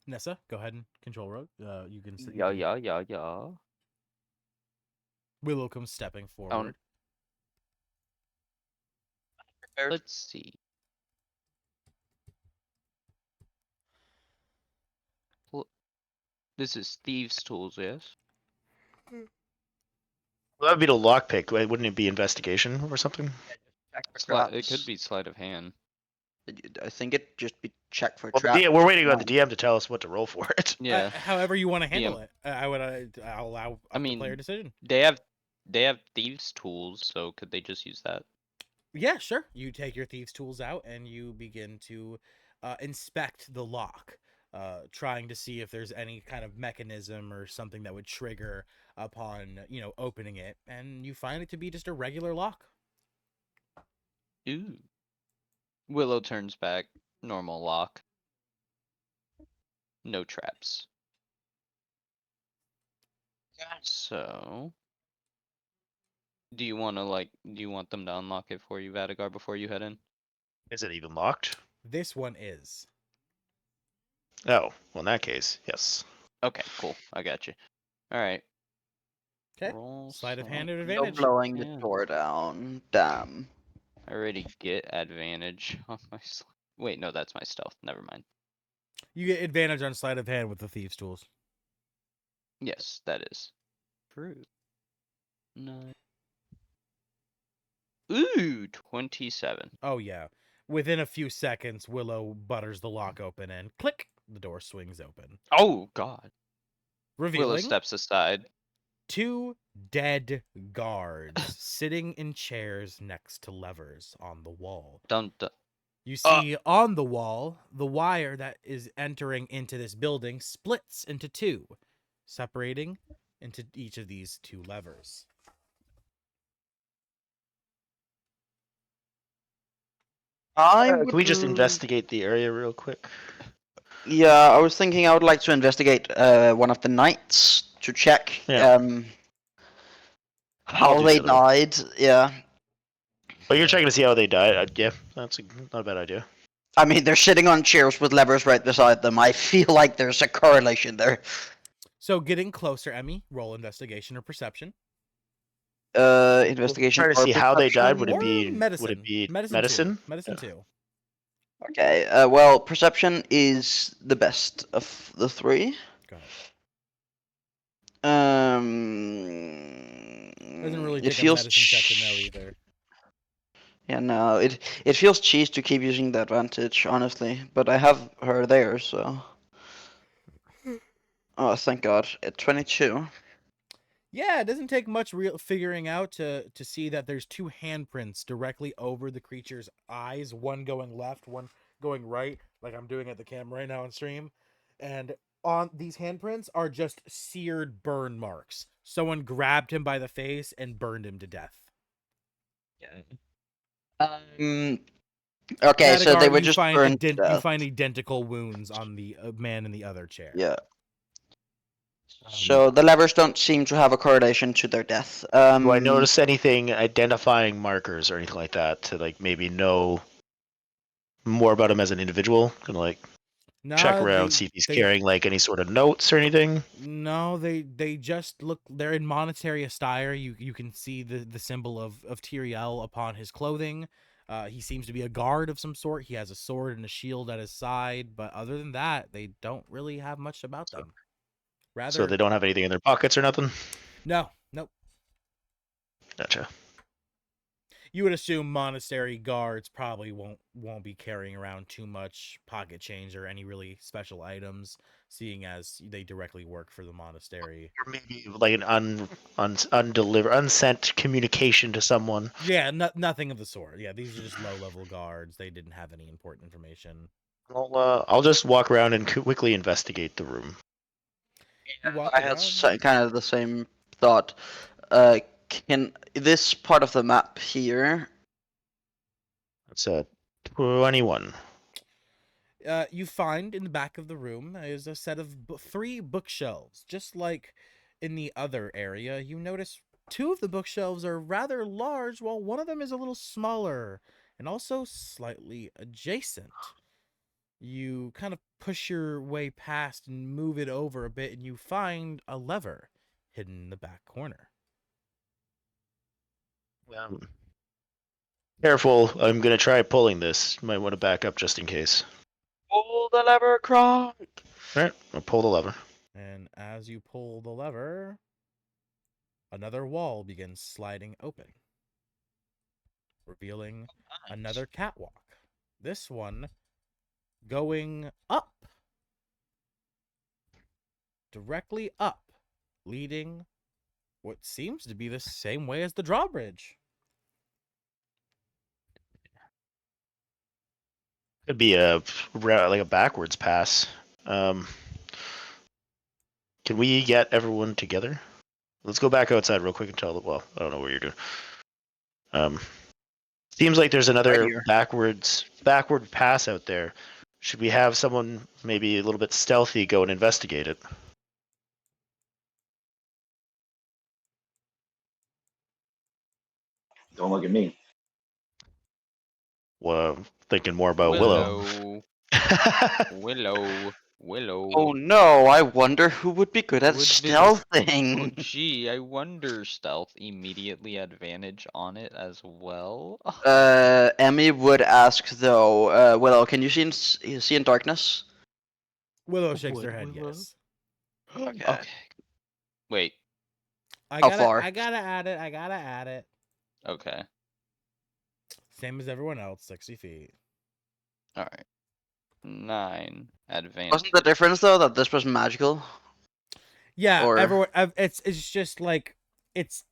Speaker 1: Nessa, go ahead and control rogue. You can.
Speaker 7: Yeah.
Speaker 1: Willow comes stepping forward.
Speaker 7: Let's see. This is thieves' tools, yes?
Speaker 5: Well, that would be the lockpick. Wouldn't it be investigation or something?
Speaker 7: It could be sleight of hand.
Speaker 4: I think it just be check for
Speaker 5: Well,
Speaker 4: trap.
Speaker 5: we're waiting on the DM to tell us what to roll for it.
Speaker 7: Yeah.
Speaker 1: However you want to handle
Speaker 7: DM.
Speaker 1: it, I'll allow up to player decision.
Speaker 7: They have thieves' tools, so could they just use that?
Speaker 1: Yeah, sure. You take your thieves' tools out and you begin to inspect the lock, trying to see if there's any kind of mechanism or something that would trigger upon opening it, and you find it to be just a regular lock.
Speaker 7: Ooh. Willow turns back. Normal lock. No traps. So, do you want them to unlock it for you, Vadagar, before you head in?
Speaker 5: Is it even locked?
Speaker 1: This one is.
Speaker 5: Oh, well, in that case, yes.
Speaker 7: Okay, cool. I got you. All right.
Speaker 1: Okay.
Speaker 7: Roll
Speaker 1: Sleight of hand at
Speaker 7: some-
Speaker 4: You're
Speaker 1: advantage.
Speaker 4: blowing the
Speaker 7: Yeah.
Speaker 4: door down. Damn.
Speaker 7: I already get advantage on my. Wait, no, that's my stealth. Never mind.
Speaker 1: You get advantage on sleight of hand with the thieves' tools.
Speaker 7: Yes, that is. True. 9. Ooh, 27.
Speaker 1: Oh yeah. Within a few seconds, Willow butters the lock open and click, the door swings open,
Speaker 7: Oh God. Willow
Speaker 1: revealing
Speaker 7: steps aside.
Speaker 1: 2 dead guards sitting in chairs next to levers on the wall.
Speaker 7: Dun, dun.
Speaker 1: You see on the wall, the wire that is entering into this building splits into 2, separating into each of these 2 levers.
Speaker 5: Can we just investigate the area real quick?
Speaker 4: Yeah, I was thinking I would like to investigate one of the knights to check
Speaker 5: Yeah.
Speaker 4: how
Speaker 5: do
Speaker 4: they
Speaker 5: the other one.
Speaker 4: died. Yeah.
Speaker 5: But you're checking to see how they died. Yeah, that's not a bad idea.
Speaker 4: I mean, they're sitting on chairs with levers right beside them. I feel like there's a correlation there.
Speaker 1: So getting closer, Emmy, roll investigation or perception.
Speaker 4: Investigation
Speaker 5: Trying to
Speaker 4: or
Speaker 5: see how they died. Would
Speaker 4: perception?
Speaker 5: it be
Speaker 1: medicine?
Speaker 5: Would it be
Speaker 1: Medicine?
Speaker 5: medicine?
Speaker 1: Medicine
Speaker 5: Yeah.
Speaker 1: 2.
Speaker 4: Okay. Well, perception is the best of the 3.
Speaker 1: Go ahead. Doesn't really
Speaker 4: It
Speaker 1: take a
Speaker 4: feels
Speaker 1: medicine check to know either.
Speaker 4: Yeah, no, it feels cheese to keep using the advantage, honestly. But I have her there, so. Oh, thank God. At 22.
Speaker 1: Yeah, it doesn't take much real figuring out to see that there's 2 handprints directly over the creature's eyes, one going left, one going right, like I'm doing at the camera right now on stream. And on these handprints are just seared burn marks. Someone grabbed him by the face and burned him to death.
Speaker 4: Okay, so they
Speaker 1: Katagar,
Speaker 4: were just burned to
Speaker 1: you
Speaker 4: death.
Speaker 1: find identical wounds on the man in the other chair.
Speaker 4: Yeah. So the levers don't seem to have a correlation to their death.
Speaker 5: Do I notice anything identifying markers or anything like that to like maybe know more about him as an individual? Kind of like check around, see if he's carrying like any sort of notes or anything.
Speaker 1: No, they just look. They're in monetary attire. You can see the symbol of Tyrael upon his clothing. He seems to be a guard of some sort. He has a sword and a shield at his side, but other than that, they don't really have much about them. Rather,
Speaker 5: So they don't have anything in their pockets or nothing?
Speaker 1: No, nope.
Speaker 5: Gotcha.
Speaker 1: You would assume monastery guards probably won't be carrying around too much pocket change or any really special items, seeing as they directly work for the monastery.
Speaker 5: Or maybe like an unsent communication to someone.
Speaker 1: Yeah, nothing of the sort. Yeah, these are just low-level guards. They didn't have any important information.
Speaker 5: I'll just walk around and quickly investigate the room.
Speaker 4: I had kind of the same thought. Can this part of the map here?
Speaker 5: That's 21.
Speaker 1: You find in the back of the room is a set of 3 bookshelves, just like in the other area. You notice 2 of the bookshelves are rather large, while one of them is a little smaller and also slightly adjacent. You kind of push your way past and move it over a bit, and you find a lever hidden in the back corner.
Speaker 5: Careful, I'm gonna try pulling this. Might want to back up just in case.
Speaker 4: Pull the lever, Kronk!
Speaker 5: Alright, I'll pull the lever.
Speaker 1: And as you pull the lever, another wall begins sliding open, revealing another catwalk. This one going up. Directly up, leading what seems to be the same way as the drawbridge.
Speaker 5: Could be like a backwards pass. Can we get everyone together? Let's go back outside real quick and tell them. Well, I don't know what you're doing. Seems like there's another backward pass out there. Should we have someone maybe a little bit stealthy go and investigate it?
Speaker 2: Don't look at me.
Speaker 5: Well, thinking more about Willow.
Speaker 7: Willow.
Speaker 6: Willow.
Speaker 4: Oh no, I wonder who would be good at
Speaker 6: Would be- Oh
Speaker 4: stealthing.
Speaker 6: gee, I wonder stealth immediately advantage on it as well.
Speaker 4: Emmy would ask though, Willow, can you see in darkness?
Speaker 1: Willow shakes
Speaker 6: Would
Speaker 1: their head
Speaker 6: Willow?
Speaker 1: yes.
Speaker 4: Okay.
Speaker 6: Wait.
Speaker 1: I
Speaker 4: How
Speaker 1: gotta
Speaker 4: far?
Speaker 1: I gotta add it.
Speaker 6: Okay.
Speaker 1: Same as everyone else, 60 feet.
Speaker 6: All right. 9 advantage.
Speaker 4: Wasn't the difference though that this was magical?
Speaker 1: Yeah,
Speaker 4: Or-
Speaker 1: everyone. It's just like it's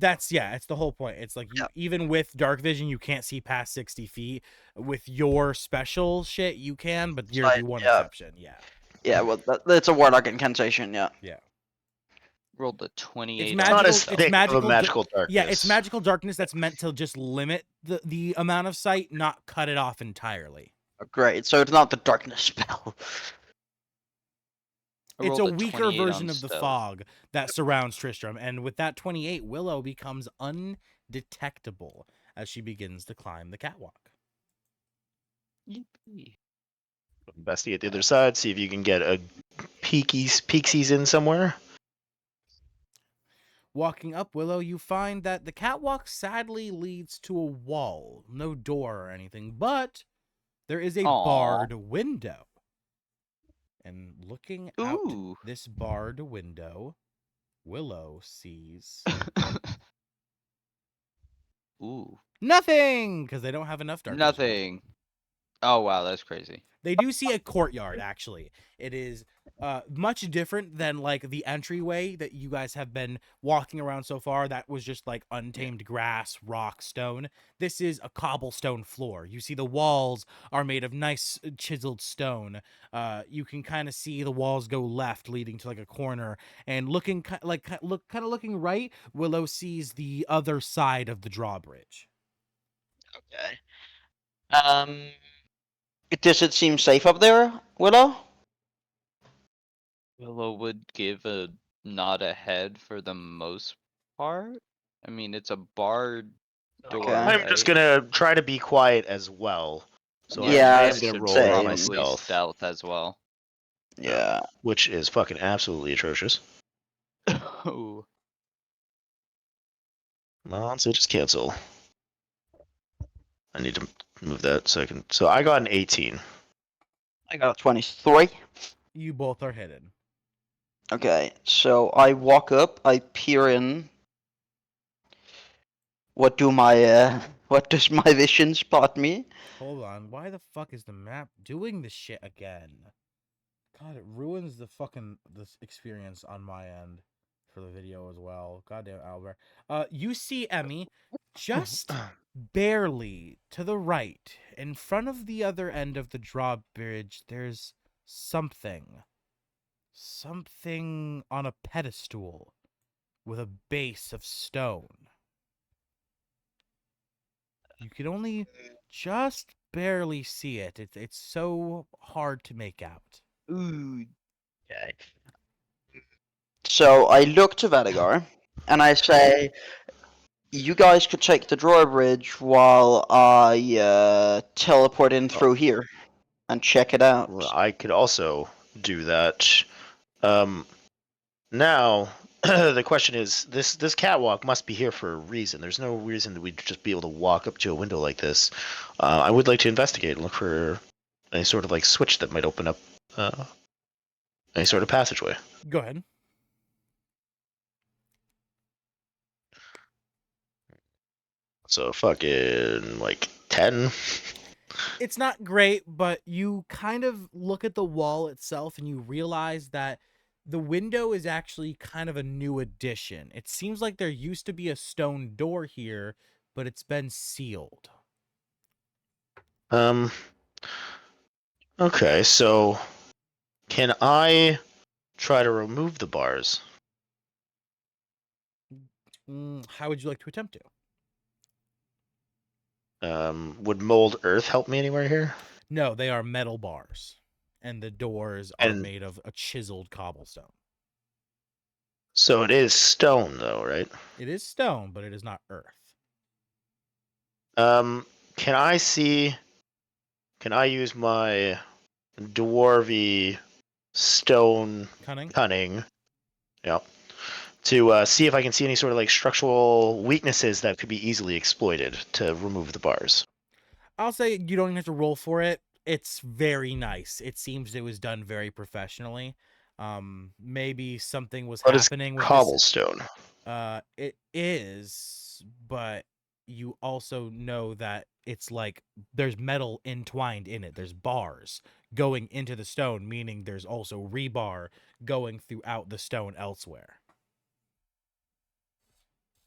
Speaker 1: it's the whole point. It's like you
Speaker 4: Yeah.
Speaker 1: even with dark vision, you can't see past 60 feet. With your special shit, you can, but you're the one exception. Yeah.
Speaker 4: Yeah, well, that's a warlock incantation. Yeah.
Speaker 1: Yeah.
Speaker 6: Rolled the 28.
Speaker 1: It's
Speaker 6: on
Speaker 1: magical.
Speaker 5: Not as
Speaker 1: It's
Speaker 5: thick
Speaker 1: magical.
Speaker 5: of a magical darkness.
Speaker 1: Yeah, it's magical darkness that's meant to just limit the amount of sight, not cut it off entirely.
Speaker 4: Great. So it's not the darkness spell.
Speaker 6: I
Speaker 1: It's a
Speaker 6: rolled
Speaker 1: weaker
Speaker 6: 28
Speaker 1: version
Speaker 6: on
Speaker 1: of the
Speaker 6: stealth.
Speaker 1: fog that surrounds Tristram, and with that 28, Willow becomes undetectable as she begins to climb the catwalk.
Speaker 6: Yippee.
Speaker 5: Investigate the other side, see if you can get a peeksies in somewhere.
Speaker 1: Walking up Willow, you find that the catwalk sadly leads to a wall, no door or anything, but there is a
Speaker 6: Aw.
Speaker 1: barred window. And looking out
Speaker 6: Ooh.
Speaker 1: this barred window, Willow sees
Speaker 6: Ooh.
Speaker 1: nothing because they don't have enough dark vision.
Speaker 6: Nothing. Oh wow, that's crazy.
Speaker 1: They do see a courtyard, actually. It is much different than like the entryway that you guys have been walking around so far. That was just like untamed grass, rock, stone. This is a cobblestone floor. You see the walls are made of nice chiseled stone. You can kind of see the walls go left, leading to like a corner. And looking looking right, Willow sees the other side of the drawbridge.
Speaker 4: Okay. Does it seem safe up there, Willow?
Speaker 6: Willow would give a nod ahead for the most part. I mean, it's a barred door.
Speaker 4: Okay.
Speaker 5: I'm just
Speaker 6: right?
Speaker 5: gonna try to be quiet as well. So
Speaker 4: Yeah,
Speaker 5: I
Speaker 4: I
Speaker 5: am
Speaker 4: should
Speaker 5: gonna roll
Speaker 4: say.
Speaker 5: my
Speaker 6: Probably
Speaker 5: stealth,
Speaker 6: stealth as well.
Speaker 4: Yeah.
Speaker 5: which is fucking absolutely atrocious.
Speaker 6: Ooh.
Speaker 5: Come on, so just cancel. I need to move that second. So I got an 18.
Speaker 4: I got a 23.
Speaker 1: You both are hidden.
Speaker 4: Okay, so I walk up, I peer in. What does my vision spot me?
Speaker 1: Hold on. Why the fuck is the map doing this shit again? God, it ruins this experience on my end for the video as well. Goddamn Albert. You see Emmy just barely to the right, in front of the other end of the drawbridge. There's something on a pedestal with a base of stone. You can only just barely see it. It's so hard to make out.
Speaker 6: Ooh.
Speaker 4: Okay. So I look to Vadigar, and I say, you guys could take the drawbridge while I teleport in through here and check it out.
Speaker 5: Well, I could also do that. Now, the question is, this catwalk must be here for a reason. There's no reason that we'd just be able to walk up to a window like this. I would like to investigate and look for any sort of like switch that might open up any sort of passageway.
Speaker 1: Go ahead.
Speaker 5: So fucking like 10.
Speaker 1: It's not great, but you kind of look at the wall itself and you realize that the window is actually kind of a new addition. It seems like there used to be a stone door here, but it's been sealed.
Speaker 5: Okay, so can I try to remove the bars?
Speaker 1: How would you like to attempt to?
Speaker 5: Would mold earth help me anywhere here?
Speaker 1: No, they are metal bars, and the doors are
Speaker 5: And-
Speaker 1: made of a chiseled cobblestone.
Speaker 5: So it is stone though, right?
Speaker 1: It is stone, but it is not earth.
Speaker 5: Can I use my dwarvy stone
Speaker 1: Cunning.
Speaker 5: Yep. To see if I can see any sort of like structural weaknesses that could be easily exploited to remove the bars.
Speaker 1: I'll say you don't even have to roll for it. It's very nice. It seems it was done very professionally. Maybe something was
Speaker 5: What is
Speaker 1: happening with this.
Speaker 5: cobblestone?
Speaker 1: It is, but you also know that it's like there's metal entwined in it. There's bars going into the stone, meaning there's also rebar going throughout the stone elsewhere.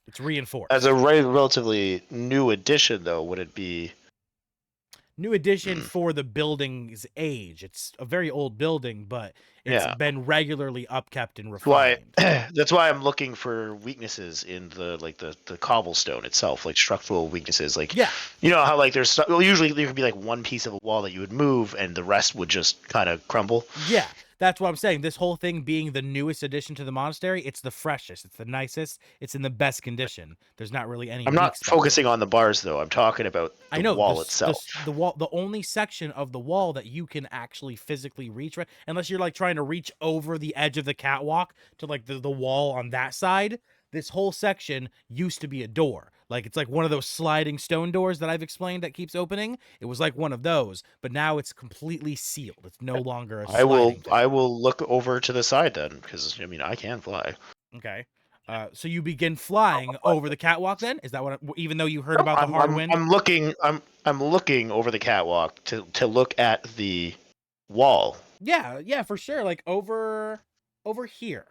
Speaker 1: It's reinforced.
Speaker 5: As a relatively new addition, though, would it be
Speaker 1: New addition for the building's age. It's a very old building, but it's
Speaker 5: Yeah.
Speaker 1: been regularly upkept and
Speaker 5: why?
Speaker 1: refined.
Speaker 5: That's why I'm looking for weaknesses in the cobblestone itself, like structural weaknesses. Like,
Speaker 1: Yeah.
Speaker 5: you know how like there's usually there could be like one piece of a wall that you would move, and the rest would just kind of crumble.
Speaker 1: Yeah, that's what I'm saying. This whole thing being the newest addition to the monastery, it's the freshest, it's the nicest, it's in the best condition. There's not really any
Speaker 5: I'm
Speaker 1: weak
Speaker 5: not
Speaker 1: spots in
Speaker 5: focusing
Speaker 1: it.
Speaker 5: on the bars though. I'm talking about
Speaker 1: I
Speaker 5: the
Speaker 1: know
Speaker 5: wall itself.
Speaker 1: the wall, the only section of the wall that you can actually physically reach, right? Unless you're like trying to reach over the edge of the catwalk to like the wall on that side. This whole section used to be a door. Like it's like one of those sliding stone doors that I've explained that keeps opening. It was like one of those, but now it's completely sealed. It's no longer a sliding thing.
Speaker 5: I will look over to the side then, because I mean I can fly.
Speaker 1: Okay. So you begin flying over the catwalk then? Is that what? Even though you heard about the hard wind?
Speaker 5: I'm looking over the catwalk to look at the wall.
Speaker 1: Yeah, for sure. Like over here.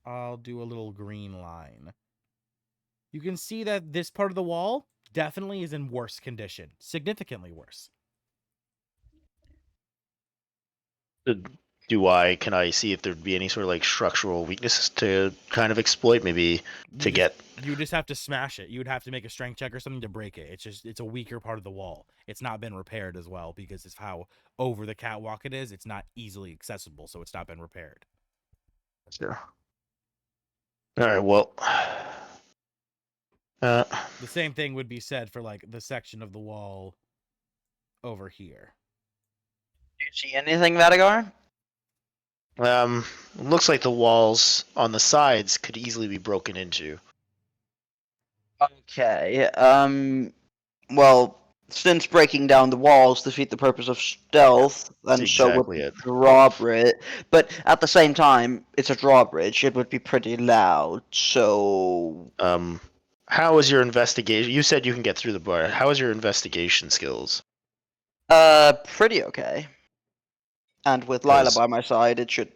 Speaker 1: I'll do a little green line. You can see that this part of the wall definitely is in worse condition, significantly worse.
Speaker 5: Can I see if there'd be any sort of like structural weaknesses to kind of exploit, maybe to get?
Speaker 1: You just have to smash it. You would have to make a strength check or something to break it. It's a weaker part of the wall. It's not been repaired as well because it's how over the catwalk it is. It's not easily accessible, so it's not been repaired.
Speaker 5: Yeah. All right. Well.
Speaker 1: The same thing would be said for like the section of the wall over here.
Speaker 4: Do you see anything, Vadagar?
Speaker 5: Looks like the walls on the sides could easily be broken into.
Speaker 4: Okay. Well, since breaking down the walls defeat the purpose of stealth, then
Speaker 5: That's
Speaker 4: so
Speaker 5: exactly
Speaker 4: would
Speaker 5: it.
Speaker 4: drawbridge. But at the same time, it's a drawbridge. It would be pretty loud. So.
Speaker 5: How is your investigation? You said you can get through the bar. How is your investigation skills?
Speaker 4: Pretty okay. And with Lila
Speaker 5: 'Cause-
Speaker 4: by my side, it should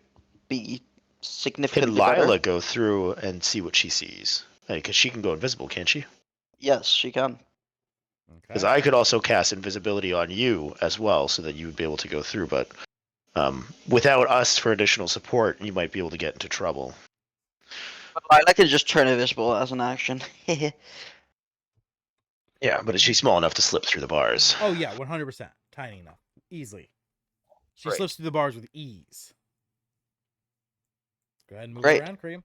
Speaker 4: be
Speaker 5: Can
Speaker 4: significantly
Speaker 5: Lila
Speaker 4: better.
Speaker 5: go through and see what she sees? Because she can go invisible, can't she?
Speaker 4: Yes, she can.
Speaker 5: Because
Speaker 1: Okay.
Speaker 5: I could also cast invisibility on you as well, so that you would be able to go through. But without us for additional support, you might be able to get into trouble.
Speaker 4: But Lila can just turn invisible as an action.
Speaker 5: Yeah, but is she small enough to slip through the bars?
Speaker 1: Oh yeah, 100%. Tiny enough. Easily. She
Speaker 5: Right.
Speaker 1: slips through the bars with ease. Go ahead and move
Speaker 4: Great.
Speaker 1: around, Cream.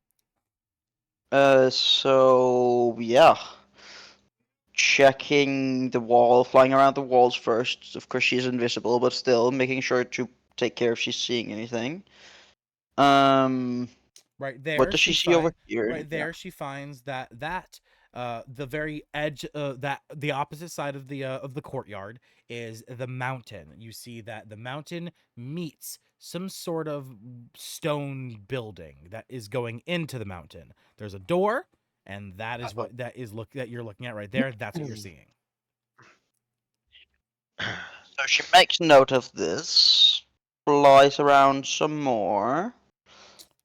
Speaker 4: So yeah. Checking the wall, flying around the walls first. Of course, she's invisible, but still making sure to take care if she's seeing anything.
Speaker 1: Right there.
Speaker 4: What does she see over here?
Speaker 1: Right there, she finds that the very edge that the opposite side of the courtyard is the mountain. You see that the mountain meets some sort of stone building that is going into the mountain. There's a door, and that is what that you're looking at right there. That's what you're seeing.
Speaker 4: So she makes note of this, flies around some more.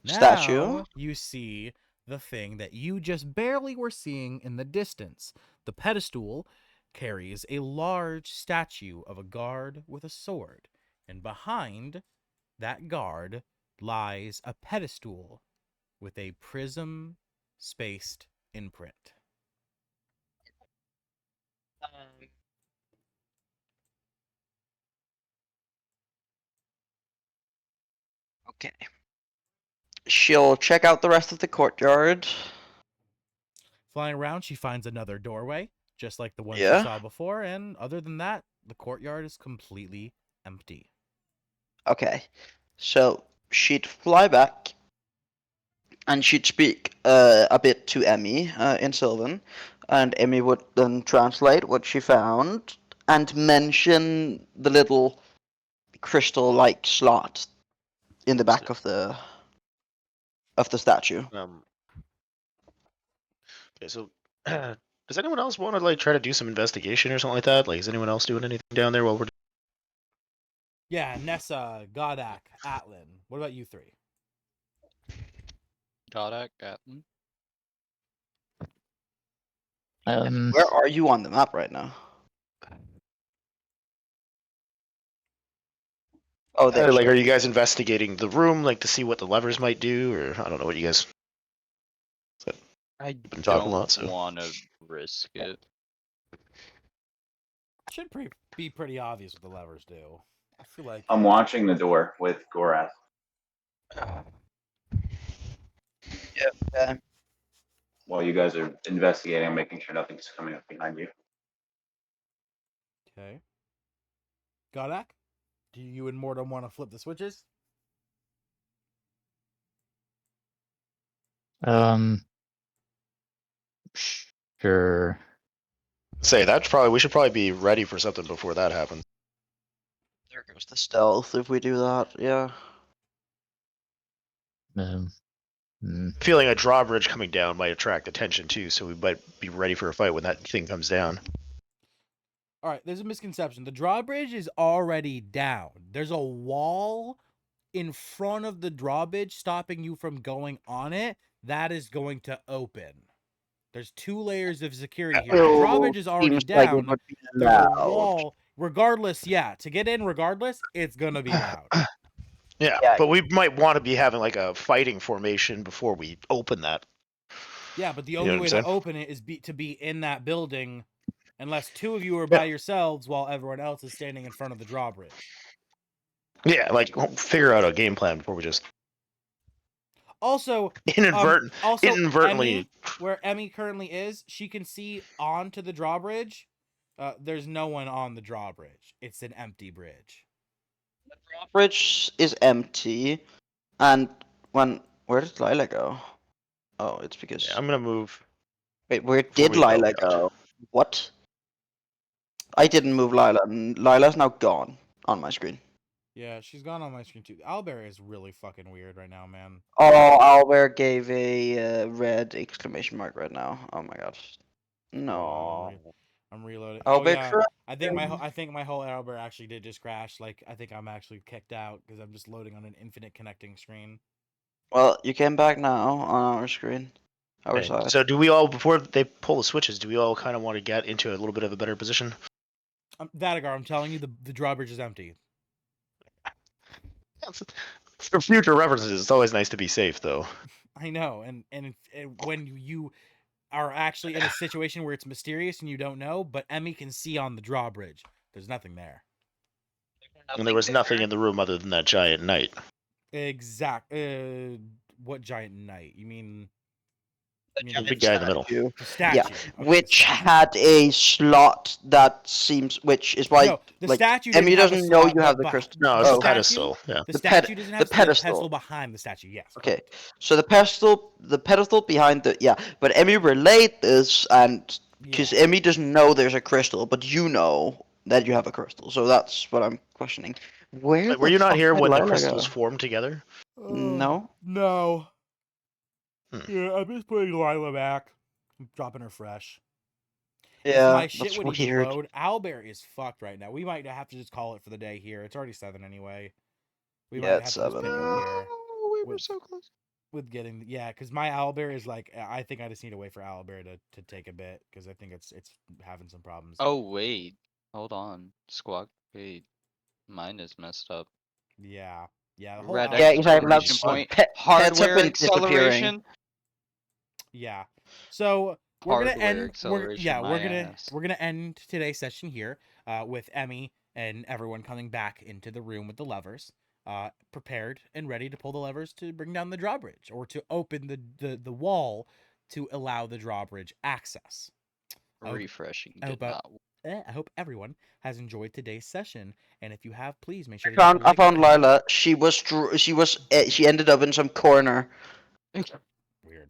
Speaker 4: Statue.
Speaker 1: Now you see the thing that you just barely were seeing in the distance. The pedestal carries a large statue of a guard with a sword, and behind that guard lies a pedestal with a prism spaced imprint.
Speaker 4: Okay. She'll check out the rest of the courtyard.
Speaker 1: Flying around, she finds another doorway, just like the one
Speaker 4: Yeah.
Speaker 1: she saw before, and other than that, the courtyard is completely empty.
Speaker 4: Okay. So she'd fly back, and she'd speak a bit to Emmy in Sylvan, and Emmy would then translate what she found and mention the little crystal-like slot in the back of the statue.
Speaker 5: Okay, so does anyone else want to like try to do some investigation or something like that? Like, is anyone else doing anything down there while we're?
Speaker 1: Yeah, Nessa, Godak, Atlin. What about you three?
Speaker 7: Kodak, Gatton.
Speaker 4: Where are you on the map right now? Oh, there.
Speaker 5: Like, are you guys investigating the room, like to see what the levers might do, or I don't know what you guys
Speaker 7: I
Speaker 5: been talking a lot?
Speaker 7: don't
Speaker 5: So
Speaker 7: want to risk it.
Speaker 1: Should be pretty obvious what the levers do. I feel like
Speaker 2: I'm watching the door with Gorath.
Speaker 4: Yeah.
Speaker 2: While you guys are investigating, I'm making sure nothing's coming up behind you.
Speaker 1: Okay. Godak, do you and Mortem want to flip the switches?
Speaker 3: Sure.
Speaker 5: say we should probably be ready for something before that happens.
Speaker 4: There goes the stealth if we do that. Yeah.
Speaker 5: Feeling a drawbridge coming down might attract attention too, so we might be ready for a fight when that thing comes down.
Speaker 1: All right, there's a misconception. The drawbridge is already down. There's a wall in front of the drawbridge stopping you from going on it. That is going to open. There's 2 layers of security here. The drawbridge is already
Speaker 4: Seems like it
Speaker 1: down.
Speaker 4: would be
Speaker 1: There's a
Speaker 4: allowed.
Speaker 1: wall. Regardless, yeah, to get in regardless, it's going to be loud.
Speaker 5: Yeah,
Speaker 4: Yeah.
Speaker 5: but we might want to be having like a fighting formation before we open that.
Speaker 1: Yeah, but the
Speaker 5: know
Speaker 1: only
Speaker 5: what I'm
Speaker 1: way
Speaker 5: saying?
Speaker 1: to open it is to be in that building unless 2 of you are by yourselves while everyone else is standing in front of the drawbridge.
Speaker 5: Yeah, like figure out a game plan before we just
Speaker 1: Also,
Speaker 5: inadvertently.
Speaker 1: Emmy, where Emmy currently is, she can see onto the drawbridge. There's no one on the drawbridge. It's an empty bridge.
Speaker 4: The drawbridge is empty, and where did Lila go? Oh, it's because.
Speaker 5: Yeah, I'm gonna move.
Speaker 4: Wait, where
Speaker 5: before
Speaker 4: did
Speaker 5: we- oh,
Speaker 4: Lila
Speaker 5: God.
Speaker 4: go? What? I didn't move Lila, and Lila's now gone on my screen.
Speaker 1: Yeah, she's gone on my screen too. Owlbear is really fucking weird right now, man.
Speaker 4: Oh, Albert gave a red exclamation mark right now. Oh my god. No.
Speaker 1: I'm reloading.
Speaker 4: Albert,
Speaker 1: Oh yeah, I think my whole Owlbear actually did just crash. Like I think I'm actually kicked out because I'm just loading on an infinite connecting screen.
Speaker 4: Well, you came back now on our screen. Our
Speaker 5: Okay,
Speaker 4: side.
Speaker 5: so do we all, before they pull the switches, do we all kind of want to get into a little bit of a better position?
Speaker 1: Vatigar, I'm telling you, the drawbridge is empty.
Speaker 5: For future references, it's always nice to be safe, though.
Speaker 1: I know, and when you are actually in a situation where it's mysterious and you don't know, but Emmy can see on the drawbridge. There's nothing there.
Speaker 5: And there was nothing in the room other than that giant knight.
Speaker 1: Exact. What giant knight? You mean?
Speaker 5: The big guy in the middle.
Speaker 1: The statue.
Speaker 4: Yeah,
Speaker 1: Okay,
Speaker 4: which had a slot that seems, which is why
Speaker 1: no, the
Speaker 4: like,
Speaker 1: statue
Speaker 4: Emmy
Speaker 1: didn't have a
Speaker 4: doesn't know
Speaker 1: slot,
Speaker 4: you have
Speaker 1: but
Speaker 4: the crystal.
Speaker 5: No, it's
Speaker 4: Oh.
Speaker 5: the pedestal. Yeah.
Speaker 1: The
Speaker 4: The
Speaker 1: statue doesn't have
Speaker 4: the pedestal.
Speaker 1: pedestal behind the statue. Yes.
Speaker 4: Okay,
Speaker 1: correct.
Speaker 4: so the pedestal behind but Emmy relate this, and because Emmy doesn't know there's a crystal, but you know that you have a crystal, so that's what I'm questioning. Where
Speaker 5: Like, were
Speaker 4: the
Speaker 5: you not
Speaker 4: fuck
Speaker 5: here
Speaker 4: did
Speaker 5: when the
Speaker 4: Lila
Speaker 5: crystals
Speaker 4: go?
Speaker 5: formed together?
Speaker 4: No.
Speaker 1: No.
Speaker 5: Hmm.
Speaker 1: Yeah, I'm just putting Lila back. I'm dropping her fresh.
Speaker 4: Yeah,
Speaker 1: My shit
Speaker 4: that's
Speaker 1: would even
Speaker 4: weird.
Speaker 1: load. Owlbear is fucked right now. We might have to just call it for the day here. It's already 7 anyway. We
Speaker 4: Yeah,
Speaker 1: might have
Speaker 4: it's
Speaker 1: to just
Speaker 4: 7.
Speaker 1: pick up here.
Speaker 5: We were so close.
Speaker 1: With getting because my owlbear is like I think I just need to wait for owlbear to take a bit because I think it's having some problems.
Speaker 7: Oh wait, hold on, Squawk. Wait, mine is messed up.
Speaker 1: Yeah, the whole
Speaker 7: Red
Speaker 1: owlbear
Speaker 4: exactly,
Speaker 7: exclamation
Speaker 4: that's
Speaker 7: point.
Speaker 4: pets have
Speaker 7: Hardware
Speaker 4: been disappearing.
Speaker 7: acceleration.
Speaker 1: Yeah, so we're gonna
Speaker 7: Hardware
Speaker 1: end.
Speaker 7: acceleration.
Speaker 1: We're gonna end today's session here with Emmy and everyone coming back into the room with the levers. Prepared and ready to pull the levers to bring down the drawbridge or to open the wall to allow the drawbridge access.
Speaker 7: Refreshing
Speaker 1: I
Speaker 7: did
Speaker 1: hope,
Speaker 7: not.
Speaker 1: I hope everyone has enjoyed today's session. And if you have, please make sure to drop a
Speaker 4: I
Speaker 1: like.
Speaker 4: found Lila. She ended up in some corner.
Speaker 1: Weird.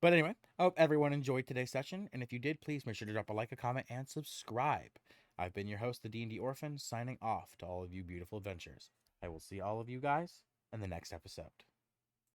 Speaker 1: But anyway, I hope everyone enjoyed today's session, and if you did, please make sure to drop a like, a comment, and subscribe. I've been your host, the D&D Orphan, signing off to all of you beautiful adventurers. I will see all of you guys in the next episode.